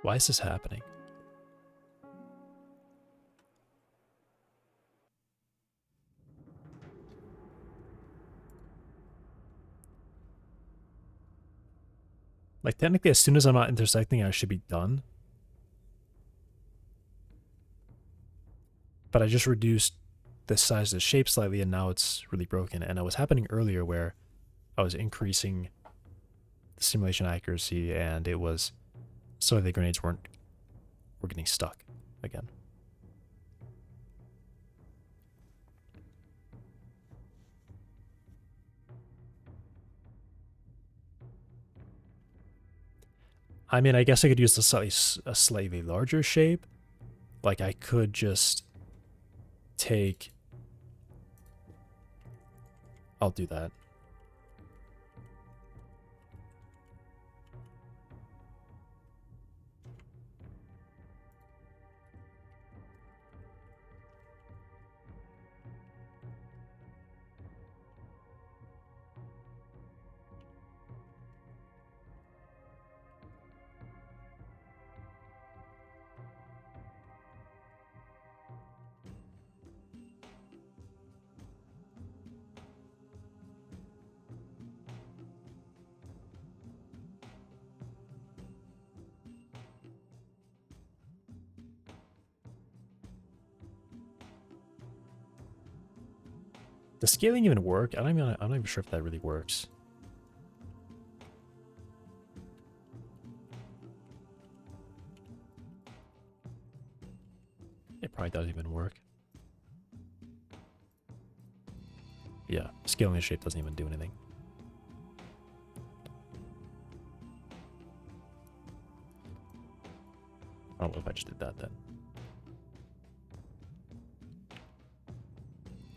Why is this happening? Like, technically, as soon as I'm not intersecting, I should be done. But I just reduced the size of the shape slightly, and now it's really broken. And it was happening earlier where I was increasing the simulation accuracy, and it was... So the grenades were getting stuck again. I mean, I guess I could use a slightly larger shape. Like, I could just take... I'll do that. Does scaling even work? I'm not even sure if that really works. It probably doesn't even work. Yeah, scaling the shape doesn't even do anything. I don't know if I just did that then.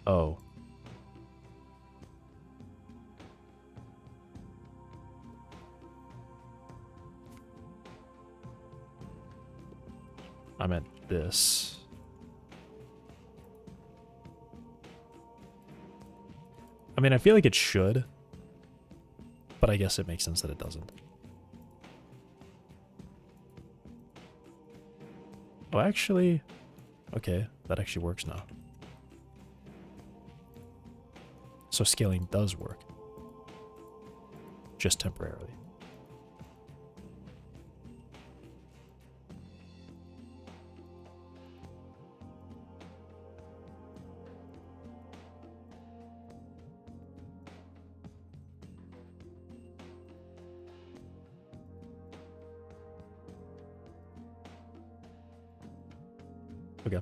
Oh. I meant this. I mean, I feel like it should, but I guess it makes sense that it doesn't. Oh, actually, okay, that actually works now. So scaling does work, just temporarily. Okay.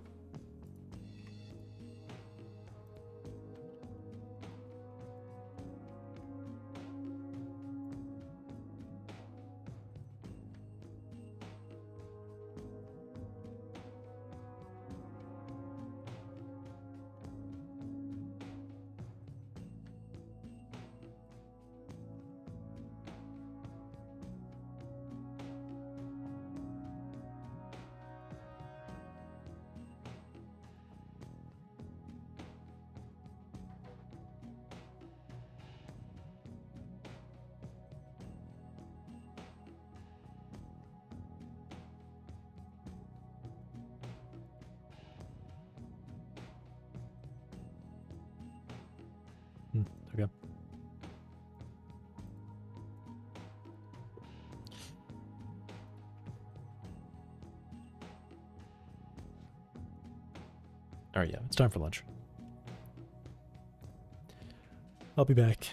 Okay. All right, yeah, it's time for lunch. I'll be back.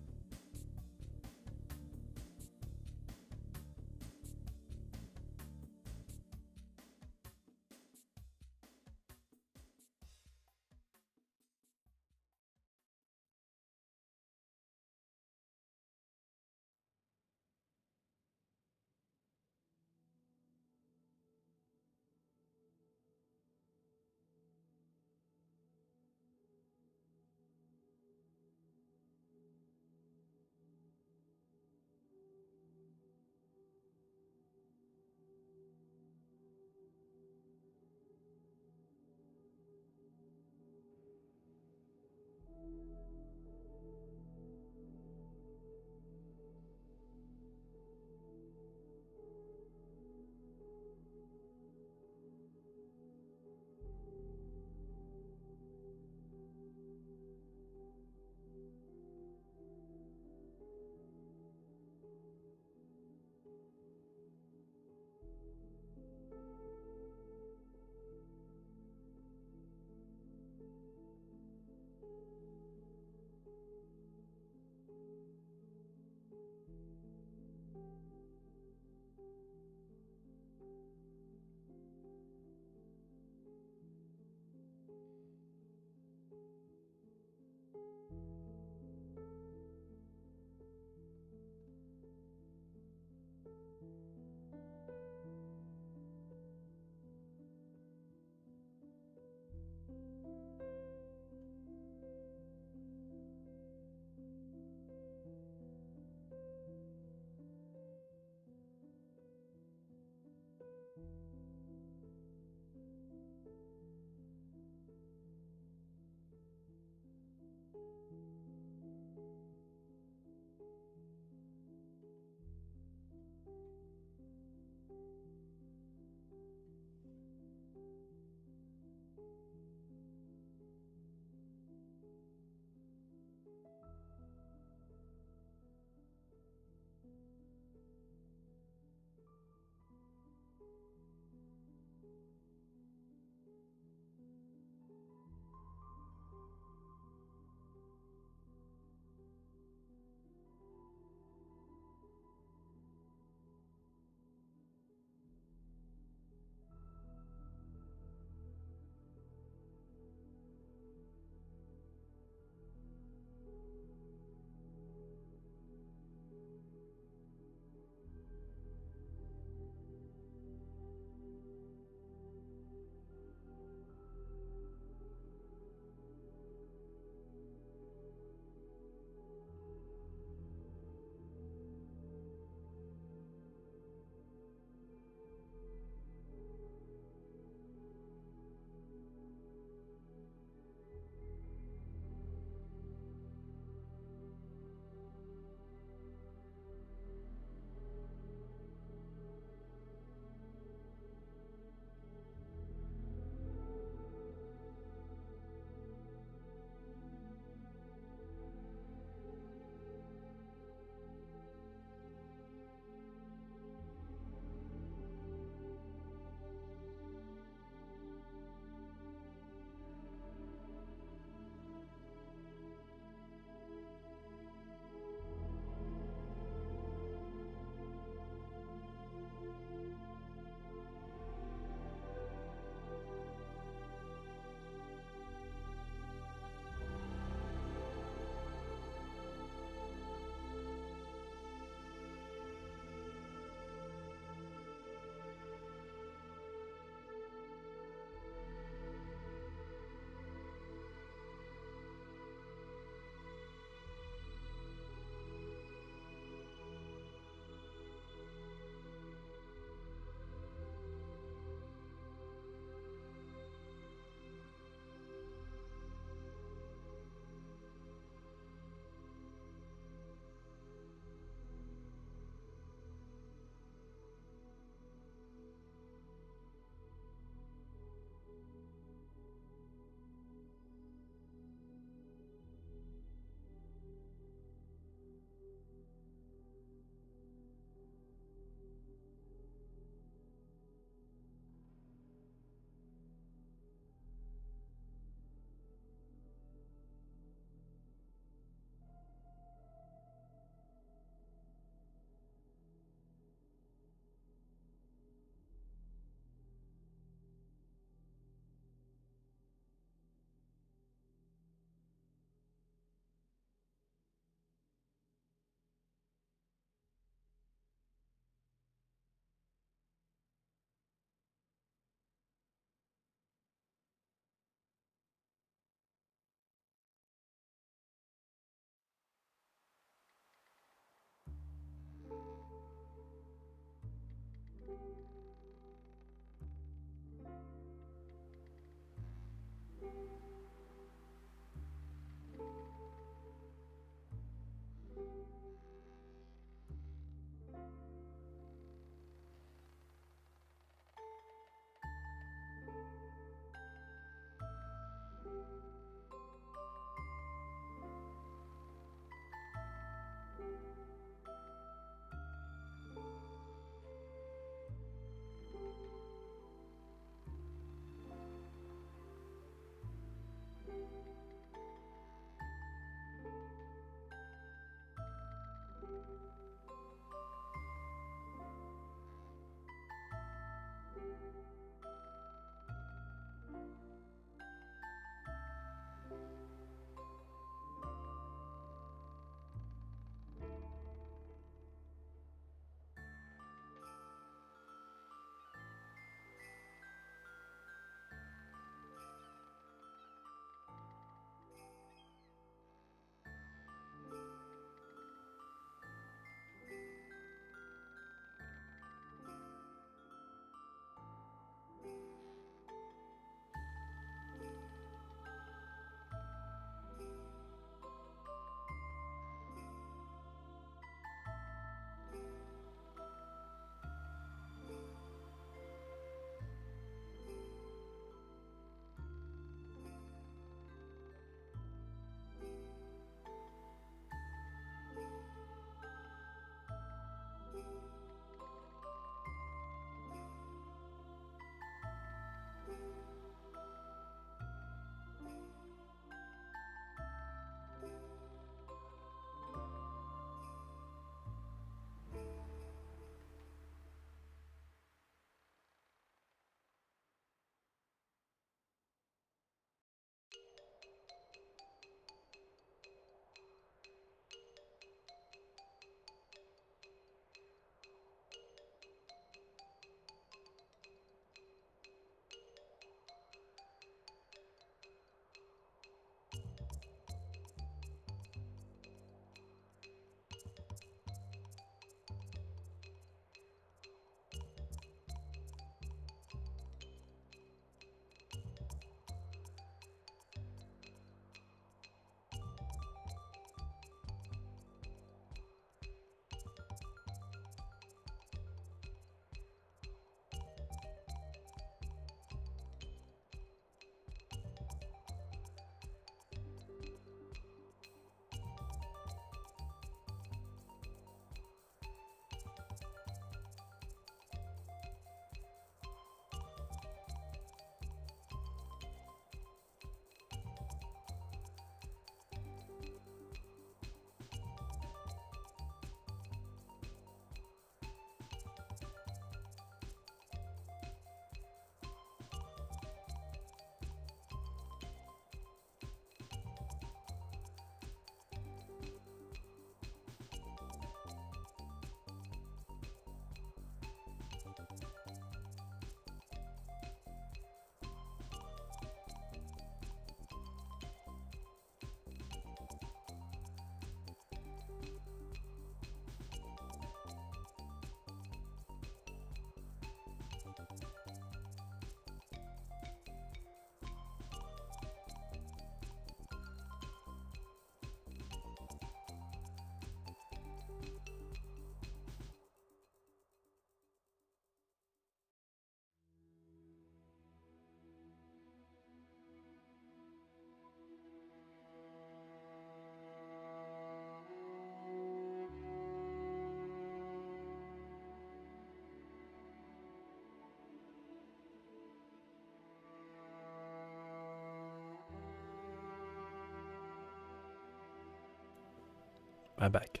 I'm back.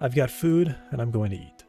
I've got food, and I'm going to eat.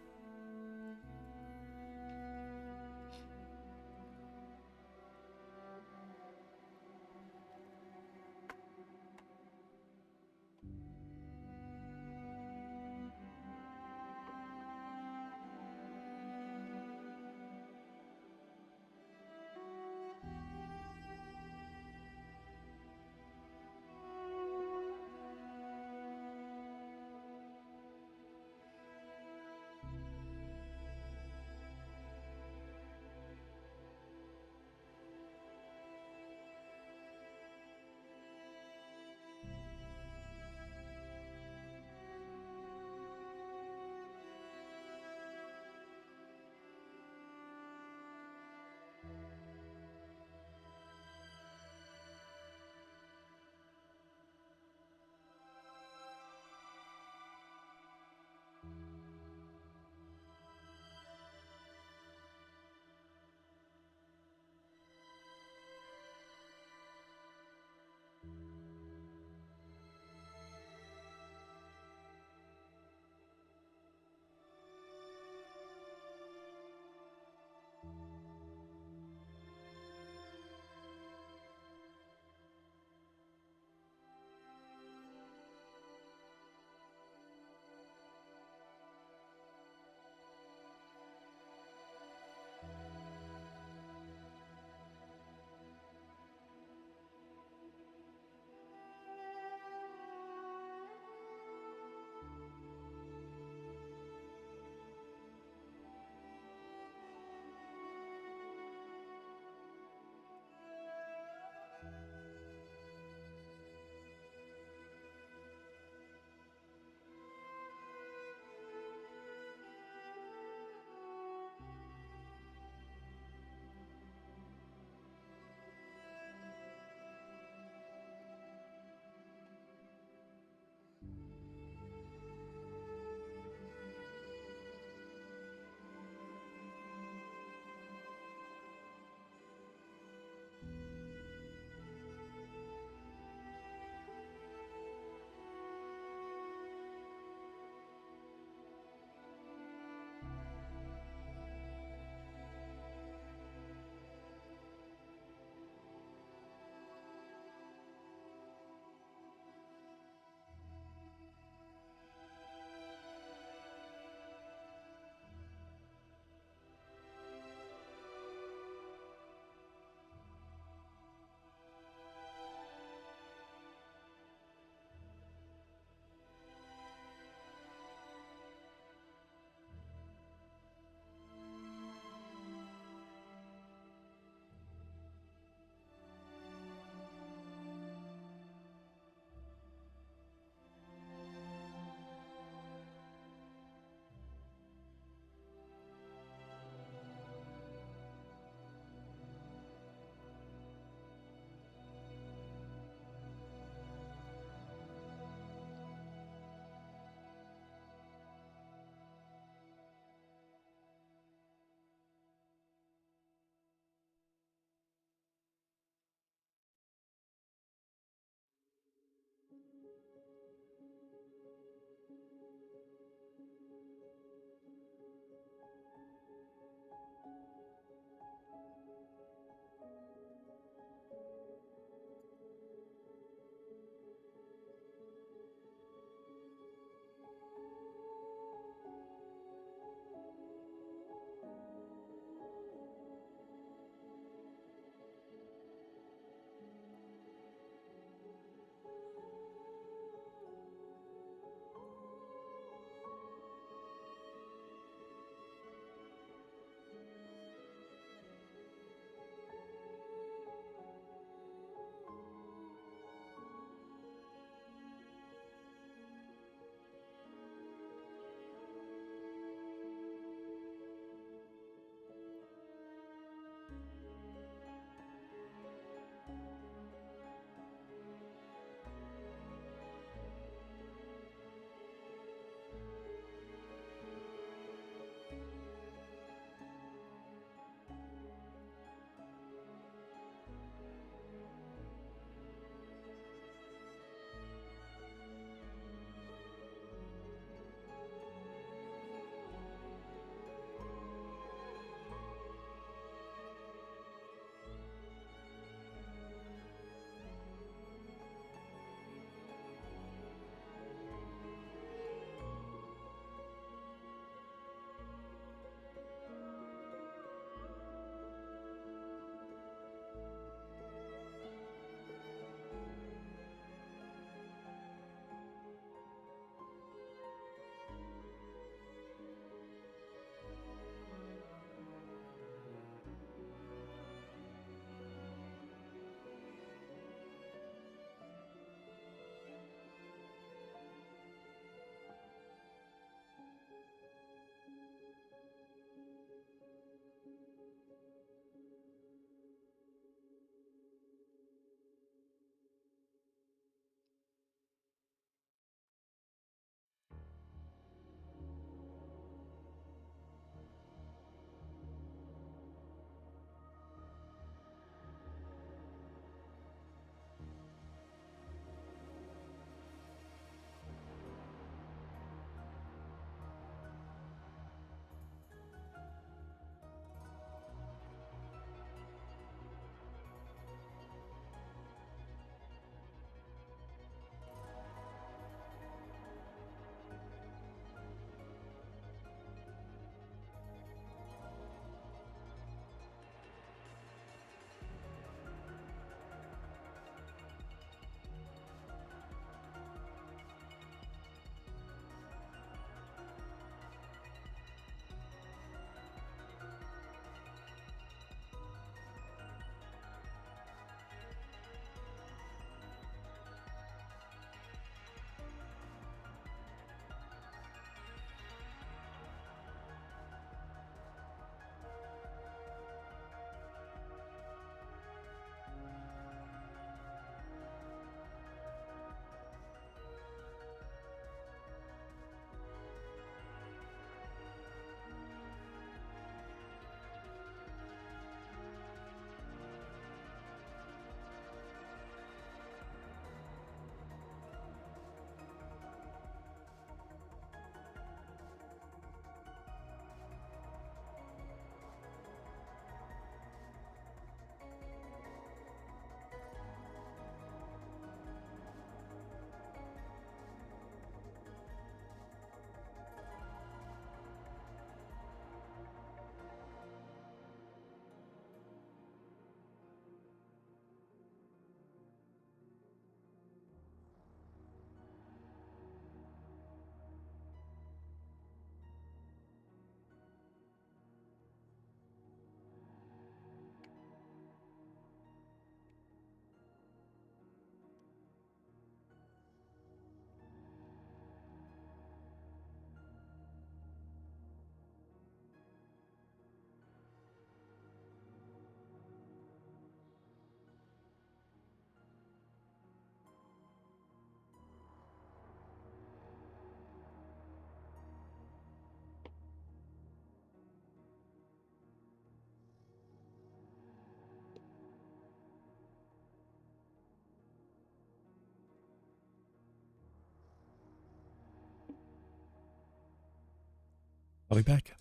I'll be back.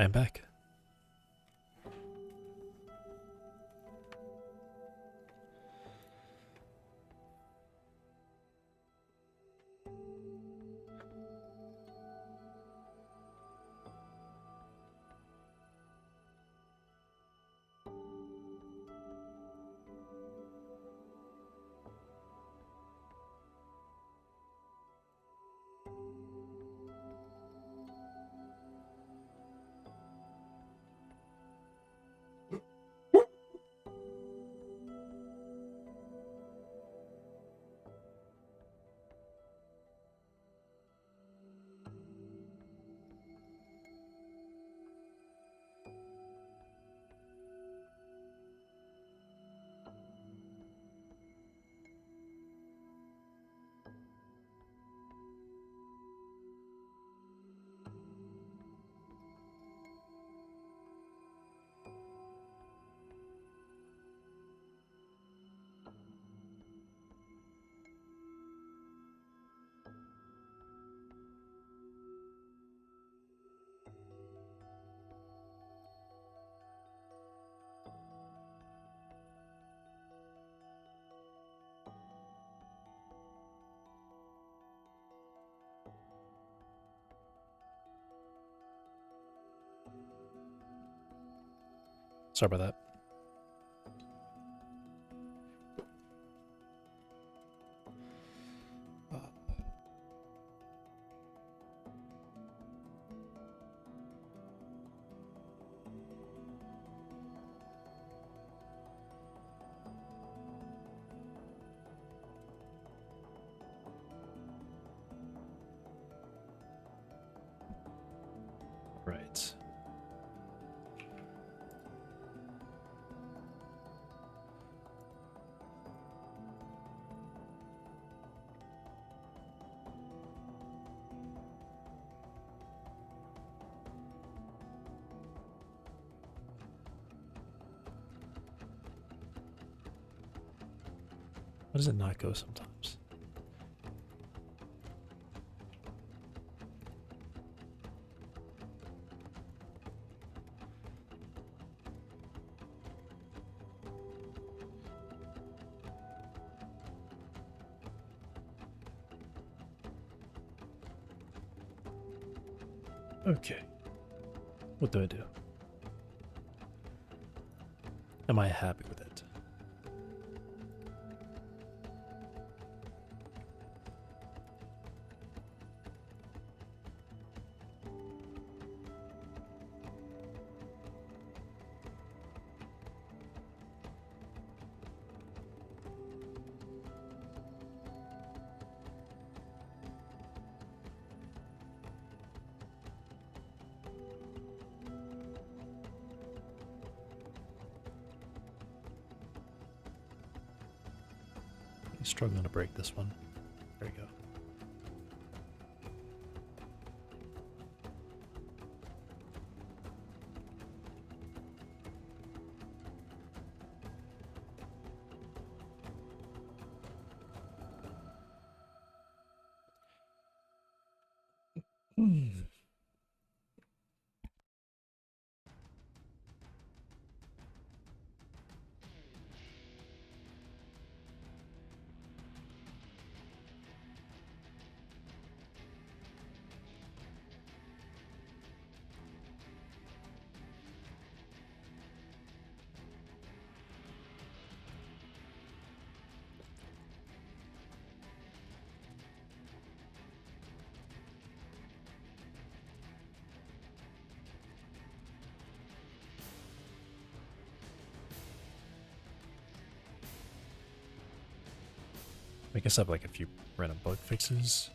I'm back. Sorry about that. Right. Why does it not go sometimes? Okay. What do I do? Am I happy with it? I'm struggling to break this one. There you go. I guess I have like a few random bug fixes.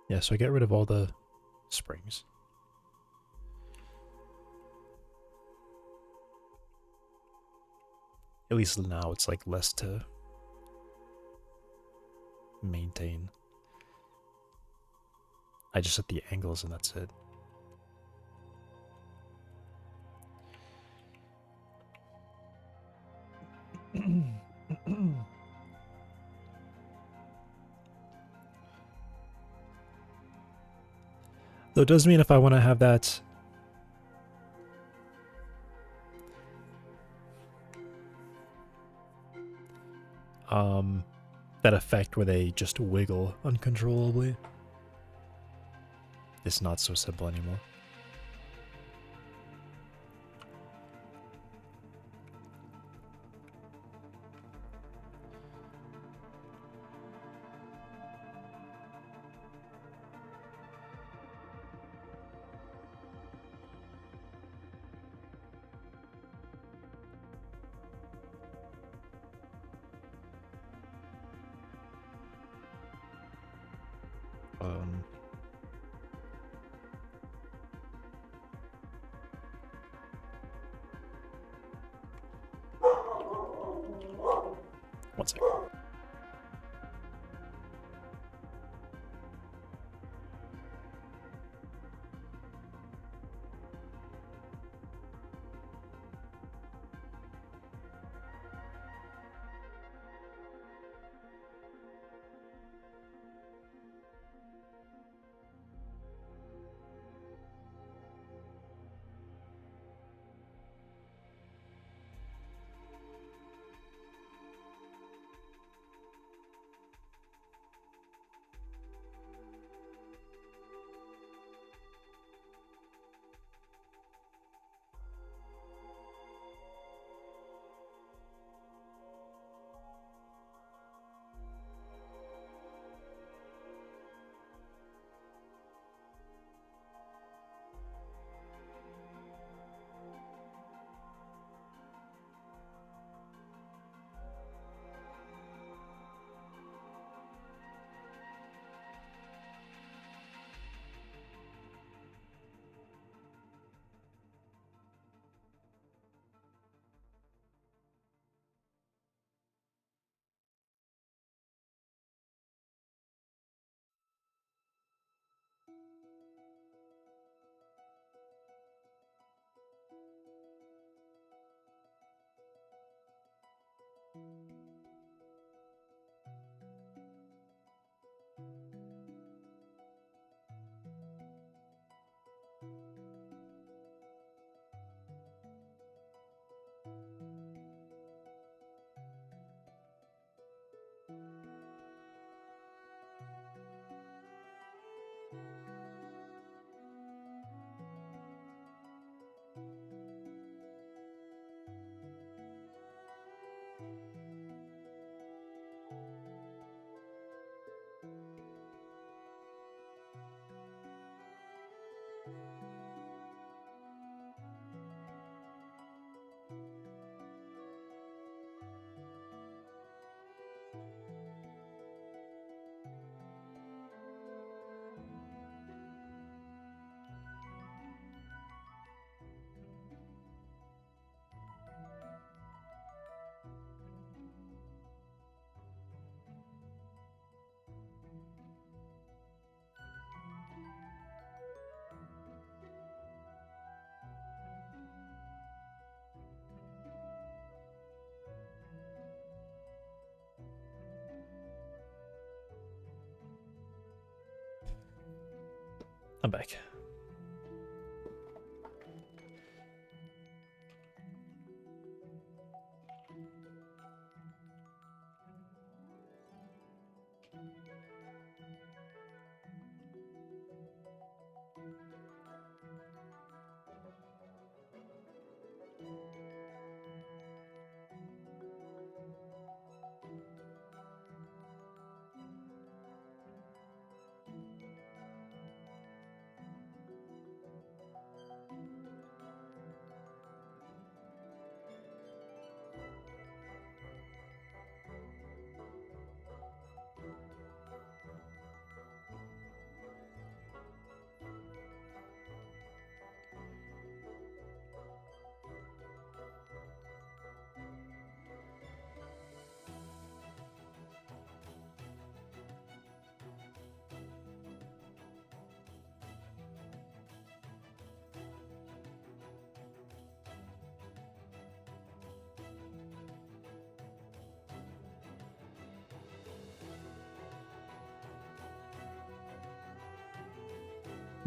Yeah, so I get rid of all the springs. At least now it's like less to maintain. I just set the angles and that's it. Though it does mean if I want to have that that effect where they just wiggle uncontrollably, it's not so simple anymore. Um, one second. I'm back.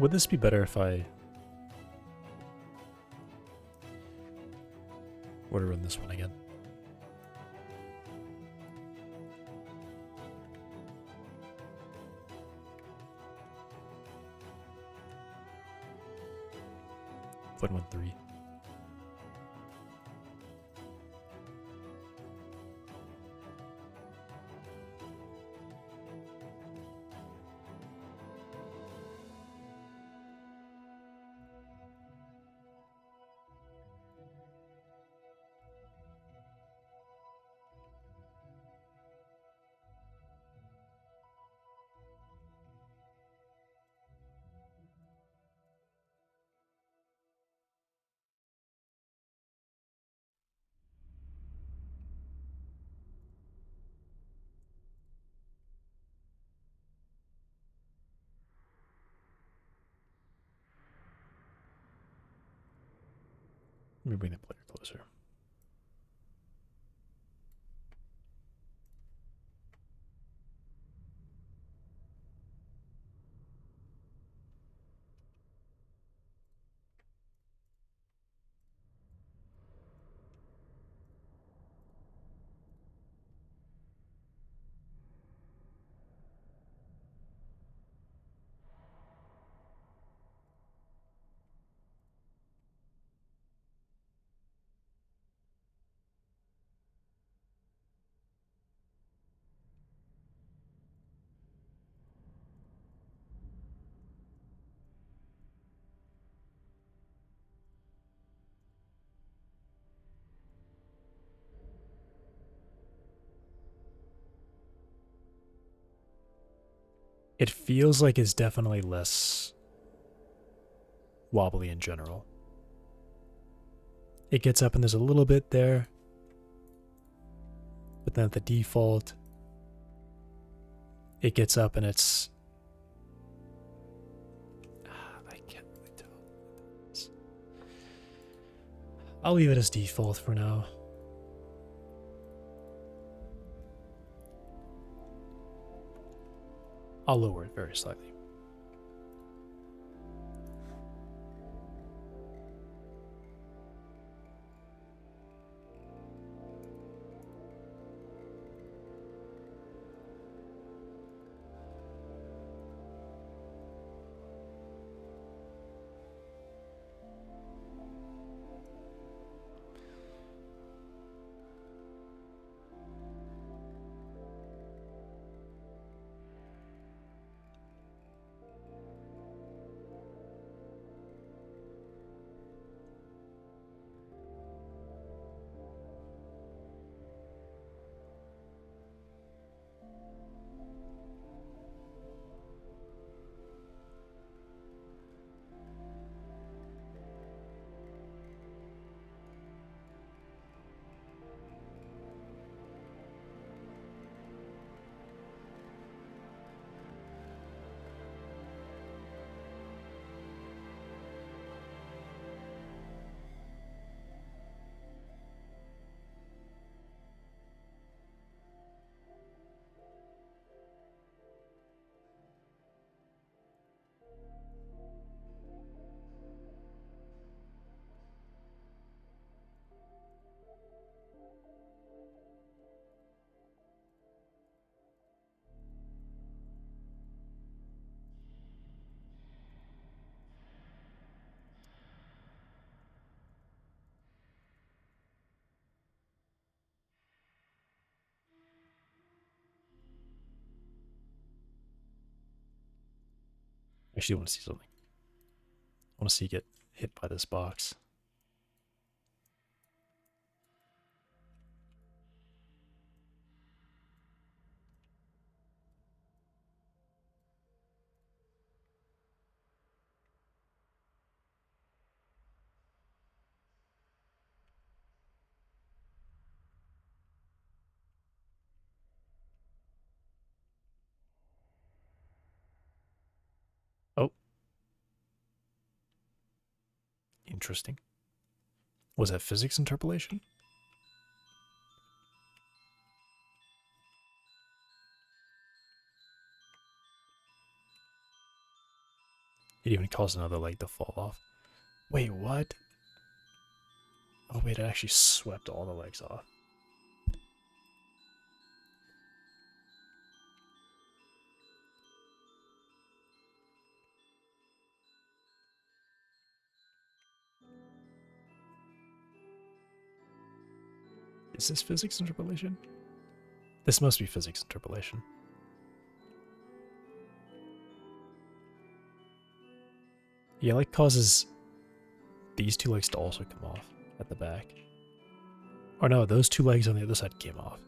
Would this be better if I were to run this one again? Foot 1-3. Let me bring the player closer. It feels like it's definitely less wobbly in general. It gets up and there's a little bit there, but then at the default, it gets up and it's... I can't really tell. I'll leave it as default for now. I'll lower it very slightly. I actually want to see something. I want to see you get hit by this box. Oh, interesting. Was that physics interpolation? It even caused another leg to fall off. Wait, what? Oh wait, it actually swept all the legs off. Is this physics interpolation? This must be physics interpolation. Yeah, like causes these two legs to also come off at the back. Or no, those two legs on the other side came off.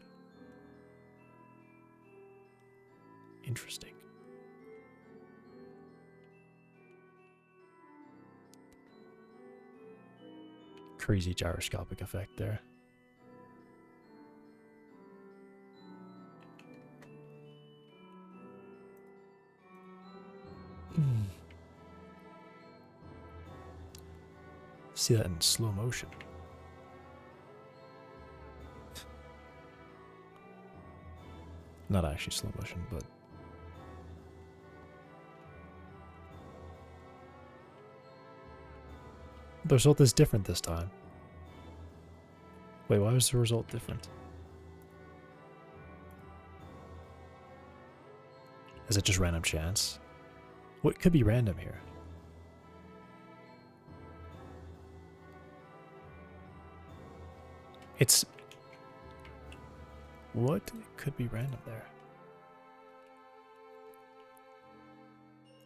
Interesting. Crazy gyroscopic effect there. See that in slow motion. Not actually slow motion, but the result is different this time. Wait, why was the result different? Is it just random chance? What could be random here? It's... What could be random there?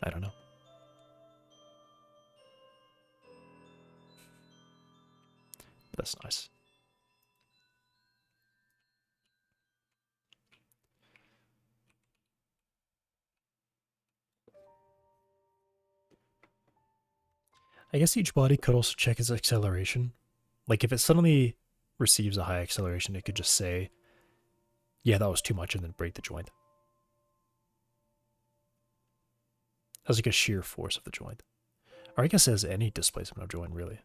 I don't know. That's nice. I guess each body could also check its acceleration. Like if it suddenly receives a high acceleration, it could just say, yeah, that was too much, and then break the joint. As like a sheer force of the joint. Or I guess as any displacement of joint, really.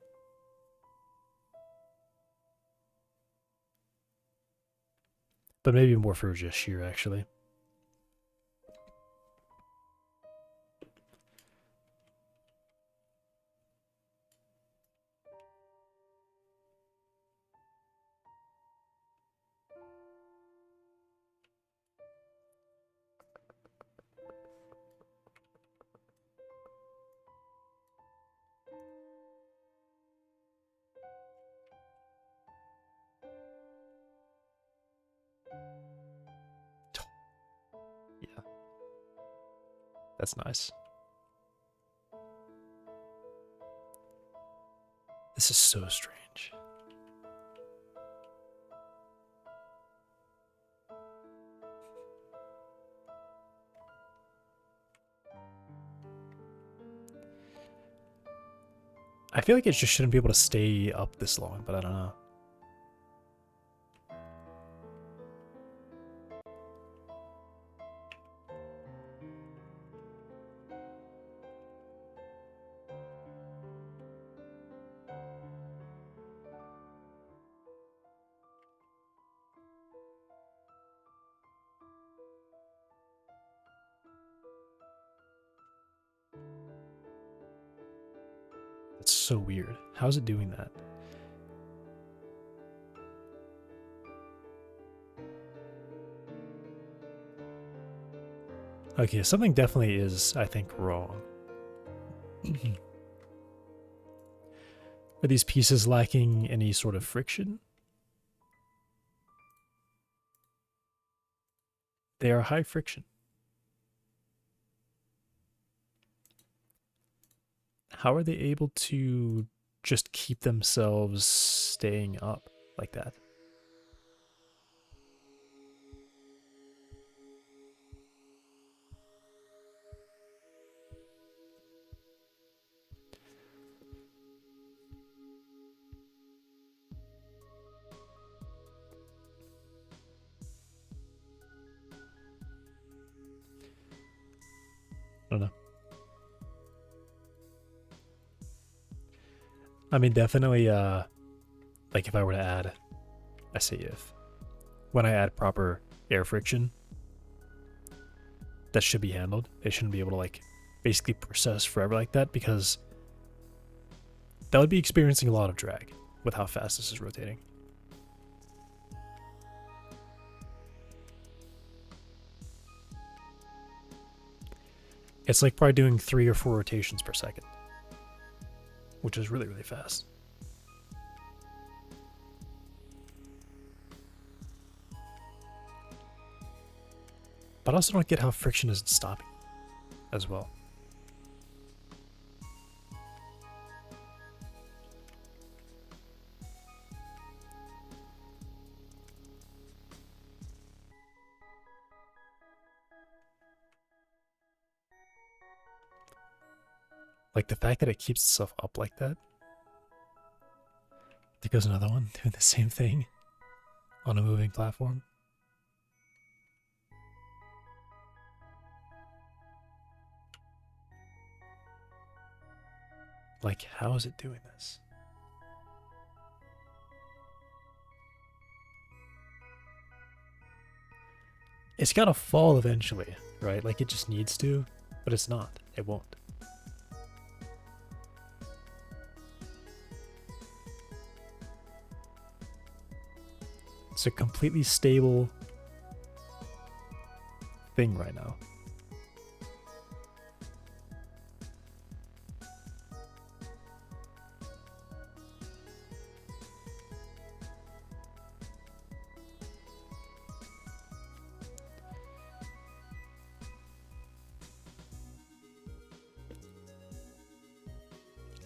But maybe more for just shear, actually. Yeah. That's nice. This is so strange. I feel like it just shouldn't be able to stay up this long, but I don't know. It's so weird. How's it doing that? Okay, something definitely is, I think, wrong. Are these pieces lacking any sort of friction? They are high friction. How are they able to just keep themselves staying up like that? I don't know. I mean, definitely, like if I were to add, I say if, when I add proper air friction, that should be handled. It shouldn't be able to like basically process forever like that, because that would be experiencing a lot of drag with how fast this is rotating. It's like probably doing 3 or 4 rotations per second, which is really, really fast. But I also don't get how friction isn't stopping as well. Like the fact that it keeps itself up like that. There goes another one doing the same thing on a moving platform. Like, how is it doing this? It's gotta fall eventually, right? Like, it just needs to, but it's not. It won't. It's a completely stable thing right now.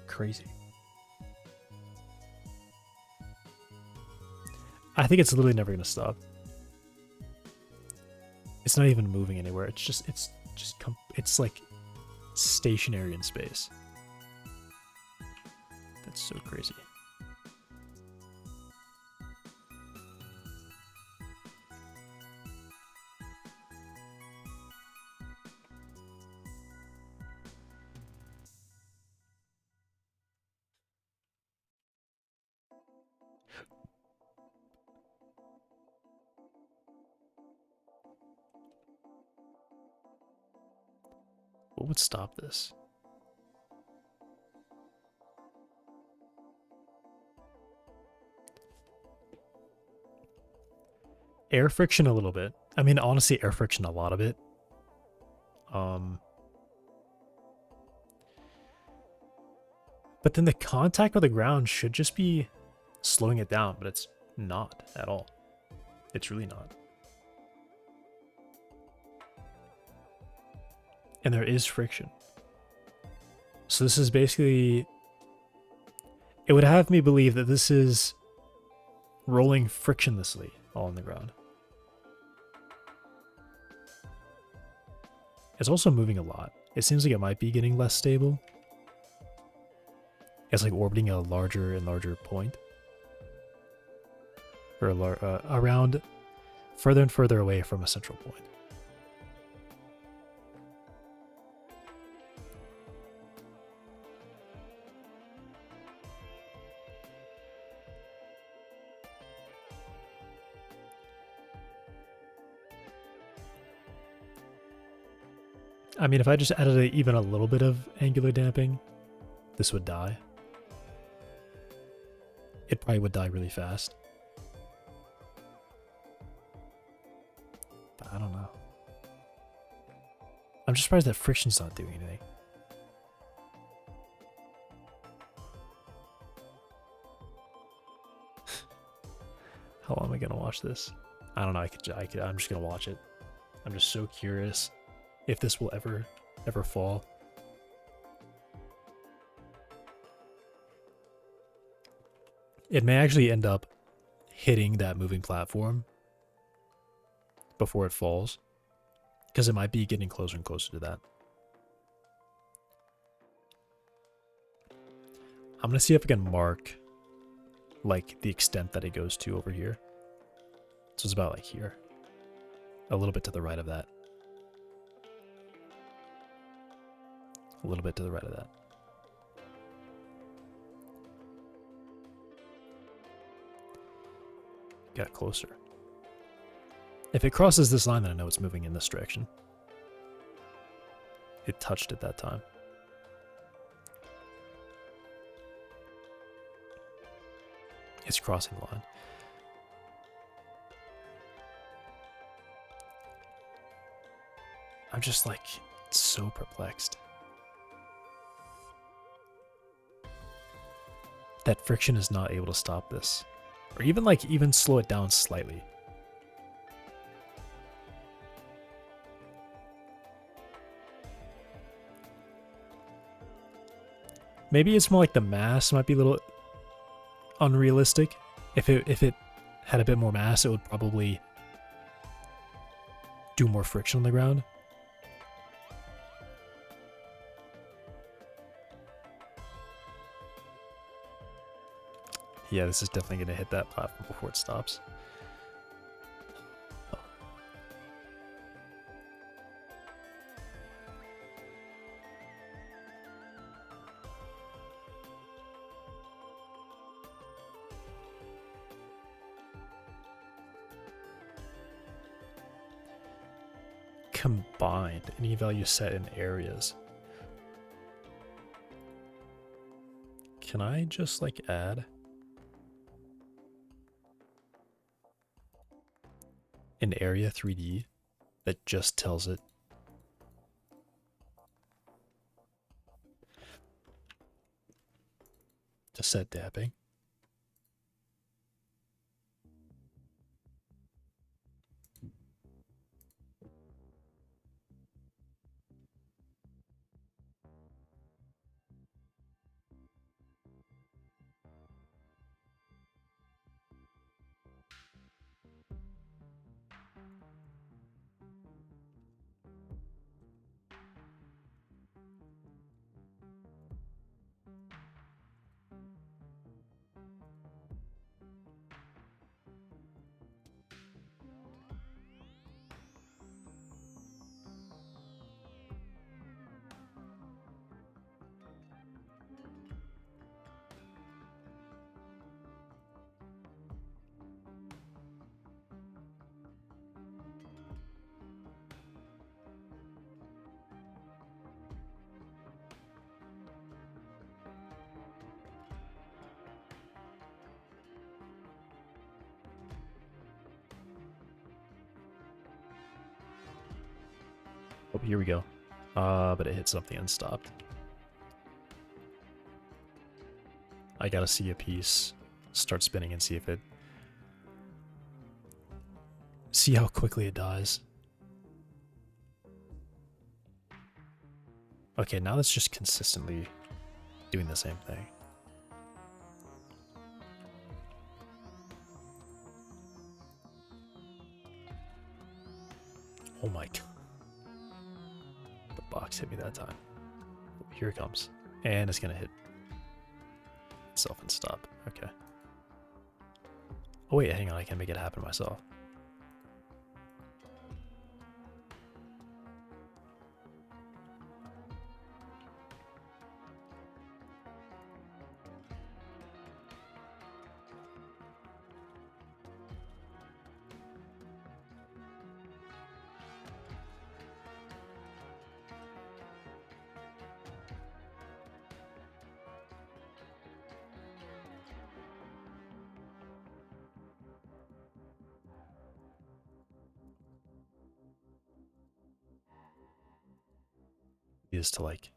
Crazy. I think it's literally never gonna stop. It's not even moving anywhere. It's like stationary in space. That's so crazy. What would stop this? Air friction a little bit. I mean, honestly, air friction a lot of it. But then the contact with the ground should just be slowing it down, but it's not at all. It's really not. And there is friction. So this is basically... It would have me believe that this is rolling frictionlessly all on the ground. It's also moving a lot. It seems like it might be getting less stable. It's like orbiting a larger and larger point. Or around further and further away from a central point. I mean, if I just added even a little bit of angular damping, this would die. It probably would die really fast. But I don't know. I'm just surprised that friction's not doing anything. How long am I gonna watch this? I don't know. I'm just gonna watch it. I'm just so curious if this will ever fall. It may actually end up hitting that moving platform before it falls, because it might be getting closer and closer to that. I'm gonna see if I can mark like the extent that it goes to over here. So it's about like here, a little bit to the right of that. A little bit to the right of that. Got closer. If it crosses this line, then I know it's moving in this direction. it touched it that time. It's crossing the line. I'm just like so perplexed. That friction is not able to stop this. Or even slow it down slightly. Maybe it's more like the mass might be a little unrealistic. If it had a bit more mass, it would probably do more friction on the ground. Yeah, this is definitely going to hit that platform before it stops. Combined, any value set in areas. Can I just like add an area 3D that just tells it to set damping? Oh, here we go. But it hit something and stopped. I gotta see a piece start spinning and see if it... See how quickly it dies. Okay, now it's just consistently doing the same thing. Oh my god. The box hit me that time. Here it comes. And it's gonna hit itself and stop. Okay. Oh wait, hang on, I can make it happen myself. Is to like...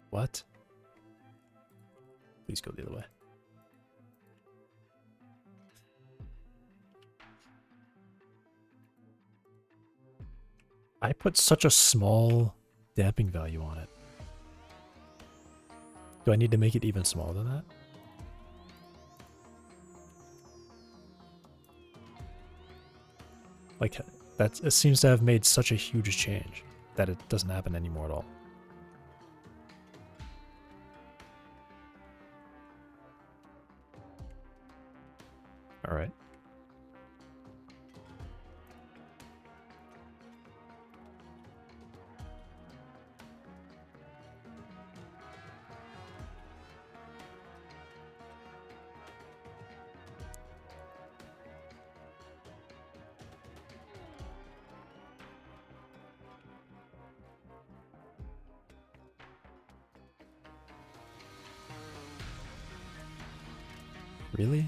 What? Please go the other way. I put such a small damping value on it. Do I need to make it even smaller than that? Like, it seems to have made such a huge change that it doesn't happen anymore at all. All right. Really?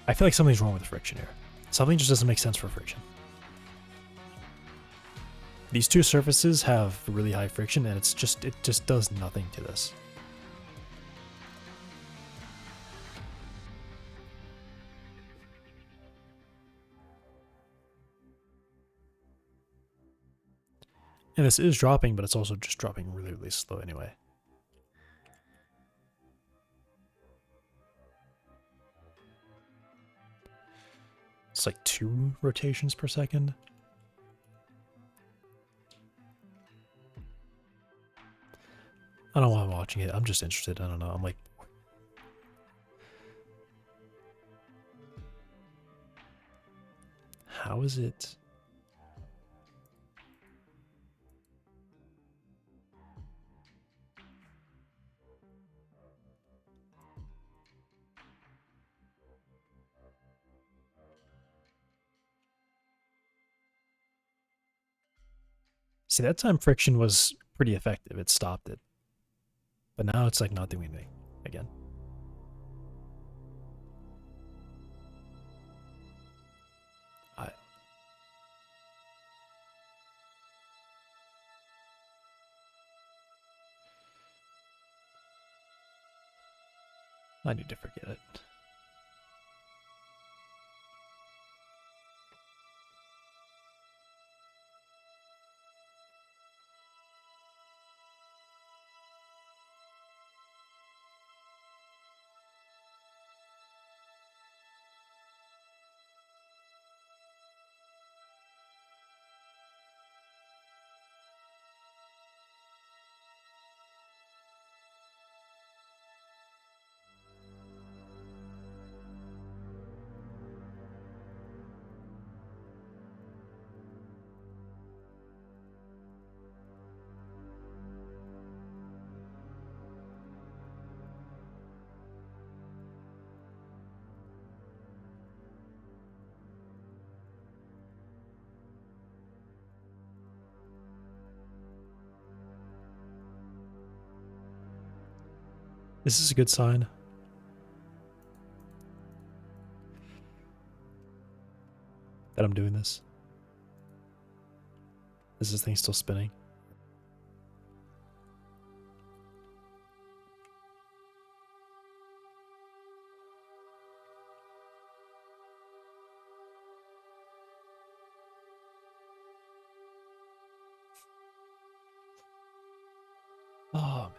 I feel like something's wrong with the friction here. Something just doesn't make sense for friction. These two surfaces have really high friction, and it just does nothing to this. And this is dropping, but it's also just dropping really, really slow anyway. It's like 2 rotations per second. I don't know why I'm watching it. I'm just interested. I don't know. I'm like... How is it... See, that time friction was pretty effective. It stopped it. But now it's like not doing anything again. I need to forget it. This is a good sign. That I'm doing this. Is this thing still spinning? Oh, man.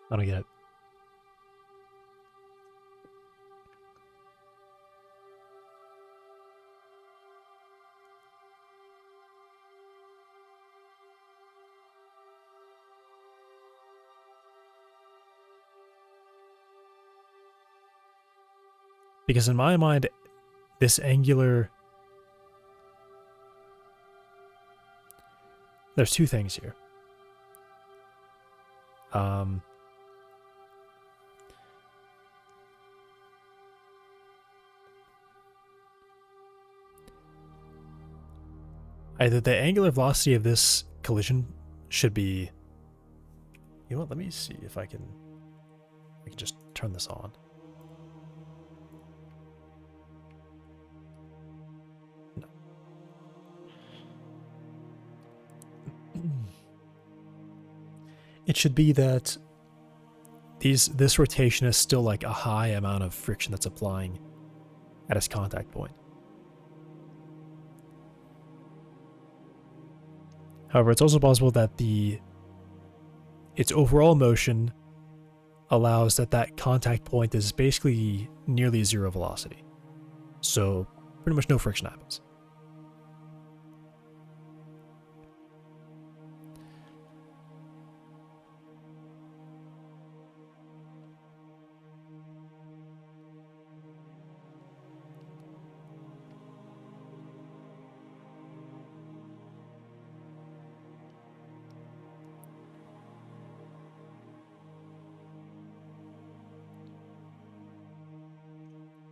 I don't get it. Because in my mind, this angular... There's two things here. Either the angular velocity of this collision should be... You know what? Let me see if I can just turn this on. No. It should be that this rotation is still like a high amount of friction that's applying at its contact point. However, it's also possible that its overall motion allows that contact point is basically nearly zero velocity. So pretty much no friction happens.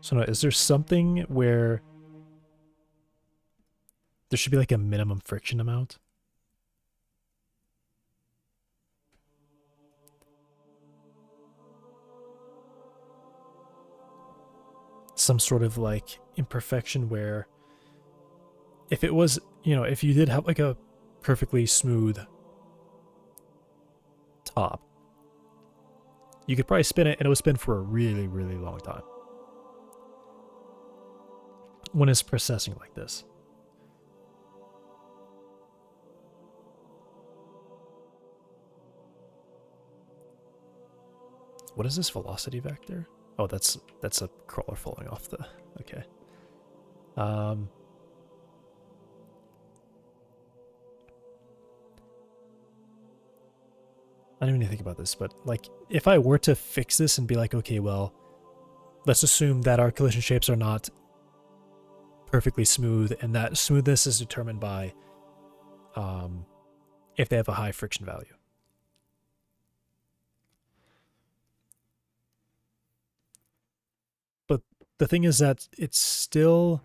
So now, is there something where there should be like a minimum friction amount? Some sort of like imperfection where if it was, if you did have like a perfectly smooth top, you could probably spin it and it would spin for a really, really long time when it's processing like this. What is this velocity vector? Oh, that's a crawler falling off the... Okay. I don't even think about this, but like if I were to fix this and be like, okay, well, let's assume that our collision shapes are not perfectly smooth and that smoothness is determined by if they have a high friction value. But the thing is that it's still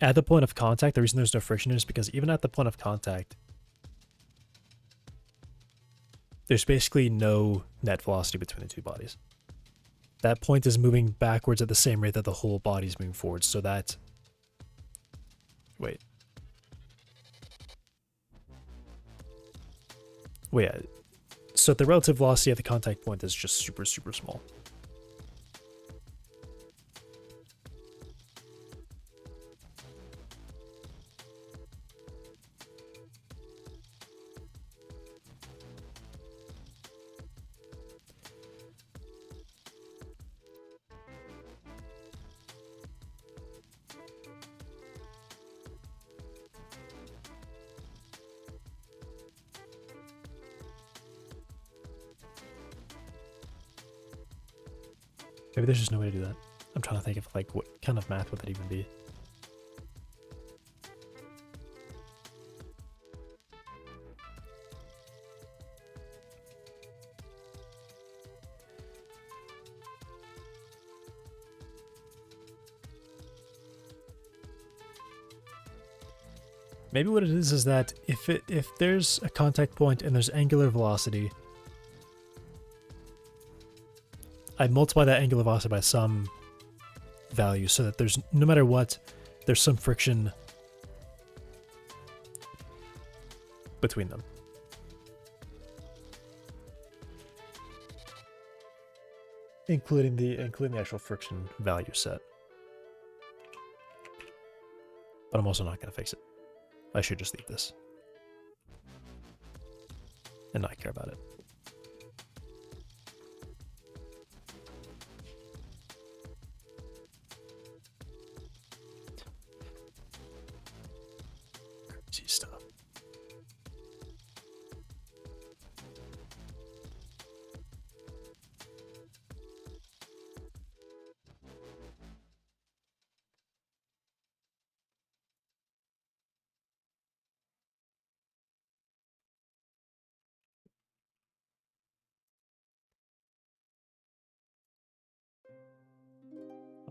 at the point of contact. The reason there's no friction is because even at the point of contact, there's basically no net velocity between the two bodies. That point is moving backwards at the same rate that the whole body's moving forwards, so that... Wait. So the relative velocity at the contact point is just super, super small. Maybe there's just no way to do that. I'm trying to think of like what kind of math would that even be. Maybe what it is that if there's a contact point and there's angular velocity, I multiply that angular velocity by some value so that there's, no matter what, there's some friction between them. Including the actual friction value set. But I'm also not going to fix it. I should just leave this and not care about it. Crazy stuff.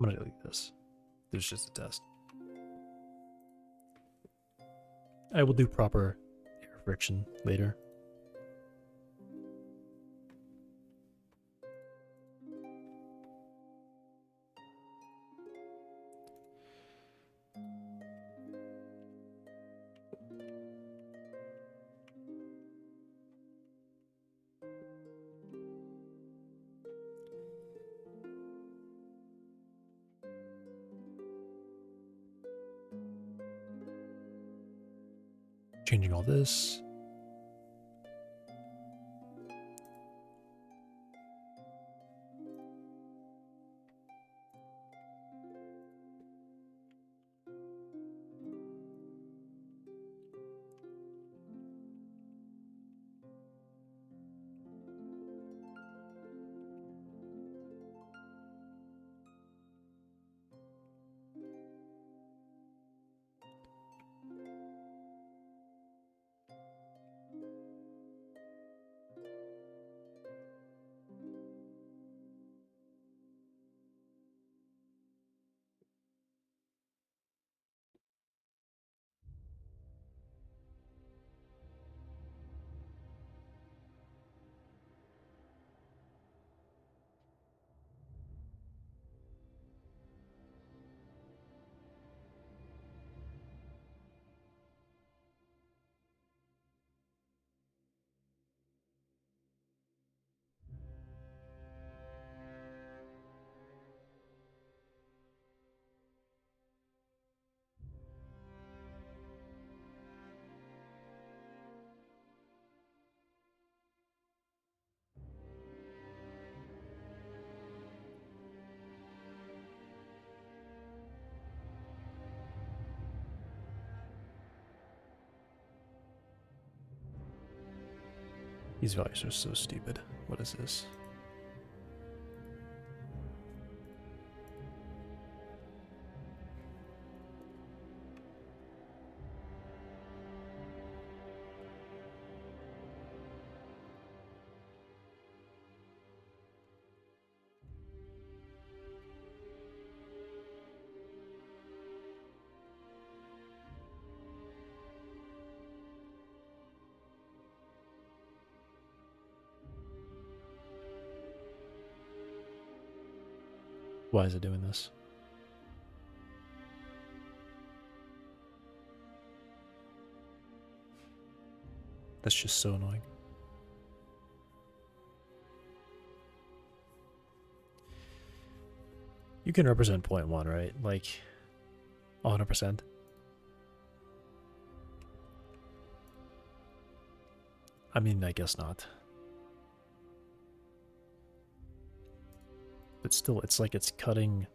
I'm going to delete this. There's just a test. I will do proper air friction later. Changing all this. These values are so stupid. What is this? Why is it doing this? That's just so annoying. You can represent 0.1, right? Like 100%. I mean, I guess not. But still, it's like it's cutting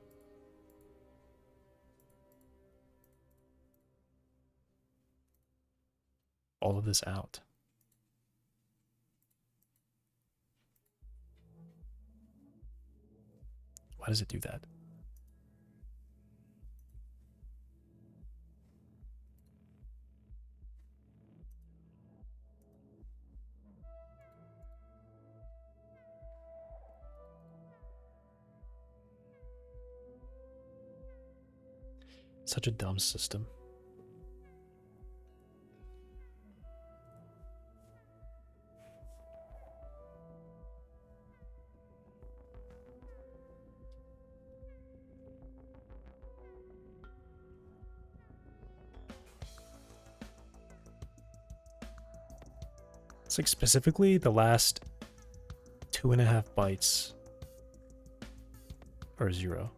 all of this out. Why does it do that? Such a dumb system. It's like specifically the last 2.5 bytes are 0.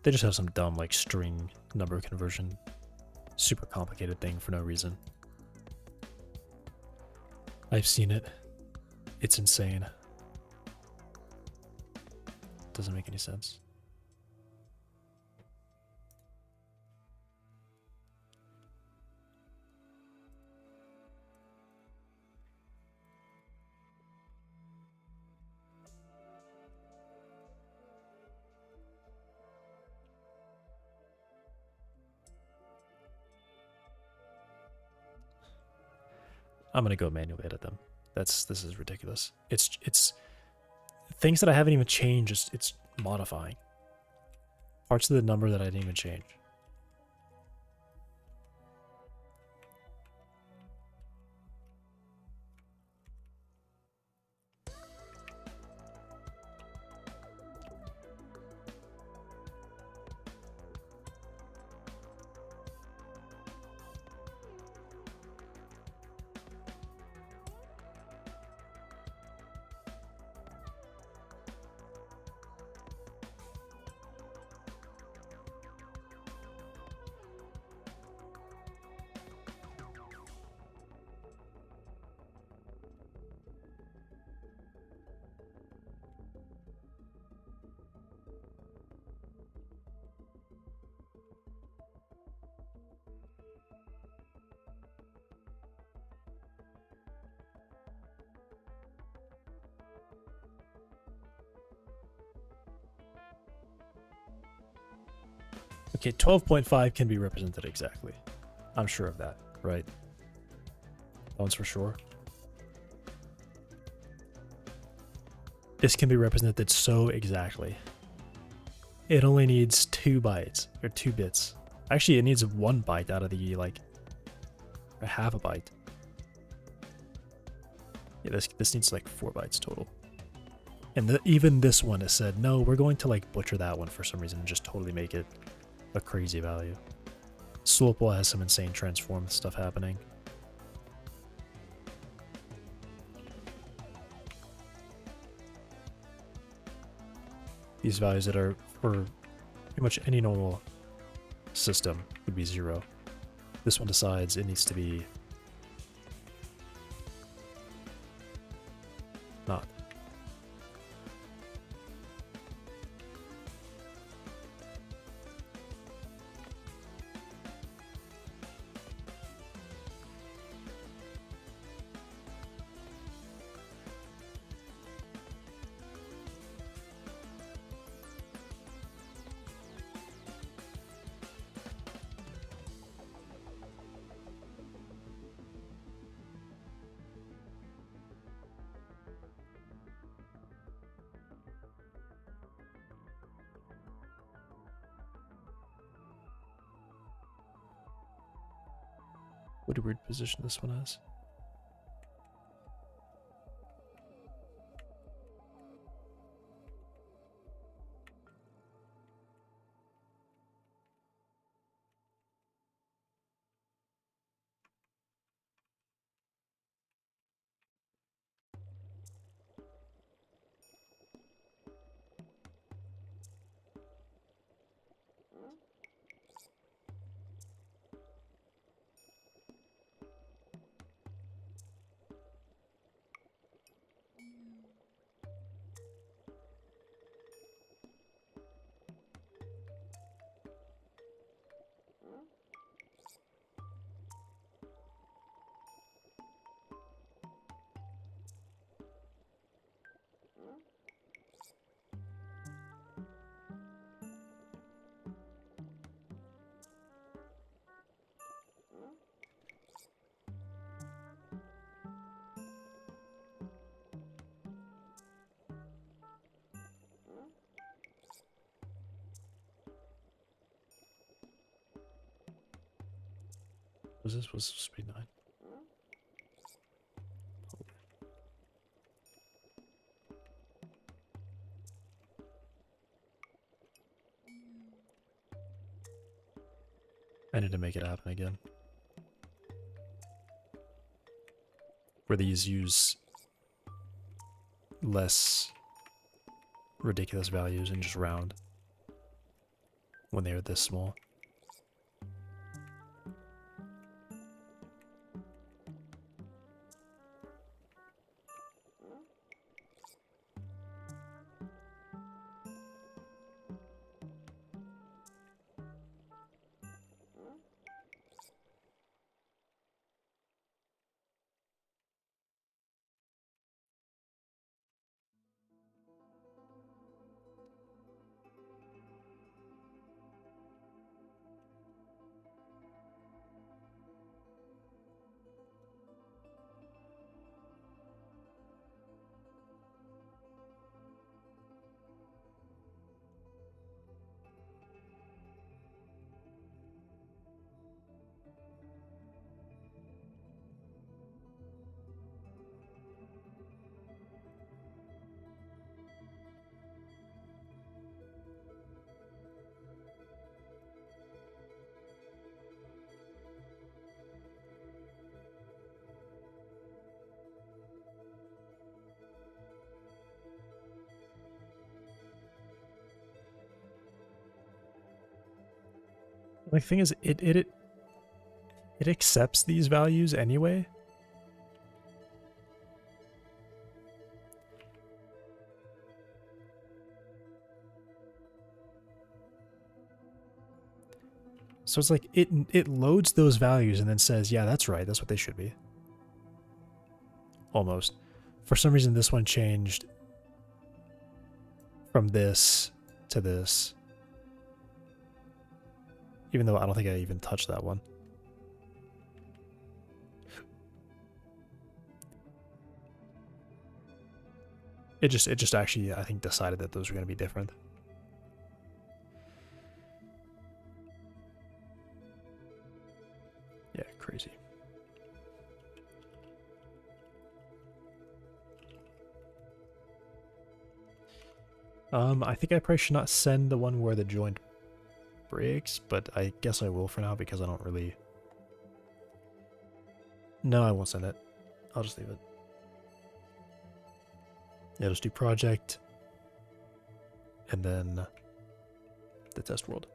They just have some dumb, like, string number conversion. Super complicated thing for no reason. I've seen it. It's insane. Doesn't make any sense. I'm gonna go manually edit them. This is ridiculous. It's things that I haven't even changed. It's modifying parts of the number that I didn't even change. Okay, 12.5 can be represented exactly. I'm sure of that, right? That one's for sure. This can be represented so exactly. It only needs 2 bytes, or 2 bits. Actually, it needs 1 byte out of the, like, or half a byte. Yeah, this needs like 4 bytes total. And even this one has said, no, we're going to like butcher that one for some reason and just totally make it a crazy value. Swapple has some insane transform stuff happening. These values that are for pretty much any normal system would be 0. This one decides it needs to be not. What a weird position this one has. Was this supposed to be 9? I need to make it happen again. Where these use less ridiculous values and just round when they are this small. The thing is, it accepts these values anyway. So it's like it loads those values and then says, yeah, that's right, that's what they should be. Almost. For some reason, this one changed from this to this. Even though I don't think I even touched that one. It just actually, I think, decided that those were going to be different. Yeah, crazy. I think I probably should not send the one where the joint breaks, but I guess I will for now because I don't really... No, I won't send it. I'll just leave it. Yeah, just do project, and then the test world.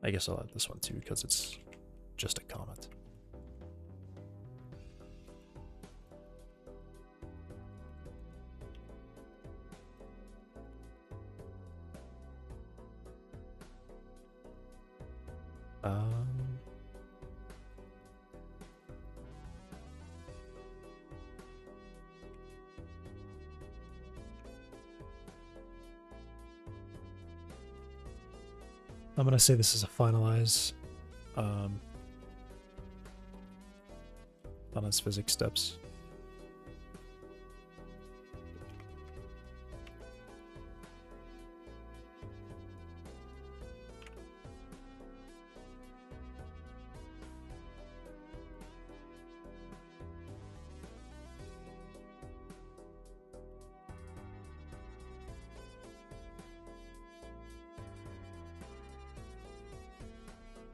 I guess I'll add this one too because it's just a comment. I'm gonna say this is a finalize on its physics steps.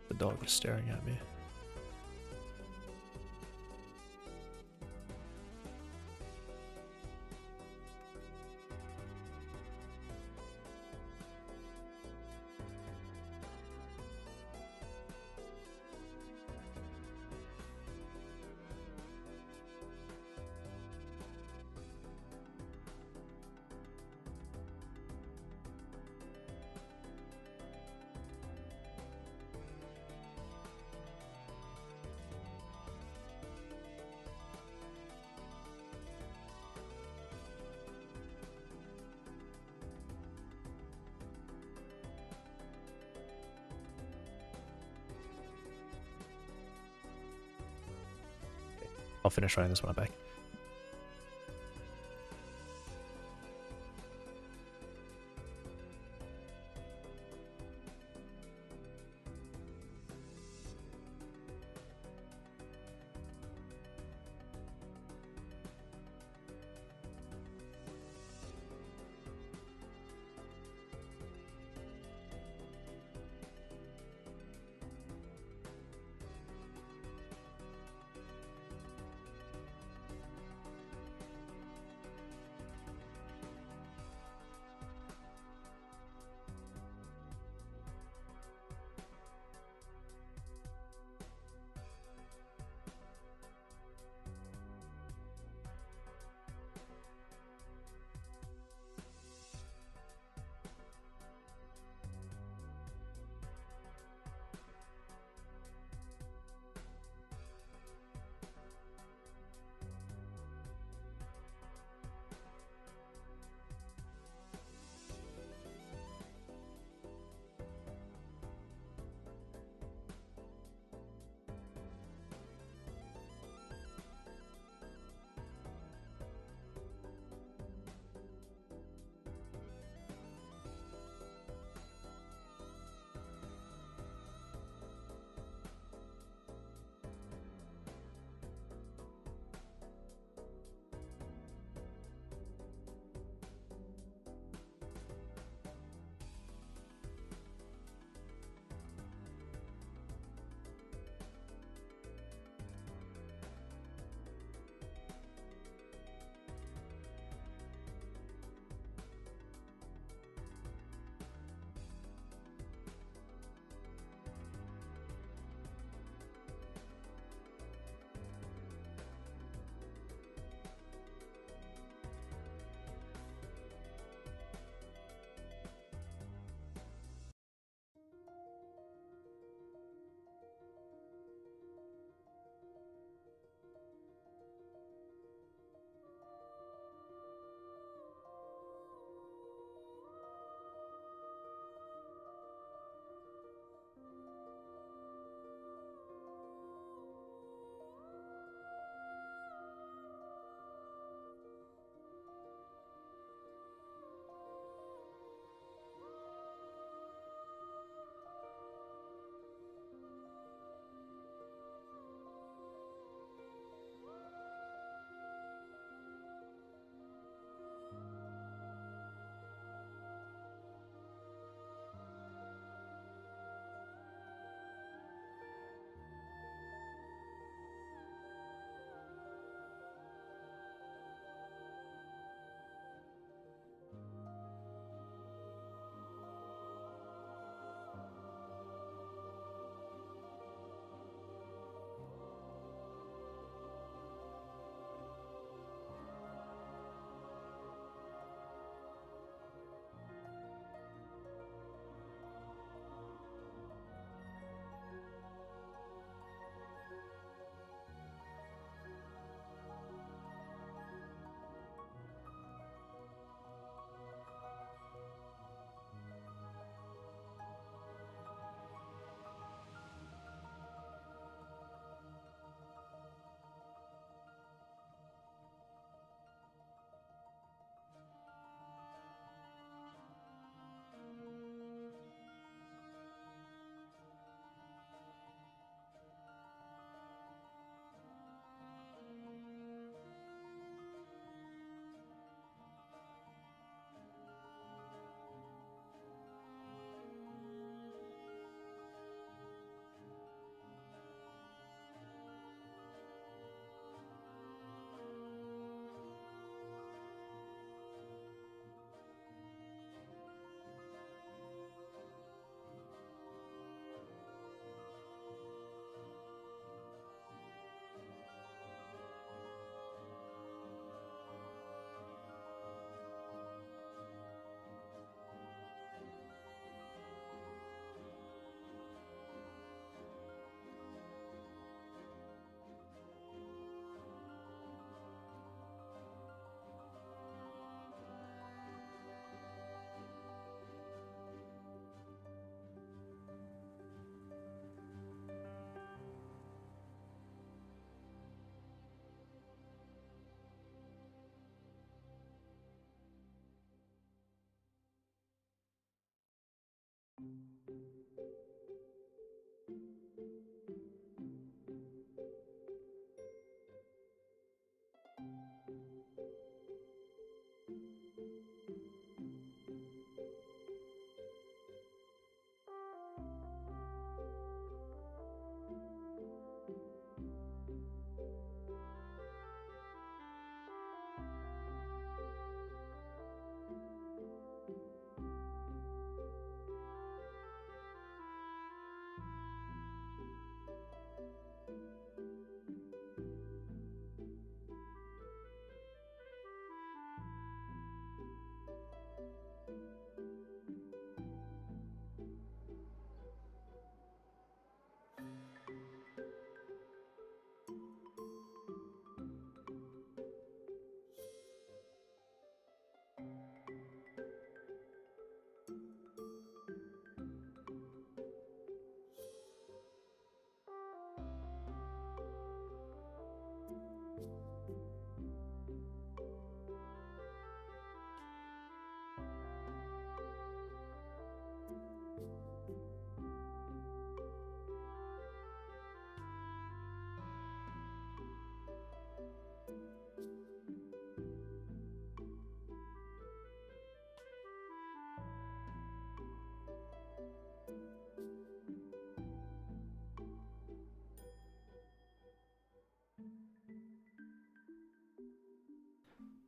The dog is staring at me. I'll finish writing this one back.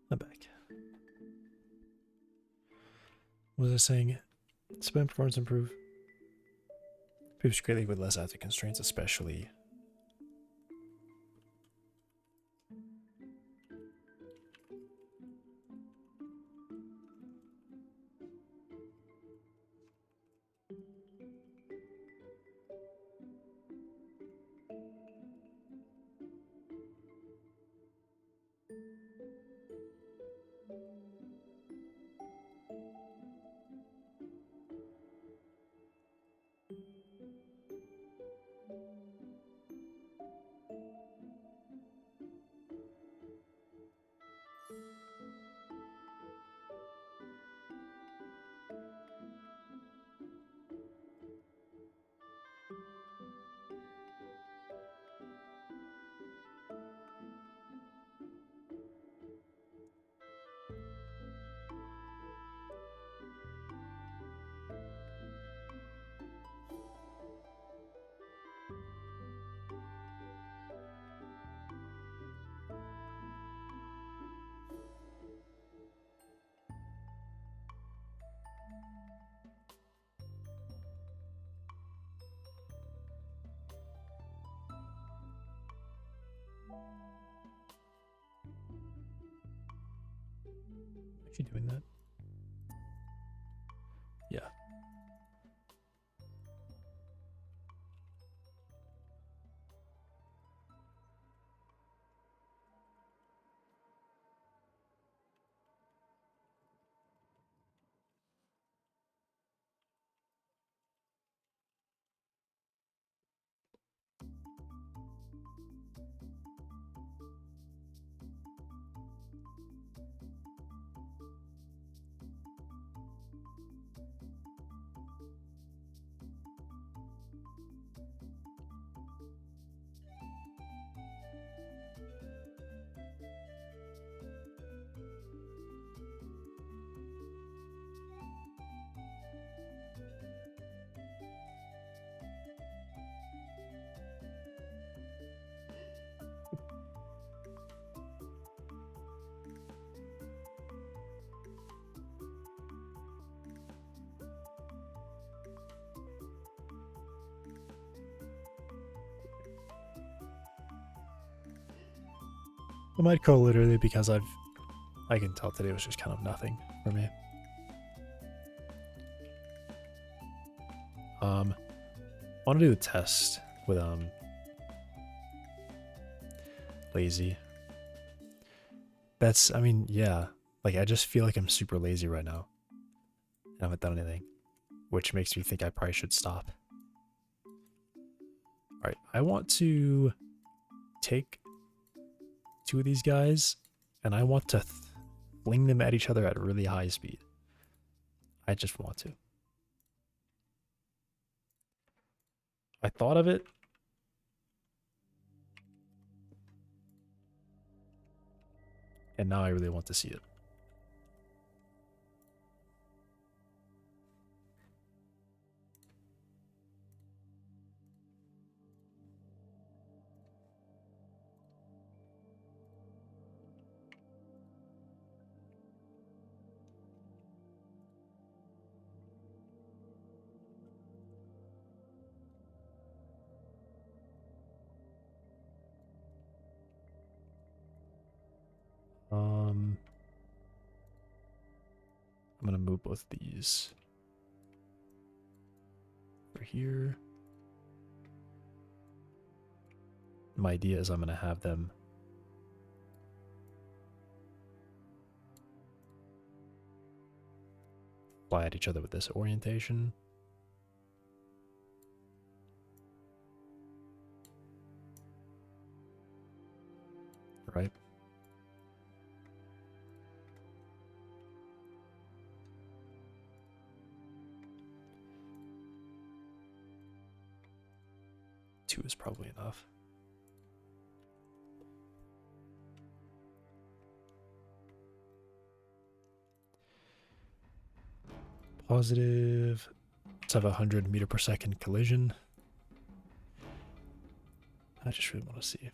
I'm back. What was I saying? Spam performance improve. Improves greatly with less active constraints, especially. Actually doing that? Yeah. I might call literally because I can tell today was just kind of nothing for me. I want to do a test with lazy. That's, I mean, yeah. Like, I just feel like I'm super lazy right now. I haven't done anything, which makes me think I probably should stop. Alright, I want to take 2 of these guys, and I want to fling them at each other at really high speed. I just want to. I thought of it. And now I really want to see it. I'm gonna move both of these over here. My idea is I'm gonna have them fly at each other with this orientation. Right? Two is probably enough. Positive. Let's have a 100 meter per second collision. I just really want to see.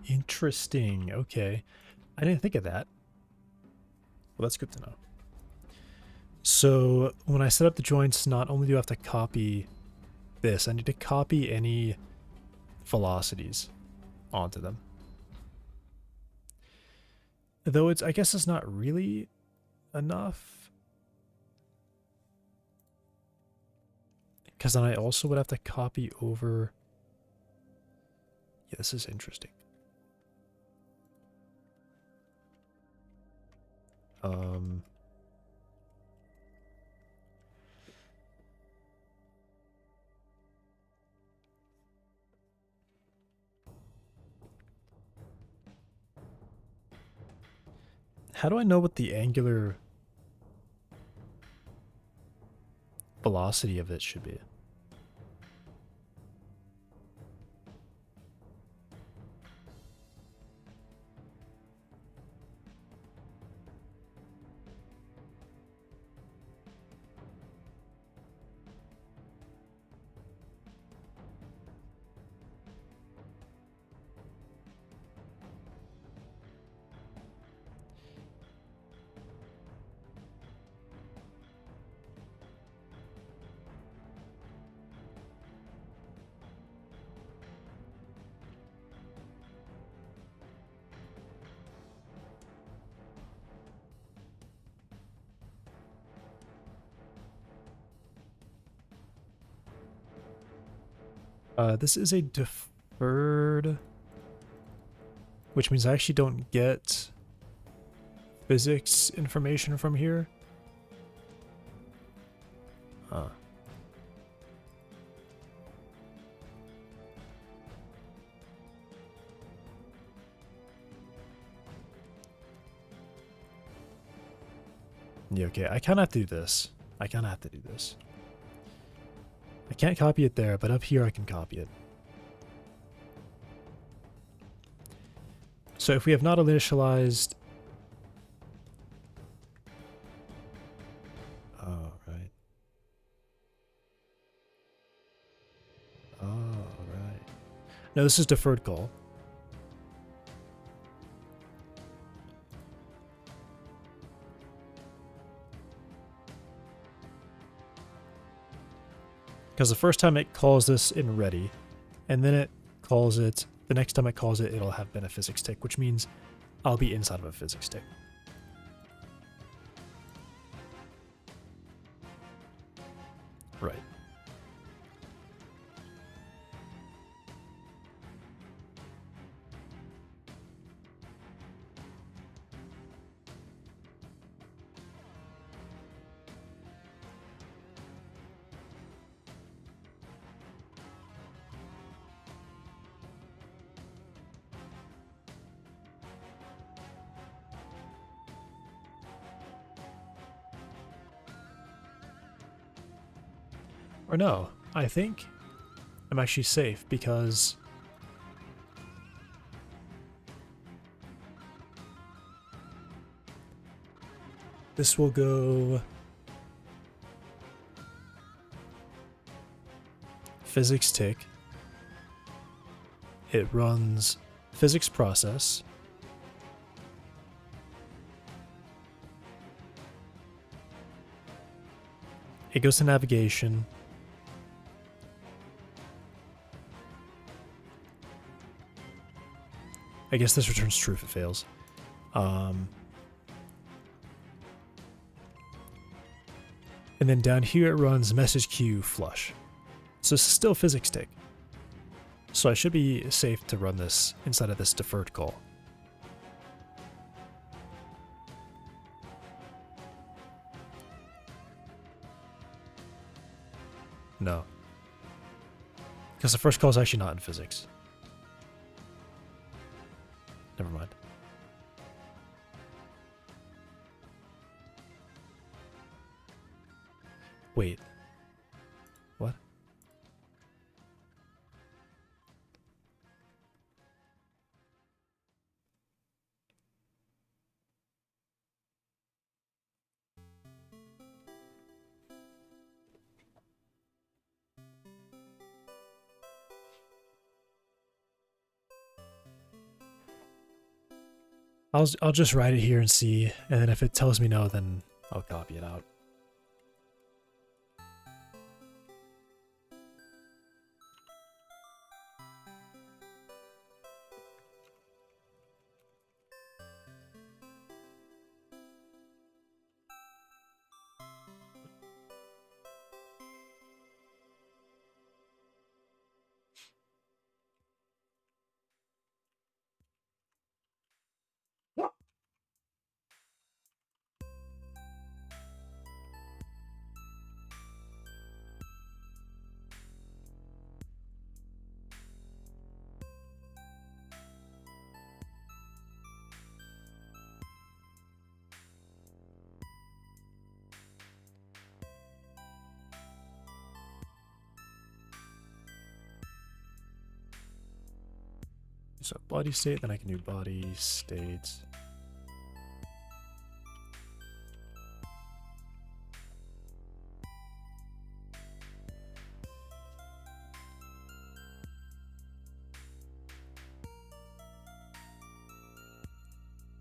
Interesting. Okay. I didn't think of that. Well, that's good to know. So when I set up the joints, not only do I have to copy this, I need to copy any velocities onto them. Though it's, I guess it's not really enough. Because then I also would have to copy over. Yeah, this is interesting. How do I know what the angular velocity of it should be? This is a deferred, which means I actually don't get physics information from here. Huh. Yeah, okay, I kind of have to do this. I kind of have to do this. I can't copy it there, but up here I can copy it. So if we have not initialized... Oh, right. Oh, right. No, this is deferred call. Because the first time it calls this in ready, and then it calls it the next time it calls it, it'll have been a physics tick, which means I'll be inside of a physics tick. Right. Or no, I think I'm actually safe because this will go physics tick. It runs physics process. It goes to navigation. I guess this returns true if it fails. And then down here it runs message queue flush. So it's still physics tick. So I should be safe to run this inside of this deferred call. No. Because the first call is actually not in physics. Never mind. Wait. What? I'll just write it here and see, and then if it tells me no, then I'll copy it out. So body state, then I can do body state.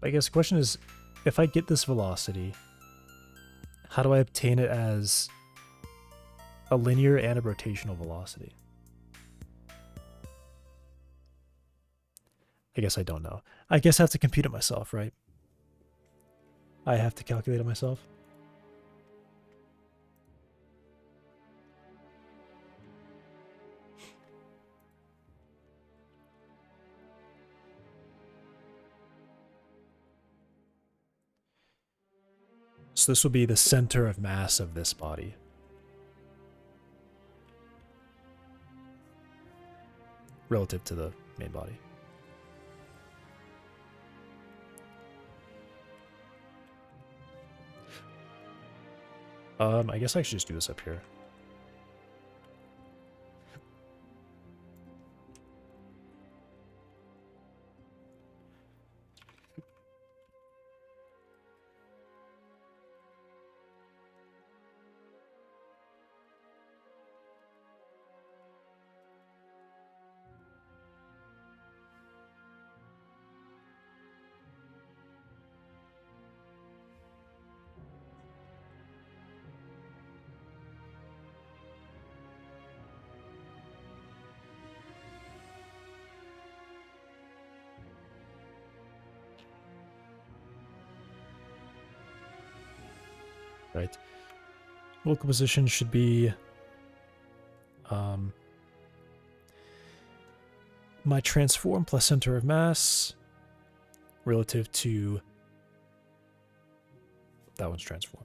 I guess the question is, if I get this velocity, how do I obtain it as a linear and a rotational velocity? I guess I don't know. I guess I have to compute it myself, right? I have to calculate it myself. So this will be the center of mass of this body. Relative to the main body. I guess I should just do this up here. right? Local position should be my transform plus center of mass relative to that one's transform.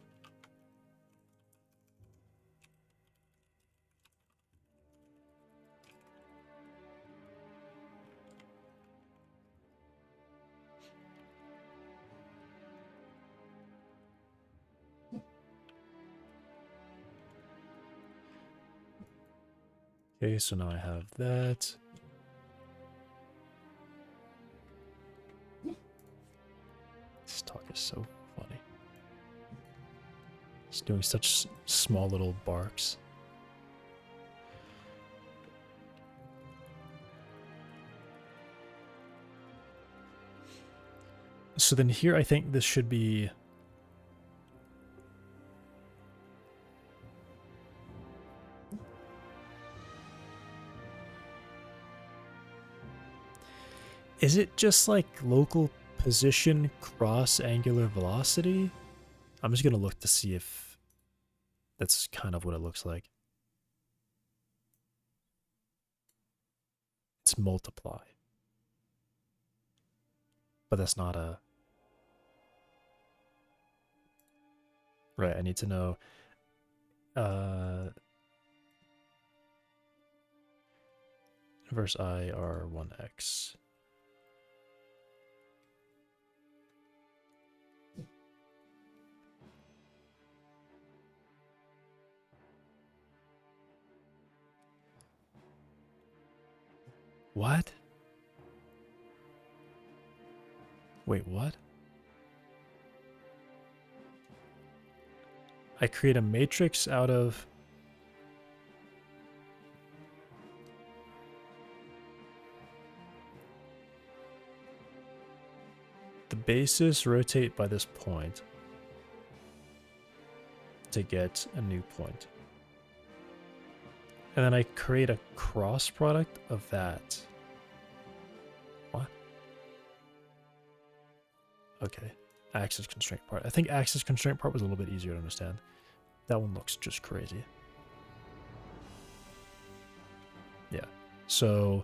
Okay, so now I have that. This talk is so funny. It's doing such small little barks. So then here I think this should be... Is it just like local position cross angular velocity? I'm just going to look to see if that's kind of what it looks like. It's multiply. But that's not a... Right, I need to know... Inverse I R1x. What? Wait, what? I create a matrix out of... the basis rotate by this point to get a new point. And then I create a cross product of that. What? Okay. Axis constraint part. I think axis constraint part was a little bit easier to understand. That one looks just crazy. Yeah. So...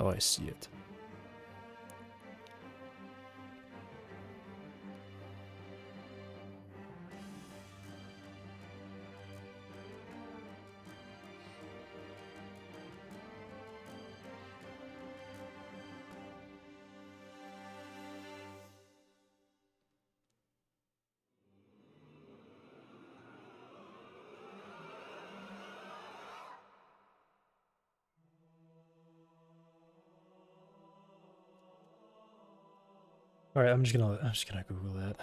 oh, I see it. All right, I'm just gonna Google that.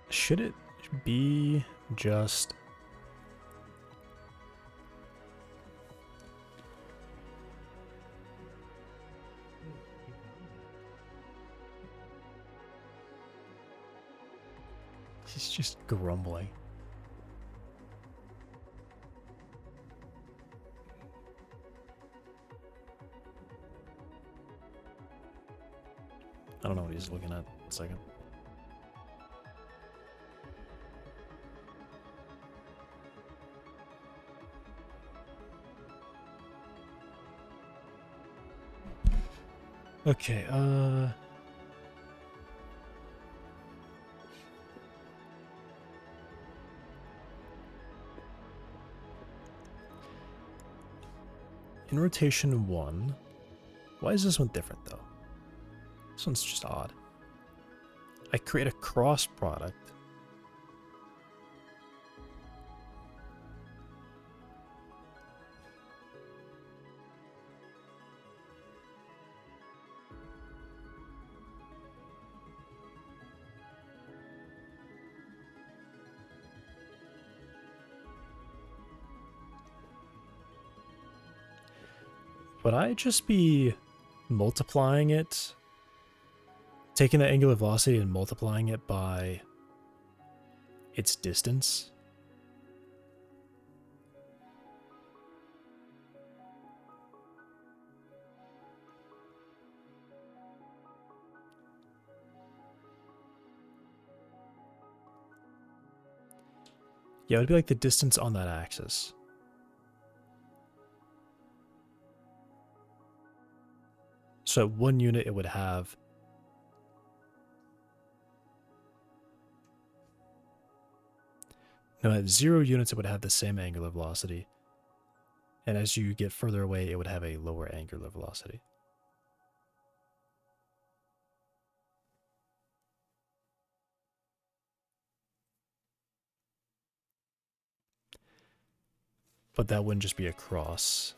Should it be just... he's just grumbling. I don't know what he's looking at. 1 second. Okay, in rotation 1, why is this one different though? This one's just odd. I create a cross product. Would I just be multiplying it, taking the angular velocity and multiplying it by its distance? Yeah, it would be like the distance on that axis. So at 1 unit, it would have... No, at 0 units, it would have the same angular velocity. And as you get further away, it would have a lower angular velocity. But that wouldn't just be a cross.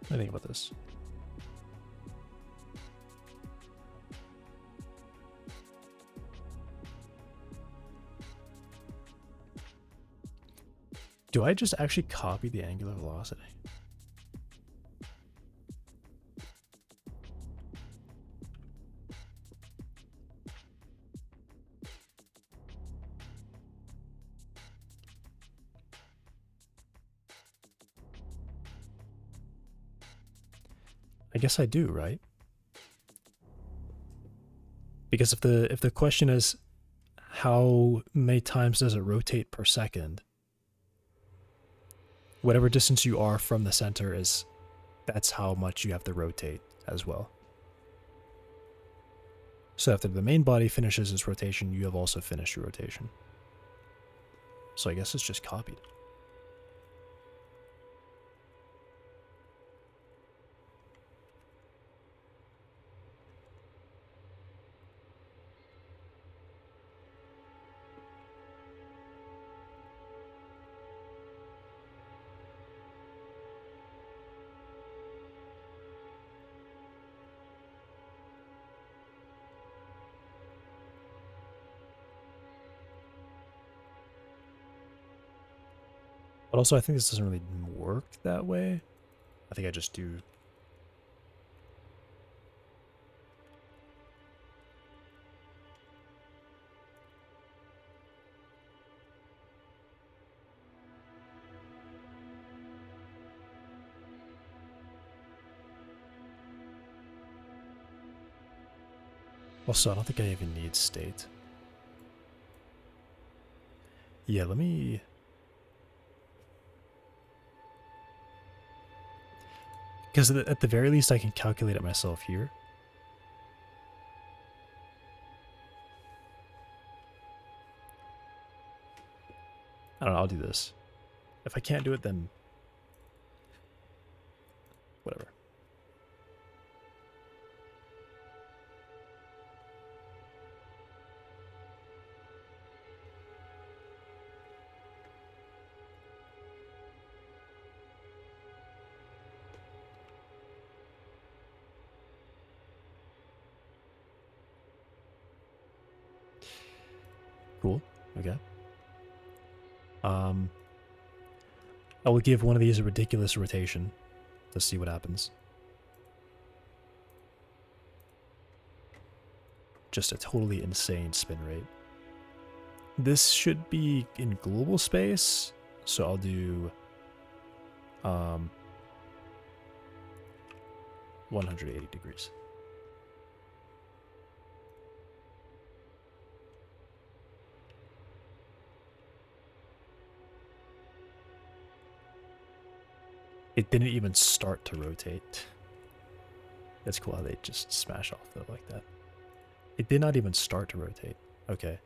What do you think about this? Do I just actually copy the angular velocity? I guess I do, right? Because if the question is how many times does it rotate per second, whatever distance you are from the center is that's how much you have to rotate as well. So after the main body finishes its rotation, you have also finished your rotation. So I guess it's just copied. But also I think this doesn't really work that way. I think I just do. Also, I don't think I even need state. Yeah, let me... Because at the very least, I can calculate it myself here. I don't know, I'll do this. If I can't do it, then... whatever. Cool. Okay. I will give one of these a ridiculous rotation to see what happens. Just a totally insane spin rate. This should be in global space, so I'll do 180 degrees. It didn't even start to rotate. That's cool how they just smash off though like that. It did not even start to rotate. Okay.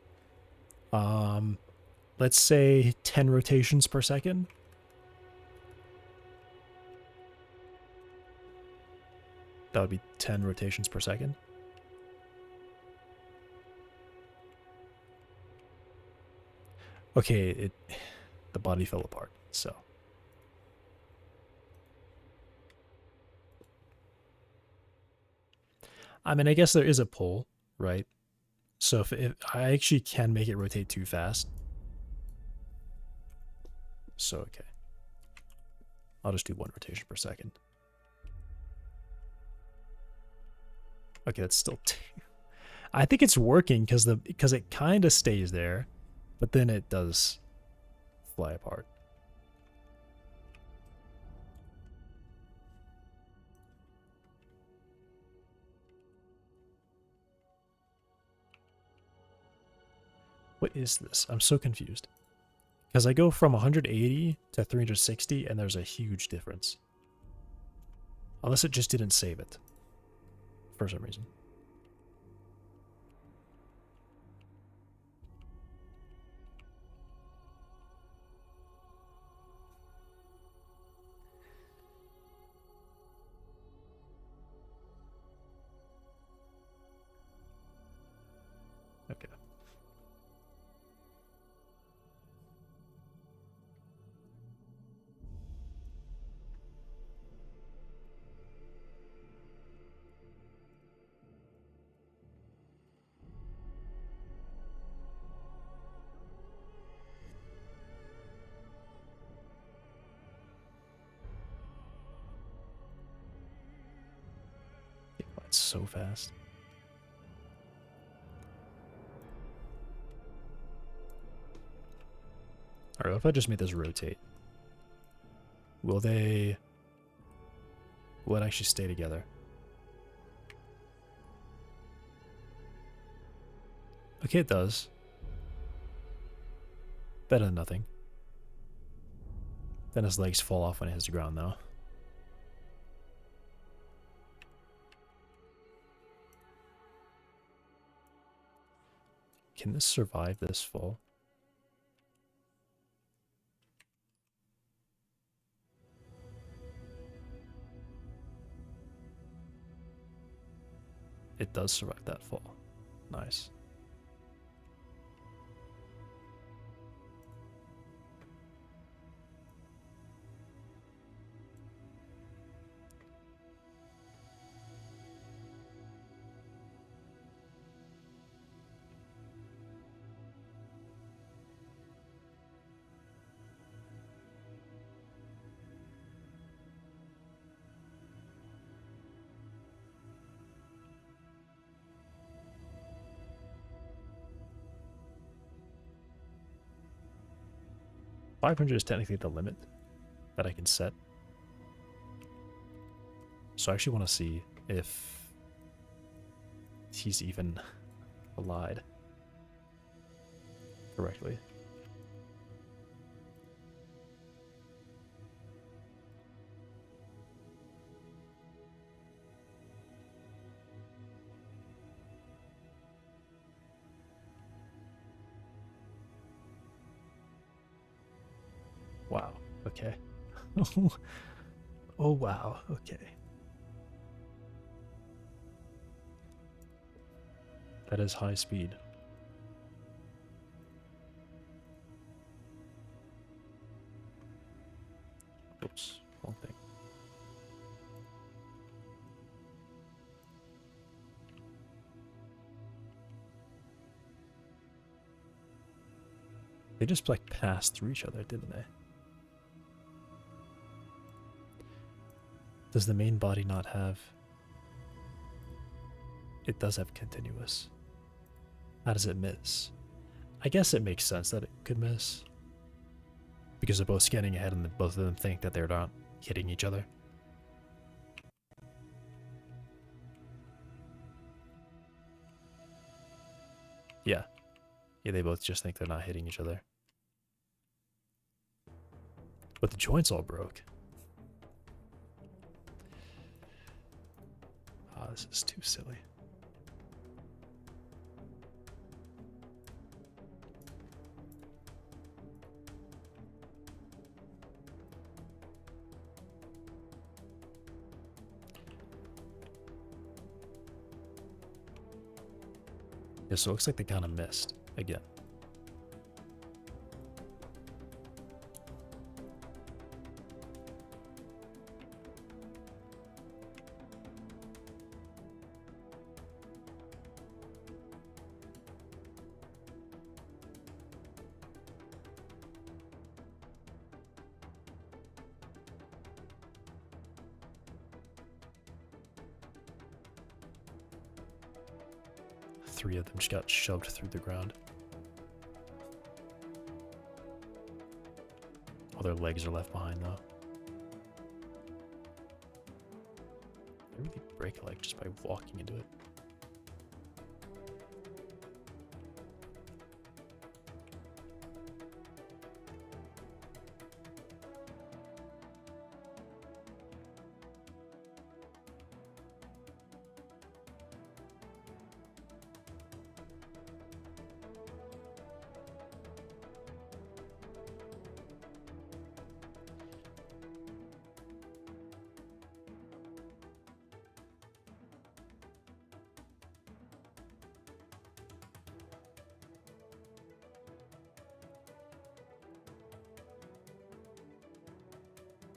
Let's say 10 rotations per second. That would be 10 rotations per second. Okay, the body fell apart, so. I mean, I guess there is a pull, right? So if I actually can make it rotate too fast. So, okay. I'll just do 1 rotation per second. Okay, that's still I think it's working because it kind of stays there, but then it does fly apart. What is this? I'm so confused. Because I go from 180 to 360 and there's a huge difference. Unless it just didn't save it. For some reason. Okay. It's so fast. Alright, if I just made this rotate, will it actually stay together? Okay, it does. Better than nothing. Then his legs fall off when it hits the ground, though. Can this survive this fall? It does survive that fall. Nice. $500 is technically the limit that I can set. So I actually want to see if he's even allied correctly. Wow. Okay. Oh wow. Okay. That is high speed. Oops, wrong thing. They just like passed through each other, didn't they? Does the main body not have... It does have continuous. How does it miss? I guess it makes sense that it could miss. Because they're both scanning ahead and both of them think that they're not hitting each other. Yeah. Yeah, they both just think they're not hitting each other. But the joints all broke. Ah, this is too silly. Yeah, so it looks like they kind of missed again. Three of them just got shoved through the ground. All their legs are left behind, though. They really break a leg just by walking into it.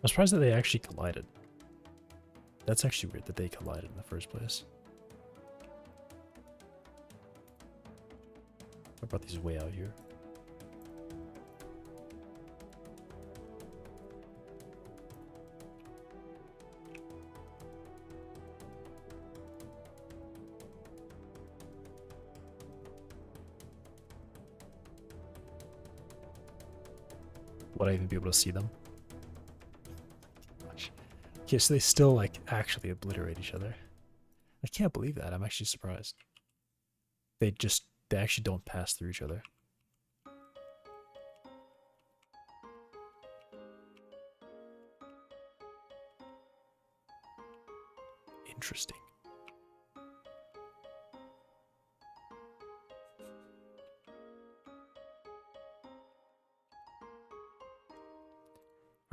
I'm surprised that they actually collided. That's actually weird that they collided in the first place. I brought these way out here. Would I even be able to see them? Okay, so they still, like, actually obliterate each other. I can't believe that. I'm actually surprised. They actually don't pass through each other. Interesting.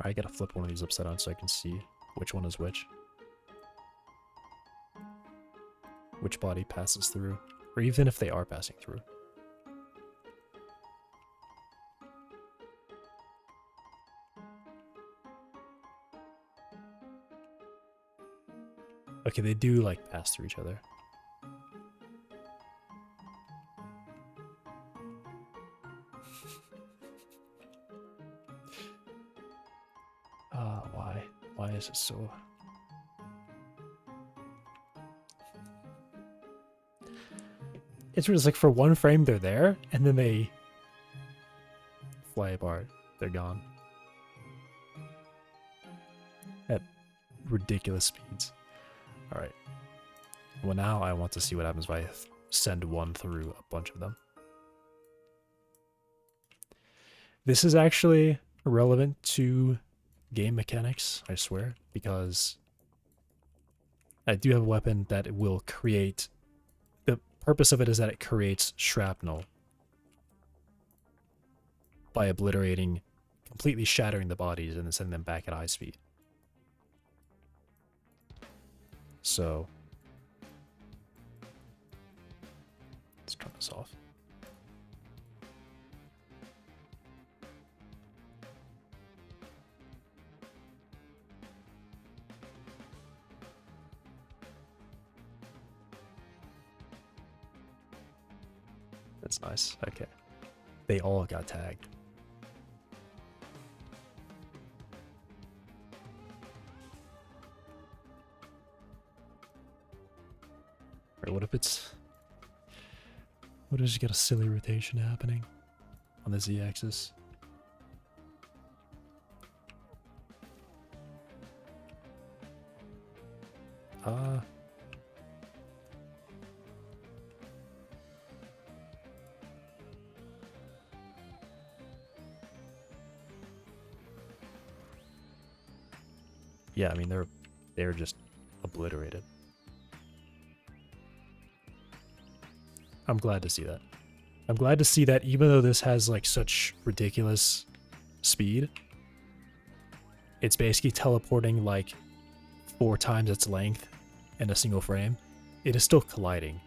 Alright, I gotta flip one of these upside down so I can see which one is which. Which body passes through. Or even if they are passing through. Okay, they do, like, pass through each other. Why? Why is it so... It's just like for one frame they're there, and then they fly apart. They're gone. At ridiculous speeds. Alright. Well, now I want to see what happens if I send one through a bunch of them. This is actually relevant to game mechanics, I swear, because I do have a weapon that will create... The purpose of it is that it creates shrapnel by obliterating, completely shattering the bodies and then sending them back at high speed. So... let's turn this off. That's nice. Okay. They all got tagged. Right, what if it's... what if you got a silly rotation happening on the z-axis? Yeah, I mean they're just obliterated. I'm glad to see that. I'm glad to see that even though this has like such ridiculous speed, it's basically teleporting like 4 times its length in a single frame. It is still colliding.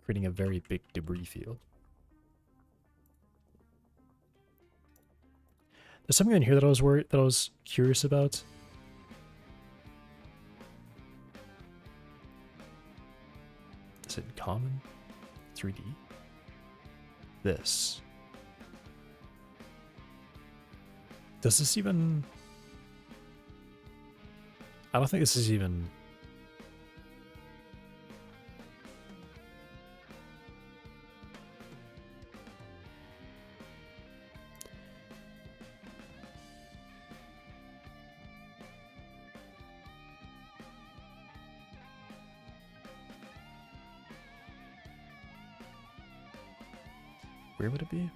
Creating a very big debris field. There's something in here that I was curious about. Is it common? 3D? This. Does this even... I don't think this is even... Where would it be?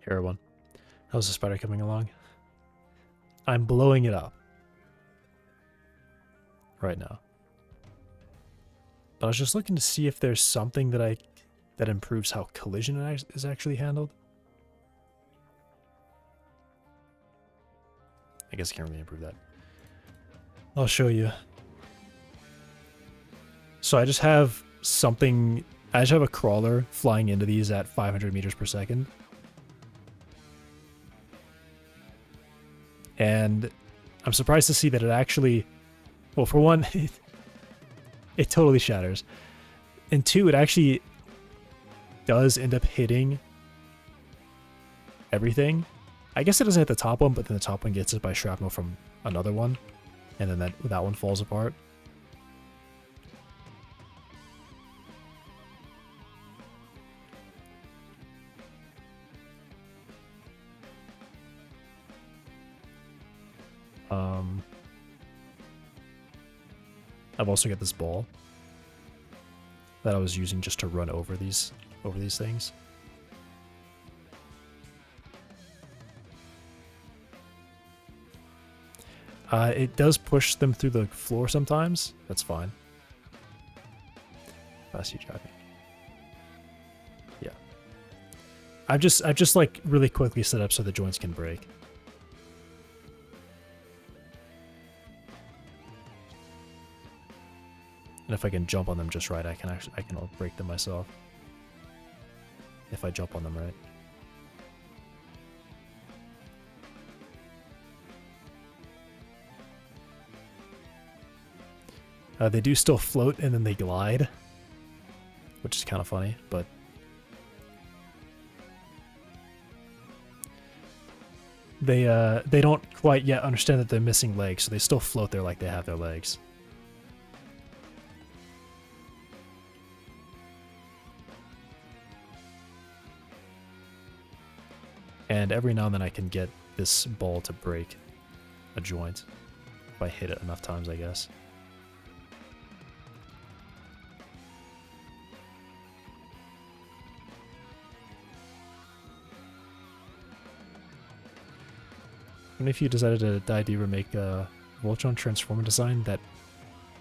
Here, one. How's the spider coming along? I'm blowing it up right now. But I was just looking to see if there's something that improves how collision is actually handled. I guess I can't really improve that. I'll show you. So I just have something... I just have a crawler flying into these at 500 meters per second. And I'm surprised to see that it actually... Well, for one, it totally shatters. And 2, it actually does end up hitting everything. I guess it doesn't hit the top one, but then the top one gets it by shrapnel from another one. And then that one falls apart. I've also got this ball that I was using just to run over these things. It does push them through the floor sometimes. That's fine. I see you driving. Yeah. I've just like really quickly set up so the joints can break. And if I can jump on them just right, I can break them myself. If I jump on them right. They do still float and then they glide, which is kind of funny, but They don't quite yet understand that they're missing legs, so they still float there like they have their legs. And every now and then I can get this ball to break a joint if I hit it enough times, I guess. And if you decided to die deeper, make a Voltron Transformer design that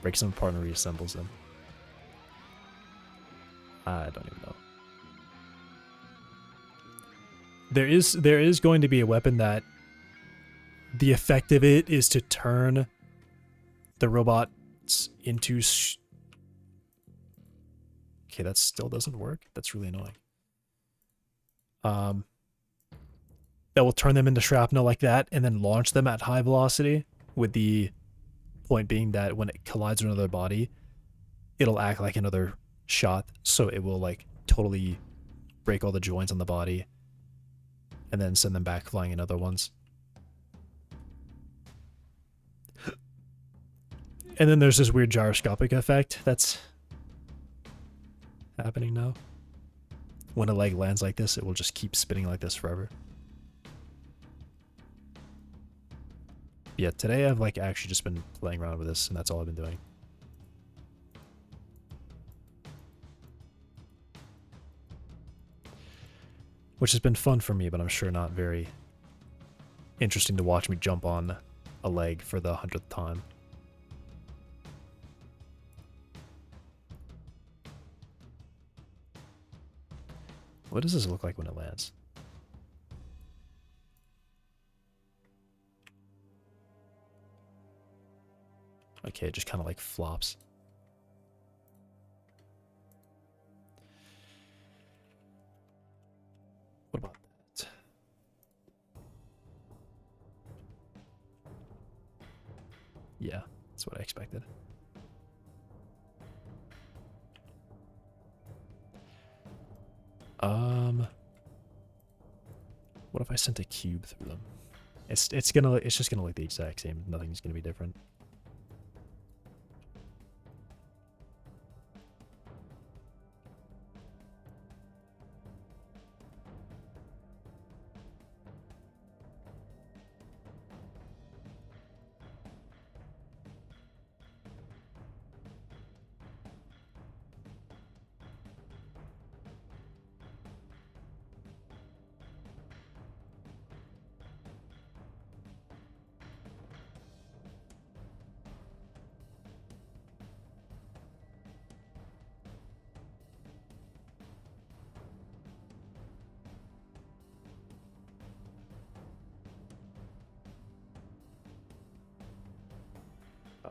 breaks them apart and reassembles them. I don't even know. There is going to be a weapon that the effect of it is to turn the robots into... Okay, that still doesn't work. That's really annoying. That will turn them into shrapnel like that and then launch them at high velocity, with the point being that when it collides with another body, it'll act like another shot, so it will like totally break all the joints on the body and then send them back flying in other ones. And then there's this weird gyroscopic effect that's happening now. When a leg lands like this, it will just keep spinning like this forever. Yeah, today I've like actually just been playing around with this, and that's all I've been doing. Which has been fun for me, but I'm sure not very interesting to watch me jump on a leg for the 100th time. What does this look like when it lands? Okay, it just kind of like flops. What about that? Yeah, that's what I expected. What if I sent a cube through them? It's just gonna look the exact same. Nothing's gonna be different.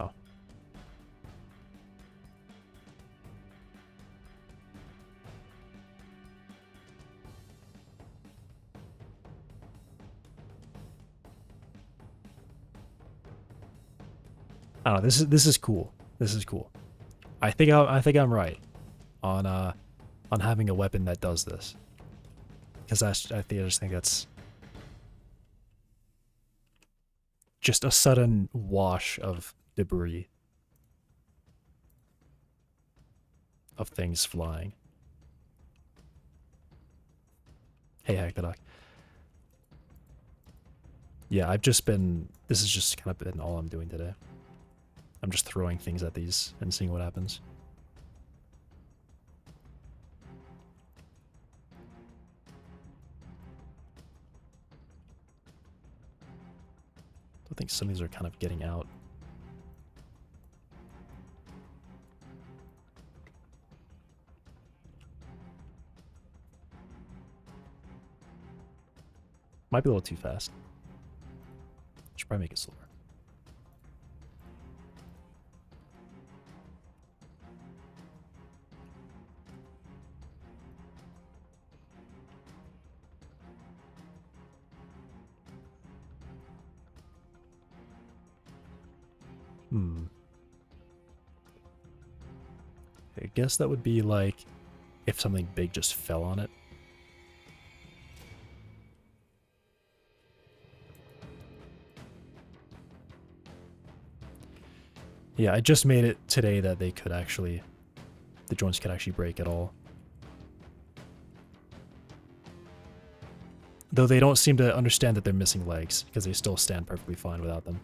Oh. I don't know. This is cool. This is cool. I think I'm right on having a weapon that does this, because I just think that's just a sudden wash of debris of things flying. Hey, Hack the Doc. Yeah, I've just been... This has just kind of been all I'm doing today. I'm just throwing things at these and seeing what happens. I think some of these are kind of getting out. Might be a little too fast. Should probably make it slower. I guess that would be like if something big just fell on it. Yeah, I just made it today that they could actually, the joints could actually break at all. Though they don't seem to understand that they're missing legs, because they still stand perfectly fine without them.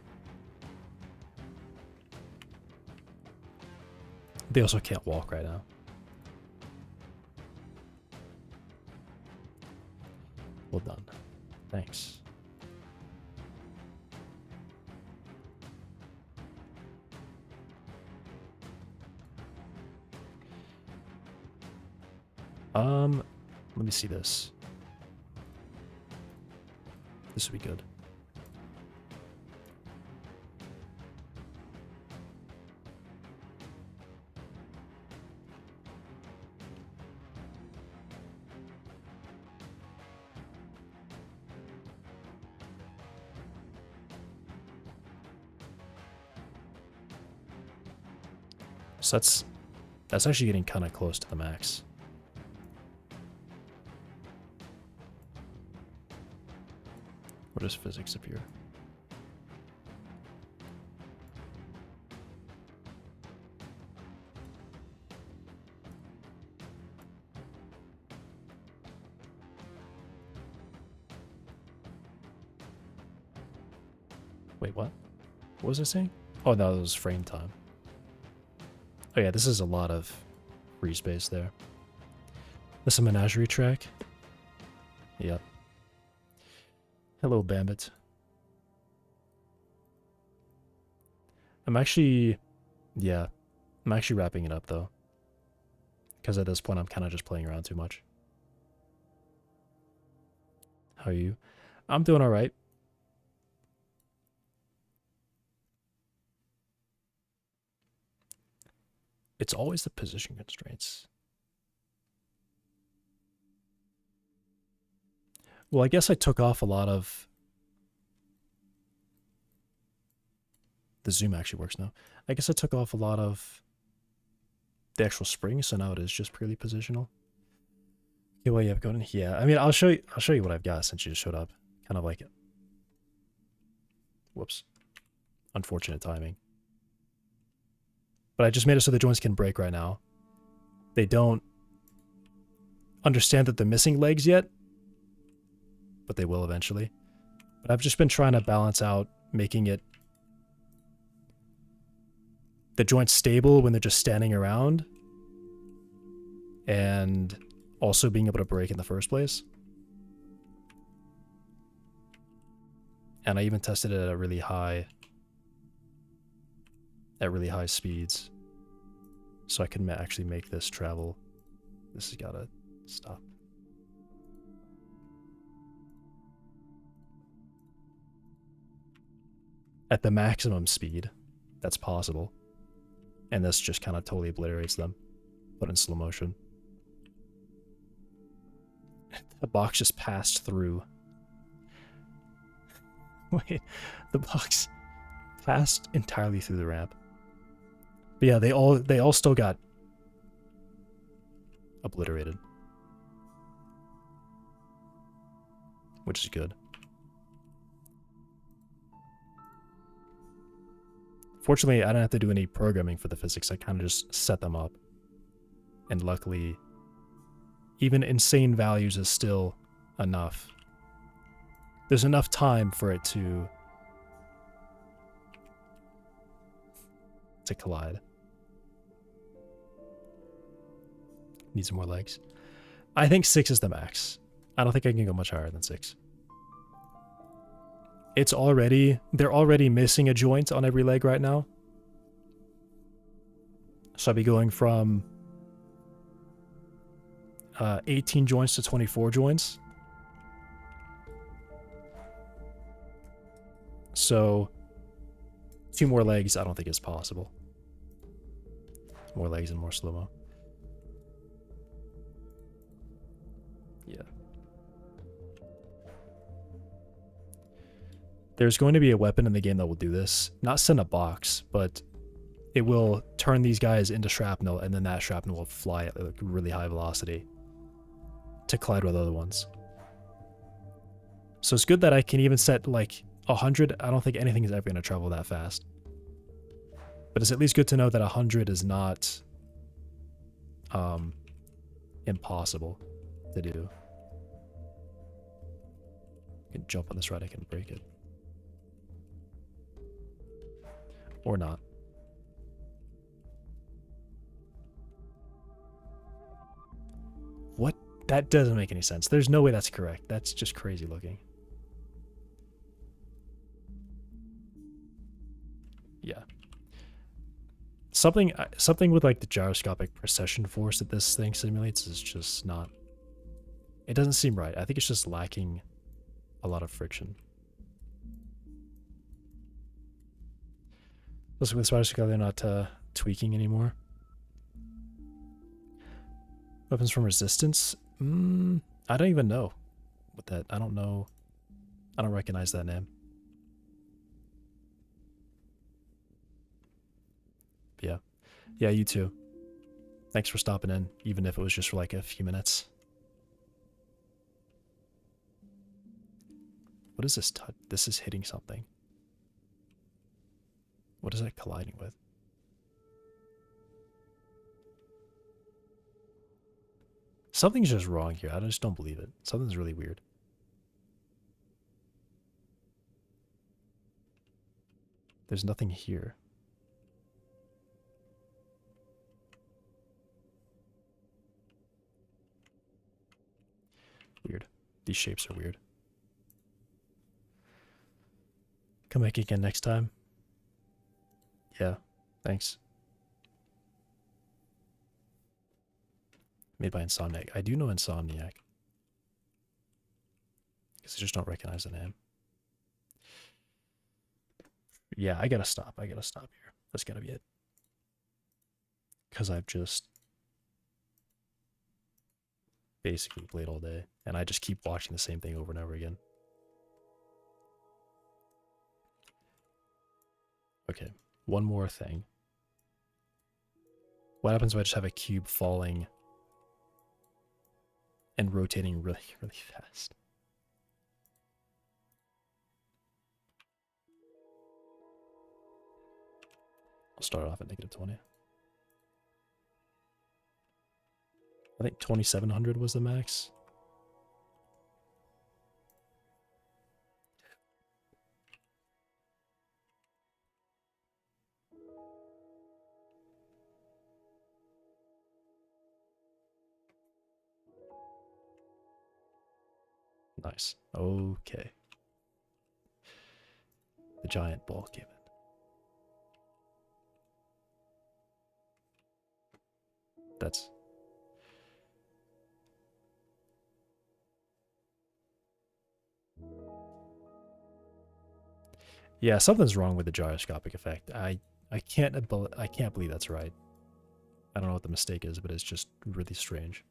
They also can't walk right now. Well done. Thanks. Let me see this. This would be good. So that's actually getting kind of close to the max. What does physics appear? Wait, what? What was I saying? Oh, no, that was frame time. Oh yeah, this is a lot of free space there. This is a menagerie track. Yep. Hello, Bambit. I'm actually wrapping it up though. Because at this point I'm kind of just playing around too much. How are you? I'm doing alright. It's always the position constraints. Well, I guess I took off a lot of... The zoom actually works now. I guess I took off a lot of the actual spring, so now it is just purely positional. Okay, well, you have Godot. Yeah, I mean, I'll show you what I've got since you just showed up. Kind of like it. Whoops. Unfortunate timing. But I just made it so the joints can break right now. They don't understand that they're missing legs yet, but they will eventually. But I've just been trying to balance out making it the joints stable when they're just standing around and also being able to break in the first place. And I even tested it at really high speeds, so I can actually make this travel. This has got to stop. At the maximum speed that's possible. And this just kind of totally obliterates them, but in slow motion. The box just passed through. Wait, the box passed entirely through the ramp. But yeah, they all still got obliterated, which is good. Fortunately, I didn't have to do any programming for the physics. I kind of just set them up. And luckily, even insane values is still enough. There's enough time for it to collide. Need some more legs. I think 6 is the max. I don't think I can go much higher than 6. They're already missing a joint on every leg right now. So I'll be going from 18 joints to 24 joints. So 2 more legs I don't think is possible. More legs and more slow-mo. Yeah. There's going to be a weapon in the game that will do this. Not send a box, but it will turn these guys into shrapnel, and then that shrapnel will fly at like really high velocity to collide with other ones. So it's good that I can even set like 100. I don't think anything is ever going to travel that fast. But it's at least good to know that 100 is not impossible to do. I can jump on this ride, I can break it. Or not. What? That doesn't make any sense. There's no way that's correct. That's just crazy looking. Yeah. Something with like the gyroscopic precession force that this thing simulates is just not... It doesn't seem right. I think it's just lacking a lot of friction. Looks like the spiders, they're not tweaking anymore. Weapons from resistance? I don't even know what that... I don't know. I don't recognize that name. Yeah. Yeah, you too. Thanks for stopping in, even if it was just for like a few minutes. What is this touch? This is hitting something. What is that colliding with? Something's just wrong here. I just don't believe it. Something's really weird. There's nothing here. Weird. These shapes are weird. Come back again next time. Yeah, thanks. Made by Insomniac. I do know Insomniac. Because I just don't recognize the name. Yeah, I gotta stop. I gotta stop here. That's gotta be it. Because I've just basically played all day. And I just keep watching the same thing over and over again. Okay, one more thing. What happens if I just have a cube falling and rotating really, really fast? I'll start off at -20. I think 2700 was the max. Nice. Okay. The giant ball came in. That's... Yeah, something's wrong with the gyroscopic effect. I can't believe that's right. I don't know what the mistake is, but it's just really strange.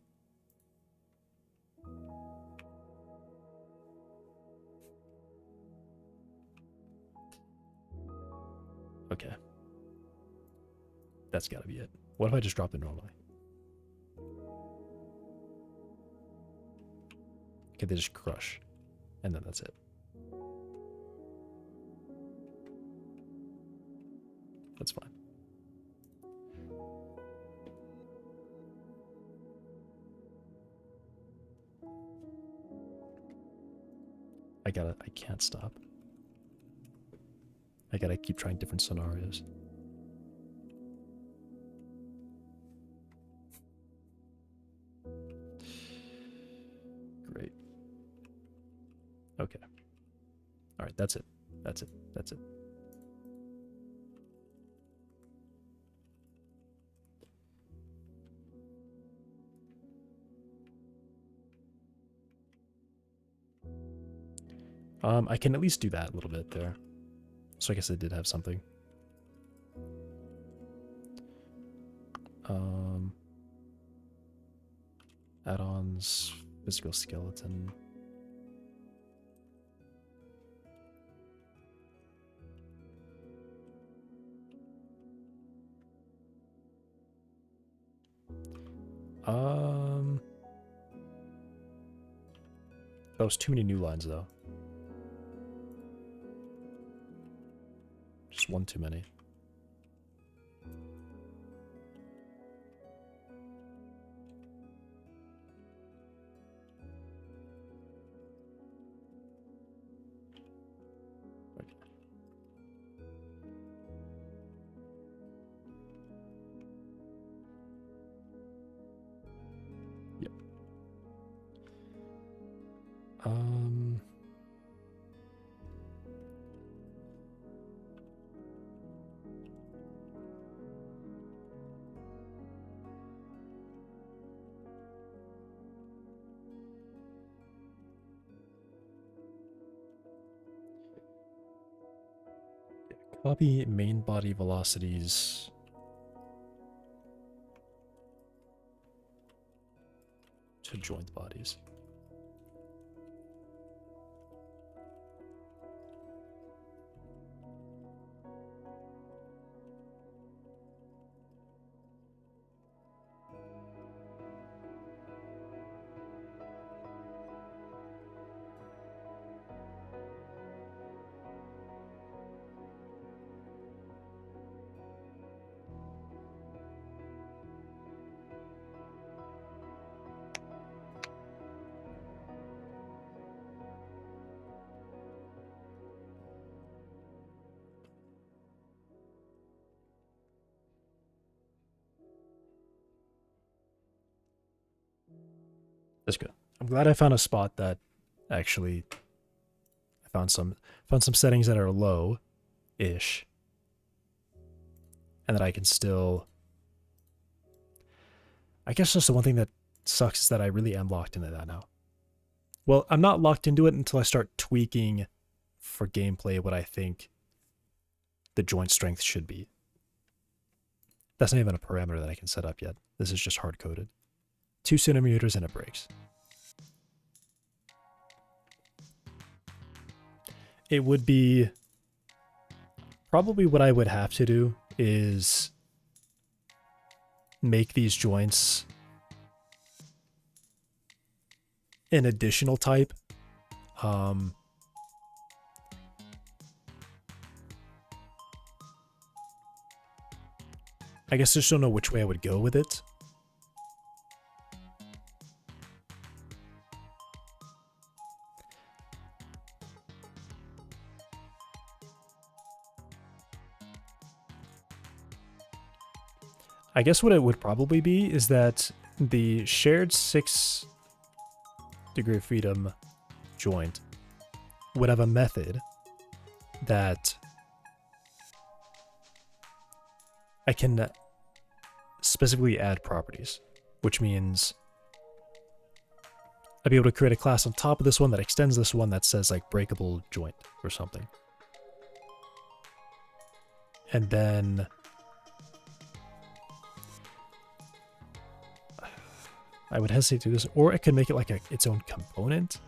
Okay. That's gotta be it. What if I just dropped it normally? Okay, they just crush. And then that's it. That's fine. I can't stop. I gotta keep trying different scenarios. Great. Okay. Alright, that's it. That's it. That's it. I can at least do that a little bit there. So I guess I did have something. Add-ons, physical skeleton. That was too many new lines though. Just one too many. Copy main body velocities to joint bodies. That's good. I'm glad I found a spot that actually I found some settings that are low-ish, and that I can still. I guess just the one thing that sucks is that I really am locked into that now. Well, I'm not locked into it until I start tweaking for gameplay what I think the joint strength should be. That's not even a parameter that I can set up yet. This is just hard-coded. 2 centimeters and it breaks. It would be... Probably what I would have to do is make these joints an additional type. I guess I just don't know which way I would go with it. I guess what it would probably be is that the shared 6 degree of freedom joint would have a method that I can specifically add properties, which means I'd be able to create a class on top of this one that extends this one that says like breakable joint or something. And then I would hesitate to do this, or it could make it like its own component.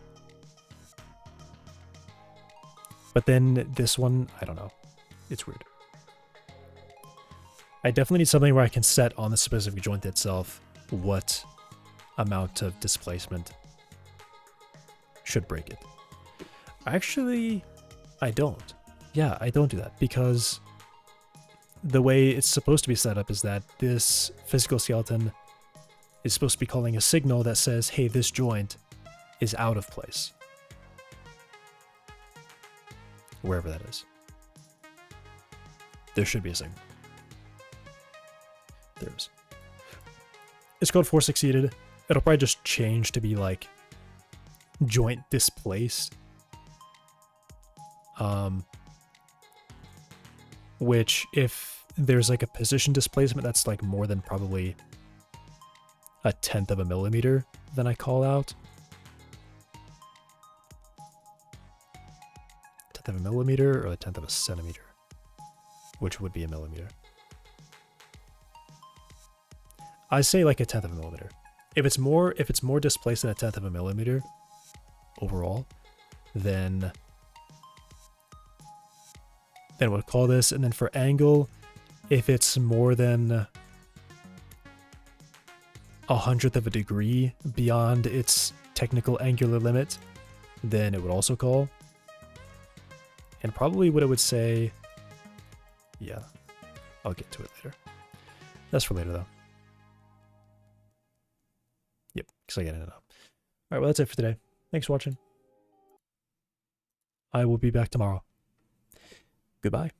But then this one, I don't know. It's weird. I definitely need something where I can set on the specific joint itself what amount of displacement should break it. Actually, I don't. Yeah, I don't do that because the way it's supposed to be set up is that this physical skeleton is supposed to be calling a signal that says, hey, this joint is out of place. Wherever that is. There should be a signal. There is. It's code 4 succeeded. It'll probably just change to be like joint displaced. Which if there's like a position displacement that's like more than probably 1/10 of a millimeter, then I call out. 1/10 of a millimeter or 1/10 of a centimeter, which would be a millimeter. I say like 1/10 of a millimeter. If it's more displaced than 1/10 of a millimeter overall, then we'll call this. And then for angle, if it's more than 1/100th of a degree beyond its technical angular limit, then it would also call. And probably what it would say, yeah, I'll get to it later. That's for later though. Yep, because I get it now. Alright, well that's it for today. Thanks for watching. I will be back tomorrow. Goodbye.